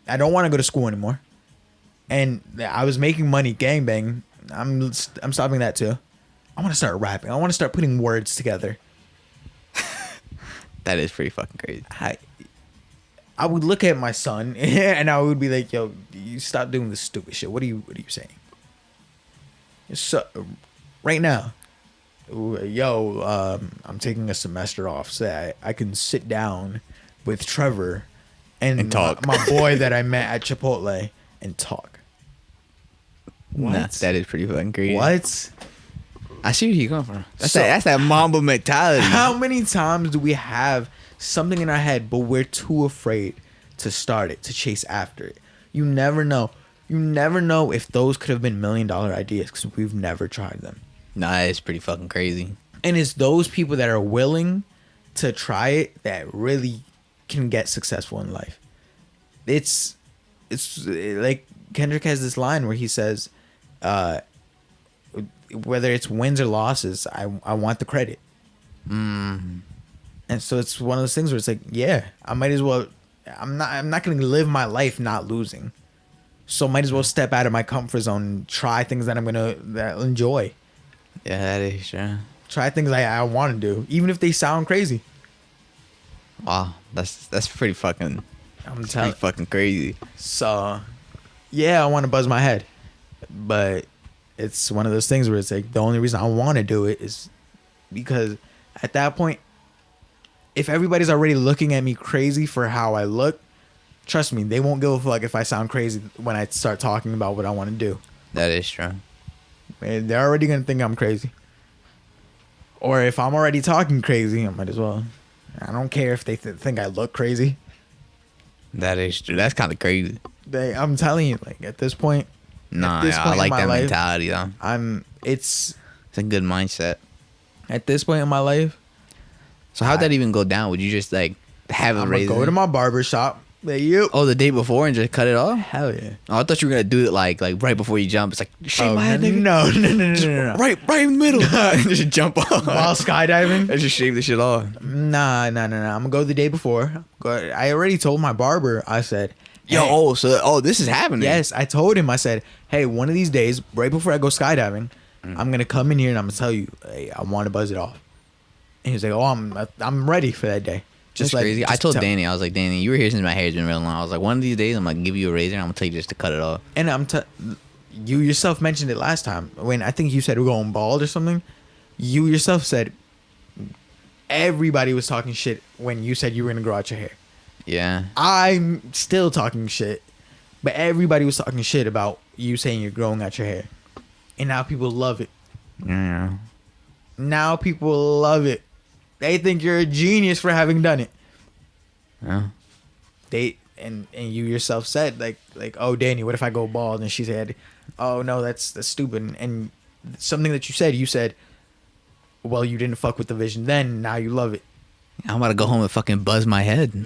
I don't want to go to school anymore. And I was making money gangbang. I'm stopping that too. I want to start rapping. I want to start putting words together. That is pretty fucking crazy. I would look at my son and I would be like, yo, you stop doing this stupid shit. What are you saying? So right now, I'm taking a semester off so I can sit down with Trevor and talk. My boy that I met at Chipotle and talk. What? Nah, that is pretty fucking crazy. What? I see where you're going from. That's that Mamba mentality. How many times do we have something in our head, but we're too afraid to start it, to chase after it? You never know. You never know if those could have been $1 million ideas because we've never tried them. Nah, it's pretty fucking crazy. And it's those people that are willing to try it that really can get successful in life. It's like Kendrick has this line where he says, whether it's wins or losses, I want the credit. And so it's one of those things where it's like, yeah, I might as well. I'm not going to live my life not losing. So might as well step out of my comfort zone and try things that I'm going to enjoy. Yeah, that is true. Try things I want to do, even if they sound crazy. Wow, that's pretty fucking. Pretty fucking crazy. So, yeah, I want to buzz my head, but it's one of those things where it's like the only reason I want to do it is because at that point, if everybody's already looking at me crazy for how I look, trust me, they won't give a fuck if I sound crazy when I start talking about what I want to do. That is true. And they're already gonna think I'm crazy. Or if I'm already talking crazy, I might as well. I don't care if they think I look crazy. That is true. That's kind of crazy. I'm telling you, like at this point. Nah, I like that mentality though. It's a good mindset. At this point in my life. So how'd that even go down? Would you just like have a razor? Go to my barber shop. Oh, the day before and just cut it off? Hell yeah. Oh, I thought you were gonna do it like right before you jump. It's like shave my head, nigga. No. Right in the middle. And just jump off while skydiving. And just shave the shit off. Nah. I'm gonna go the day before. I already told my barber. I said, hey, this is happening. Yes, I told him. I said, hey, one of these days, right before I go skydiving, I'm gonna come in here and I'm gonna tell you, hey, I want to buzz it off. And he was like, oh, I'm ready for that day. Just like crazy. I told Danny, I was like, Danny, you were here since my hair's been real long. I was like, one of these days, I'm gonna give you a razor and I'm gonna tell you just to cut it off. And you yourself mentioned it last time when I think you said we're going bald or something. You yourself said everybody was talking shit when you said you were gonna grow out your hair. Yeah. I'm still talking shit, but everybody was talking shit about you saying you're growing out your hair, and now people love it. Yeah. Now people love it. They think you're a genius for having done it. Yeah. And you yourself said like, oh, Danny, what if I go bald? And she said, oh no, that's stupid. And something that you said, well, you didn't fuck with the vision then. Now you love it. I'm about to go home and fucking buzz my head. You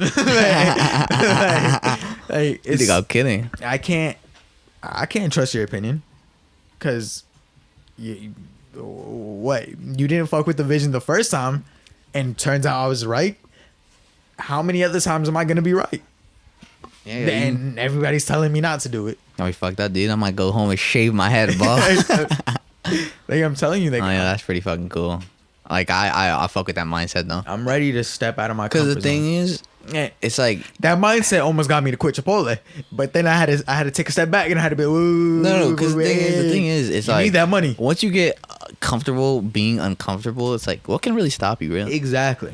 think I'm kidding? I can't trust your opinion, because you didn't fuck with the vision the first time. And turns out I was right. How many other times am I going to be right? Yeah. And everybody's telling me not to do it. Oh, fuck that, dude. I might go home and shave my head, bro. Like I'm telling you. Like, oh, yeah, that's pretty fucking cool. Like I fuck with that mindset though. I'm ready to step out of my Because comfort the thing zone. is, it's like That mindset almost got me to quit Chipotle, but then I had to take a step back and I had to be no. Because the thing is, it's you like need that money. Once you get comfortable being uncomfortable, it's like what can really stop you, really? Exactly,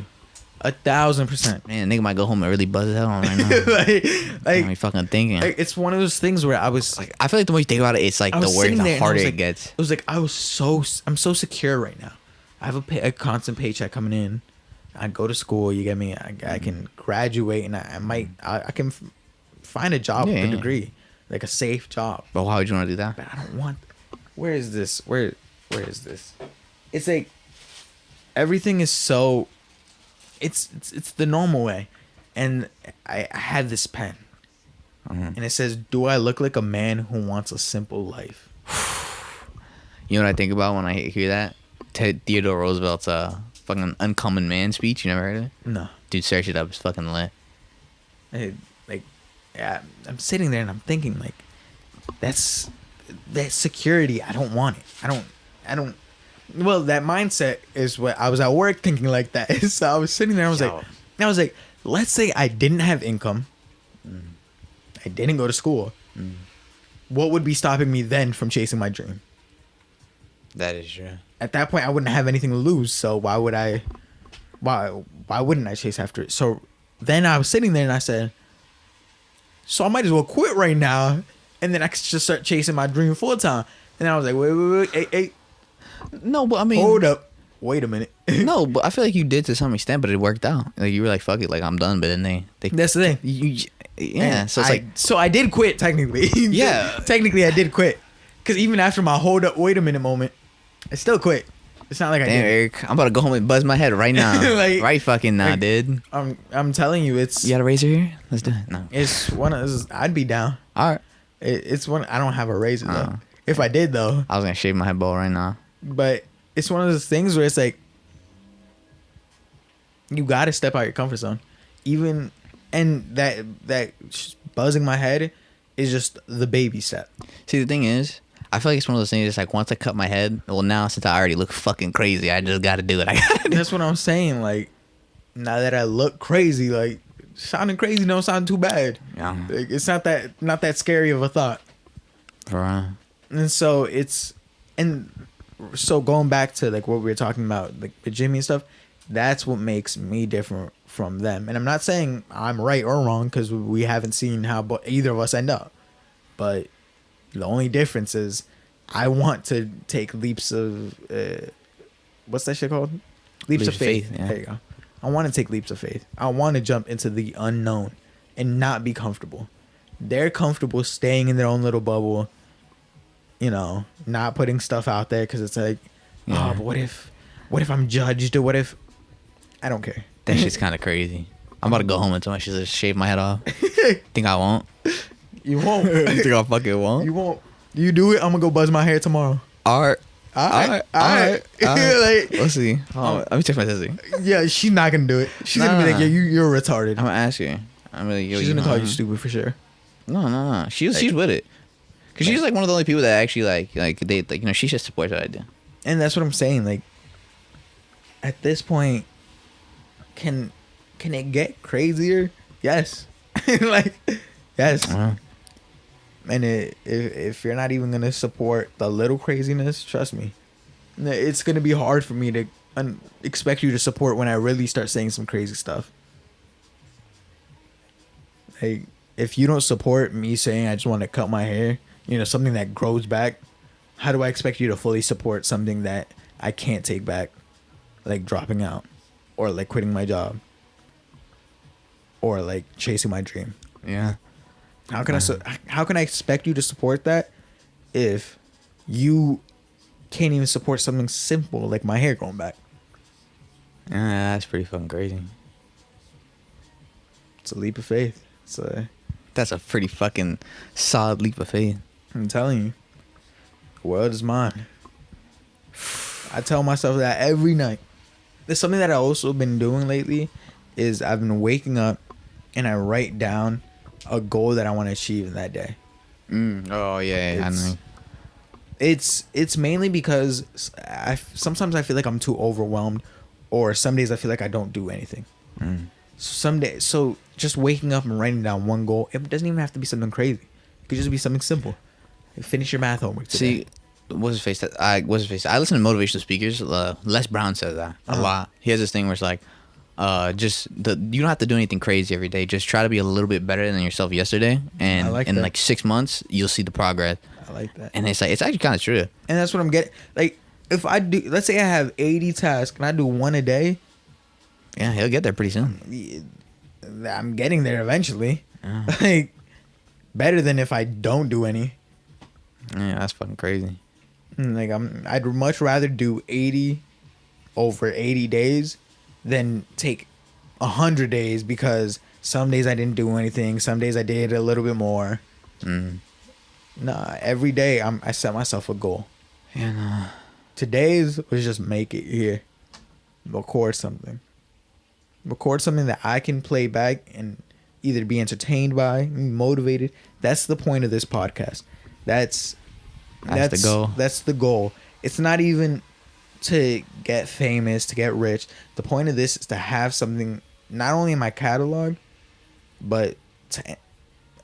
1,000%. Man, nigga might go home and really buzz his head on right now. like, I'm fucking thinking. like, it's one of those things where I was like, I feel like the more you think about it, it's like I the was worse, sitting there the and I harder was it like- gets. It was like I'm so secure right now. I have a constant paycheck coming in. I go to school. You get me. I can graduate and I can find a job with a Yeah. degree, like a safe job. But why would you want to do that? But I don't want. Where is this? Where is this? It's like everything is so. It's the normal way, and I had this pen, and it says, "Do I look like a man who wants a simple life?" You know what I think about when I hear that? Theodore Roosevelt's fucking Uncommon Man speech. You never heard of it? No. Dude, search it up. It's fucking lit. Like, yeah, I'm sitting there and I'm thinking like, that security. I don't want it. I don't. Well, that mindset is what I was at work thinking like that. So I was sitting there. I was like, let's say I didn't have income. I didn't go to school. What would be stopping me then from chasing my dream? That is true. At that point, I wouldn't have anything to lose. So why wouldn't I chase after it? So then I was sitting there and I said, so I might as well quit right now. And then I could just start chasing my dream full time. And I was like, wait, hey, No, but I mean, hold up. Wait a minute. no, but I feel like you did to some extent, but it worked out. Like you were like, fuck it, like I'm done. But then they That's the thing. yeah. So it's so I did quit technically. Yeah. Technically I did quit. Because even after my hold up, wait a minute moment, I still quit. It's not like I damn, did. Eric, I'm about to go home and buzz my head right now. Like- right fucking now, like- dude. I'm telling you, it's You got a razor here? Let's do it. No. it's one of those. I'd be down. All right. It's one. I don't have a razor though. Uh. If I did though, I was gonna shave my head bald right now. but it's one of those things where it's like you got to step out your comfort zone, even and that buzzing my head is just the baby step. See, the thing is, I feel like it's one of those things. It's like once I cut my head, well, now since I already look fucking crazy, I just got to do it. I got to. That's what I'm saying. Like now that I look crazy, like sounding crazy don't sound too bad. Yeah. Like, it's not that scary of a thought. Right. And so so going back to like what we were talking about, like with Jimmy and stuff, that's what makes me different from them. And I'm not saying I'm right or wrong because we haven't seen how either of us end up. But the only difference is I want to take leaps of what's that shit called? Leaps of faith. Yeah. There you go. I want to take leaps of faith. I want to jump into the unknown and not be comfortable. They're comfortable staying in their own little bubble, you know, not putting stuff out there because it's like, Yeah. oh, but what if I'm judged or what if I don't care. That shit's kind of crazy. I'm about to go home and tell my shit to shave my head off. Think I won't? You won't. Think I fucking won't? You won't. You do it. I'm gonna go buzz my hair tomorrow. All right. All right. Like, Let's see. Let me check my sissy. yeah, she's not gonna do it. She's gonna be like, yeah, you're retarded. I'm gonna ask her. I'm like, yo, She's gonna call you stupid for sure. No. She's with it. Cause she's like one of the only people that actually like they like, you know, she just supports what I do. And that's what I'm saying. Like, at this point, can it get crazier? Yes. Like, yes. Uh-huh. And if you're not even gonna support the little craziness, trust me, it's gonna be hard for me to expect you to support when I really start saying some crazy stuff. Like, if you don't support me saying I just want to cut my hair, you know, something that grows back, how do I expect you to fully support something that I can't take back, like dropping out, or like quitting my job, or like chasing my dream? Yeah. How can how can I expect you to support that if you can't even support something simple like my hair growing back? Yeah, that's pretty fucking crazy. It's a leap of faith. That's a pretty fucking solid leap of faith. I'm telling you, the world is mine. I tell myself that every night. There's something that I've also been doing lately is I've been waking up and I write down a goal that I want to achieve in that day. Oh yeah, I know. It's mainly because sometimes I feel like I'm too overwhelmed, or some days I feel like I don't do anything. So just waking up and writing down one goal, it doesn't even have to be something crazy. It could just be something simple. Finish your math homework today. See, what's his face? I listen to motivational speakers. Les Brown says that a lot. He has this thing where it's like, you don't have to do anything crazy every day. Just try to be a little bit better than yourself yesterday, and in like 6 months you'll see the progress. I like that. And it's actually kind of true. And that's what I'm getting. Like, if I do, let's say I have 80 tasks and I do one a day. Yeah, he'll get there pretty soon. I'm getting there eventually. Like, better than if I don't do any. Yeah, that's fucking crazy. Like, I'd much rather do 80 over 80 days than take 100 days, because some days I didn't do anything, some days I did a little bit more. Nah, every day I set myself a goal. Yeah, nah. Today's was just make it here. Record something that I can play back and either be entertained by, motivated. That's the point of this podcast. That's the goal. That's the goal. It's not even to get famous, to get rich. The point of this is to have something not only in my catalog, but to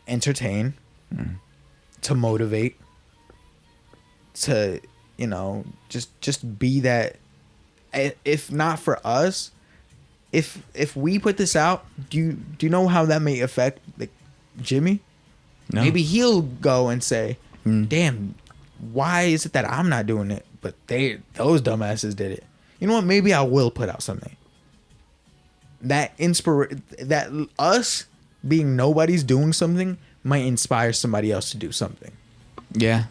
entertain, to motivate, to, just be that. If not for us, if we put this out, do you know how that may affect like Jimmy? No. Maybe he'll go and say, damn, why is it that I'm not doing it, but those dumbasses did it? You know what? Maybe I will put out something. That us being nobody's doing something might inspire somebody else to do something. Yeah.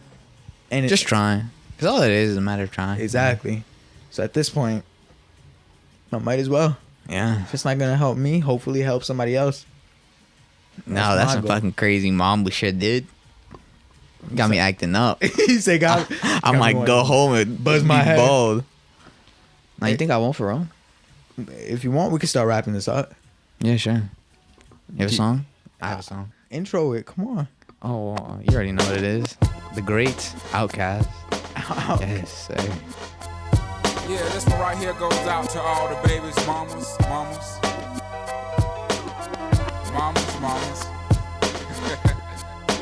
And just trying. Because all it is a matter of trying. Exactly. So at this point, I might as well. Yeah. If it's not going to help me, hopefully help somebody else. No, that's some fucking crazy mom shit, dude. Got me acting up. He said, I might go home and buzz my head. Bold. Now, you think I won't for real? If you want, we can start wrapping this up. Yeah, sure. You have a song? I have a song. Intro it. Come on. Oh, you already know what it is. The Great Outcast. Yes, sir. Yeah, this one right here goes out to all the babies, mamas.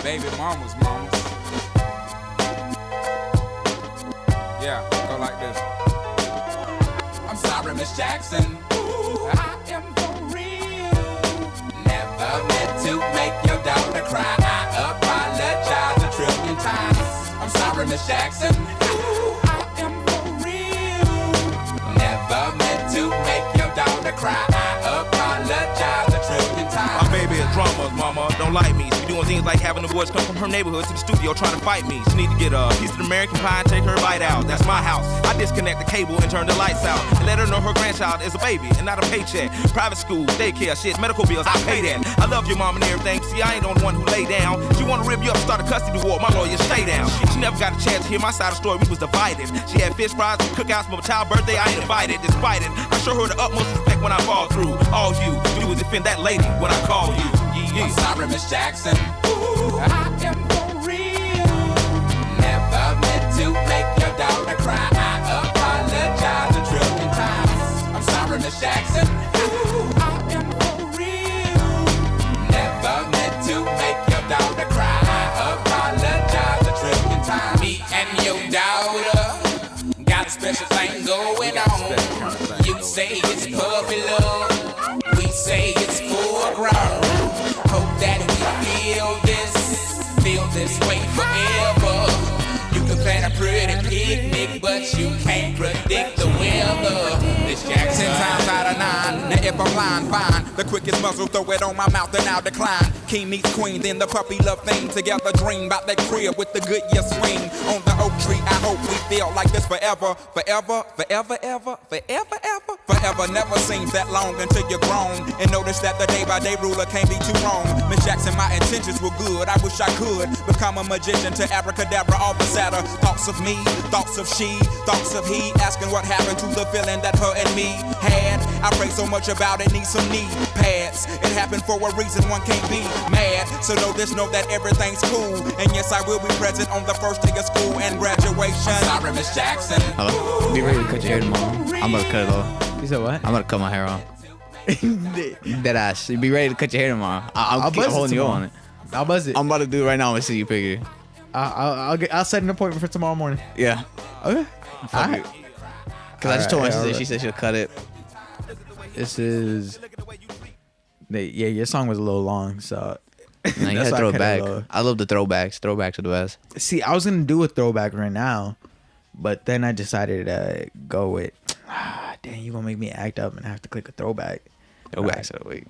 Baby mamas. Yeah, go like this. I'm sorry, Miss Jackson. Ooh, I am for real. Never meant to make your daughter cry. I apologize a trillion times. I'm sorry, Miss Jackson. Ooh, I am for real. Never meant to make your daughter cry. I apologize a trillion times. My baby is drama, mama. Don't like me. She doing things like having the boys come from her neighborhood to the studio trying to fight me. She need to get a piece of American pie and take her bite out. That's my house. I disconnect the cable and turn the lights out and let her know her grandchild is a baby and not a paycheck. Private school, daycare, shit, medical bills, I pay that. I love your mom and everything. See, I ain't the one who lay down. She wanna rip you up, start a custody war. My lawyer, stay down. She never got a chance to hear my side of the story. We was divided. She had fish fries and cookouts for my child's birthday. I ain't invited. Despite it, I show her the utmost respect when I fall through. All you do is defend that lady when I call you. I'm sorry, Miss Jackson. Ooh, I am for real. Never meant to make your daughter cry. I apologize a trillion times. I'm sorry, Miss Jackson. Ooh, I am for real. Never meant to make your daughter cry. I apologize a trillion times. Me and your daughter got a special thing going on. You say it's puppy love. We say it's full grown. Hope that we feel this way forever. You can plan a pretty picnic, but you can't predict the weather. This Jackson 10 times out of 9. Now if I'm lying, fine. The quickest muzzle, throw it on my mouth and I'll decline. King meets queen, then the puppy love thing. Together dream about that crib with the good year swing. On the oak tree, I hope we feel like this forever. Forever never seems that long until you're grown. And notice that the day by day ruler can't be too wrong. Miss Jackson, my intentions were good. I wish I could become a magician to abracadabra all the sadder. Thoughts of me, thoughts of she, thoughts of he, asking what happened to the feeling that her and me had. I pray so much about it, need some knee pads. It happened for a reason, one can't be mad. So know this, know that everything's cool. And yes, I will be present on the first day of school and graduation. I'm sorry, Miss Jackson. Hello? Be ready to cut your hair tomorrow. I'm about to cut it off. You said what? I'm about to cut my hair off. Dead ass. Be ready to cut your hair tomorrow. I'll keep holding you on it. I'll buzz it. I'm about to do it right now. I'm gonna see you picture. I'll set an appointment for tomorrow morning. Yeah. Okay. Fuck it. Cause I just told her, she said she'll cut it. This is. Yeah, your song was a little long, so. Nah, you gotta throw it back. I love the throwbacks. Throwbacks are the best. See, I was gonna do a throwback right now, but then I decided to go with. Dang, you gonna make me act up and have to click a throwback. Throwbacks are the week.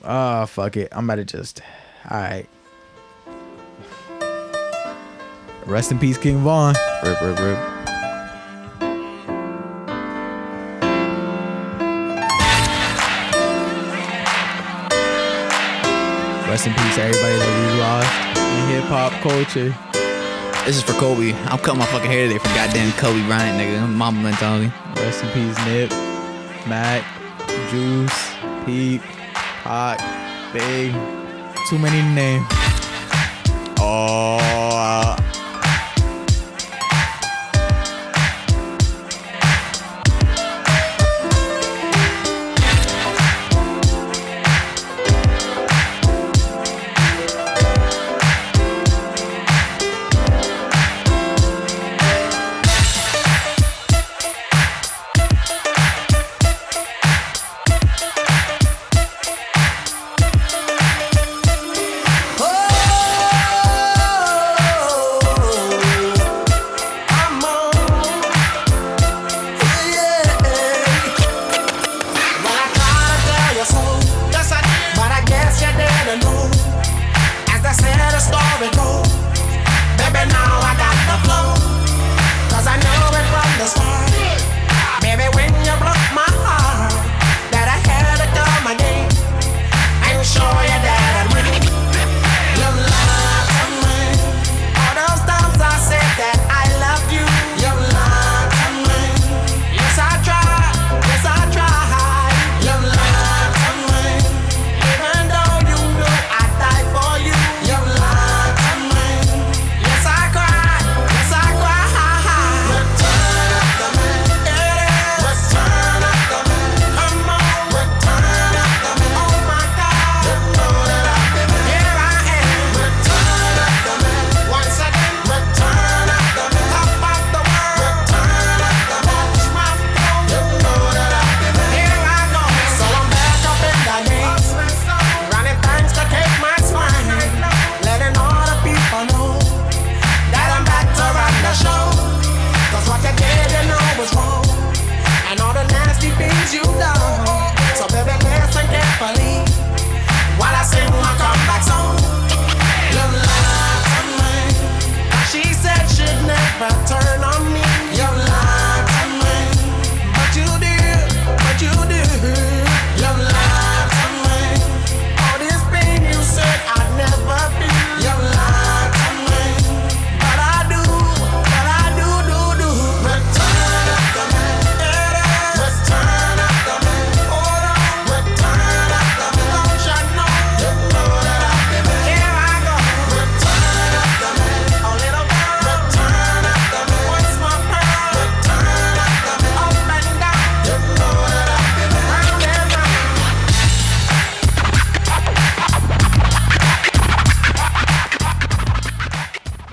Oh, fuck it. I'm about to just. Alright. Rest in peace, King Von. Rip, rip, rip. Rest in peace, everybody that we lost in hip hop culture. This is for Kobe. I'm cutting my fucking hair today for goddamn Kobe Bryant, nigga. Mama mentality. Rest in peace, Nip, Mac, Juice, Pete, Hot, Big. Too many to name. Oh.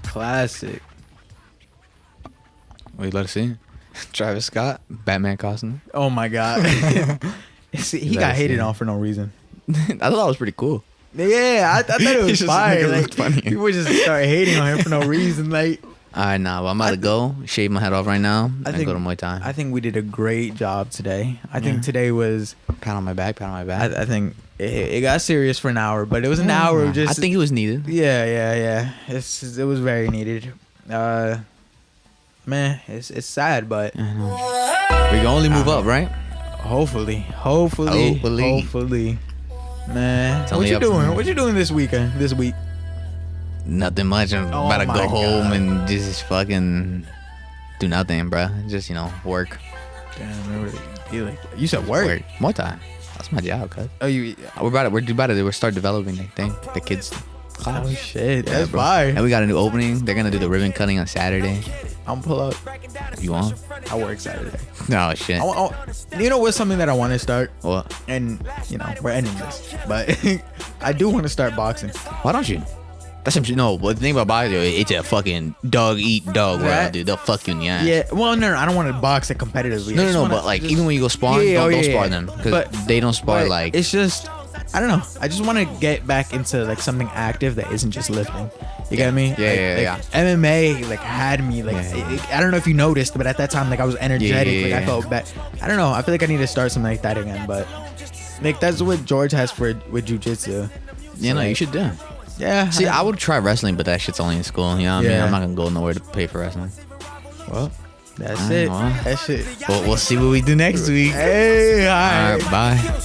Classic. Wait, let us see. Travis Scott, Batman costume. Oh my god. See, he got hated on for no reason. I thought that was pretty cool. Yeah, I thought it was just fire. make it Like, look funny. people just start hating on him for no reason. Like, All right, nah, well, I'm about to go shave my head off right now and go to Muay Thai. I think we did a great job today. I think today was. Pat on my back, pat on my back. I think it got serious for an hour, but it was an hour of just. I think it was needed. Yeah. It was very needed. Man, it's sad, but We can only move up, right? hopefully. Man, It's what only you up from doing? here. What you doing this weekend? This week? Nothing much. I'm about to my go home God. and just fucking do nothing, bro. Just, work. Damn, you said work. More time. That's my job, cuz. Oh, you. We're about to start developing that thing. The kids. Oh shit, Yeah, that's bro. fire. And we got a new opening. They're gonna do the ribbon cutting on Saturday. I'm pull up. You want? I work Saturday. No shit. You know what's something that I want to start? What? And we're ending this, but I do want to start boxing. Why don't you? That's some shit. No, but the thing about boxing, it's a fucking dog eat dog world, Right. dude. They'll fuck you in the ass. Yeah. Well, no, I don't want to box it competitively. No, but like even when you go spar, don't spar them because they don't spar like. It's just, I don't know. I just want to get back into like something active that isn't just lifting. You get me? Yeah. MMA like had me like I don't know if you noticed, but at that time like I was energetic. I felt bad. I don't know. I feel like I need to start something like that again. But like that's what George has with jujitsu. No, you should do. Yeah. See, I would try wrestling, but that shit's only in school. You know what I mean? I'm not gonna go nowhere to pay for wrestling. Well, that's it. Well. That shit. We'll see what we do next week. Hey, all All right. right, bye.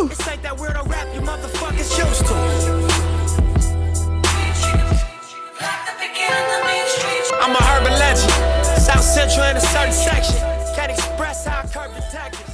This ain't that weirdo rap you motherfuckers used to. I'm a urban legend. South Central in a certain section. Can't express how I curb the tactics.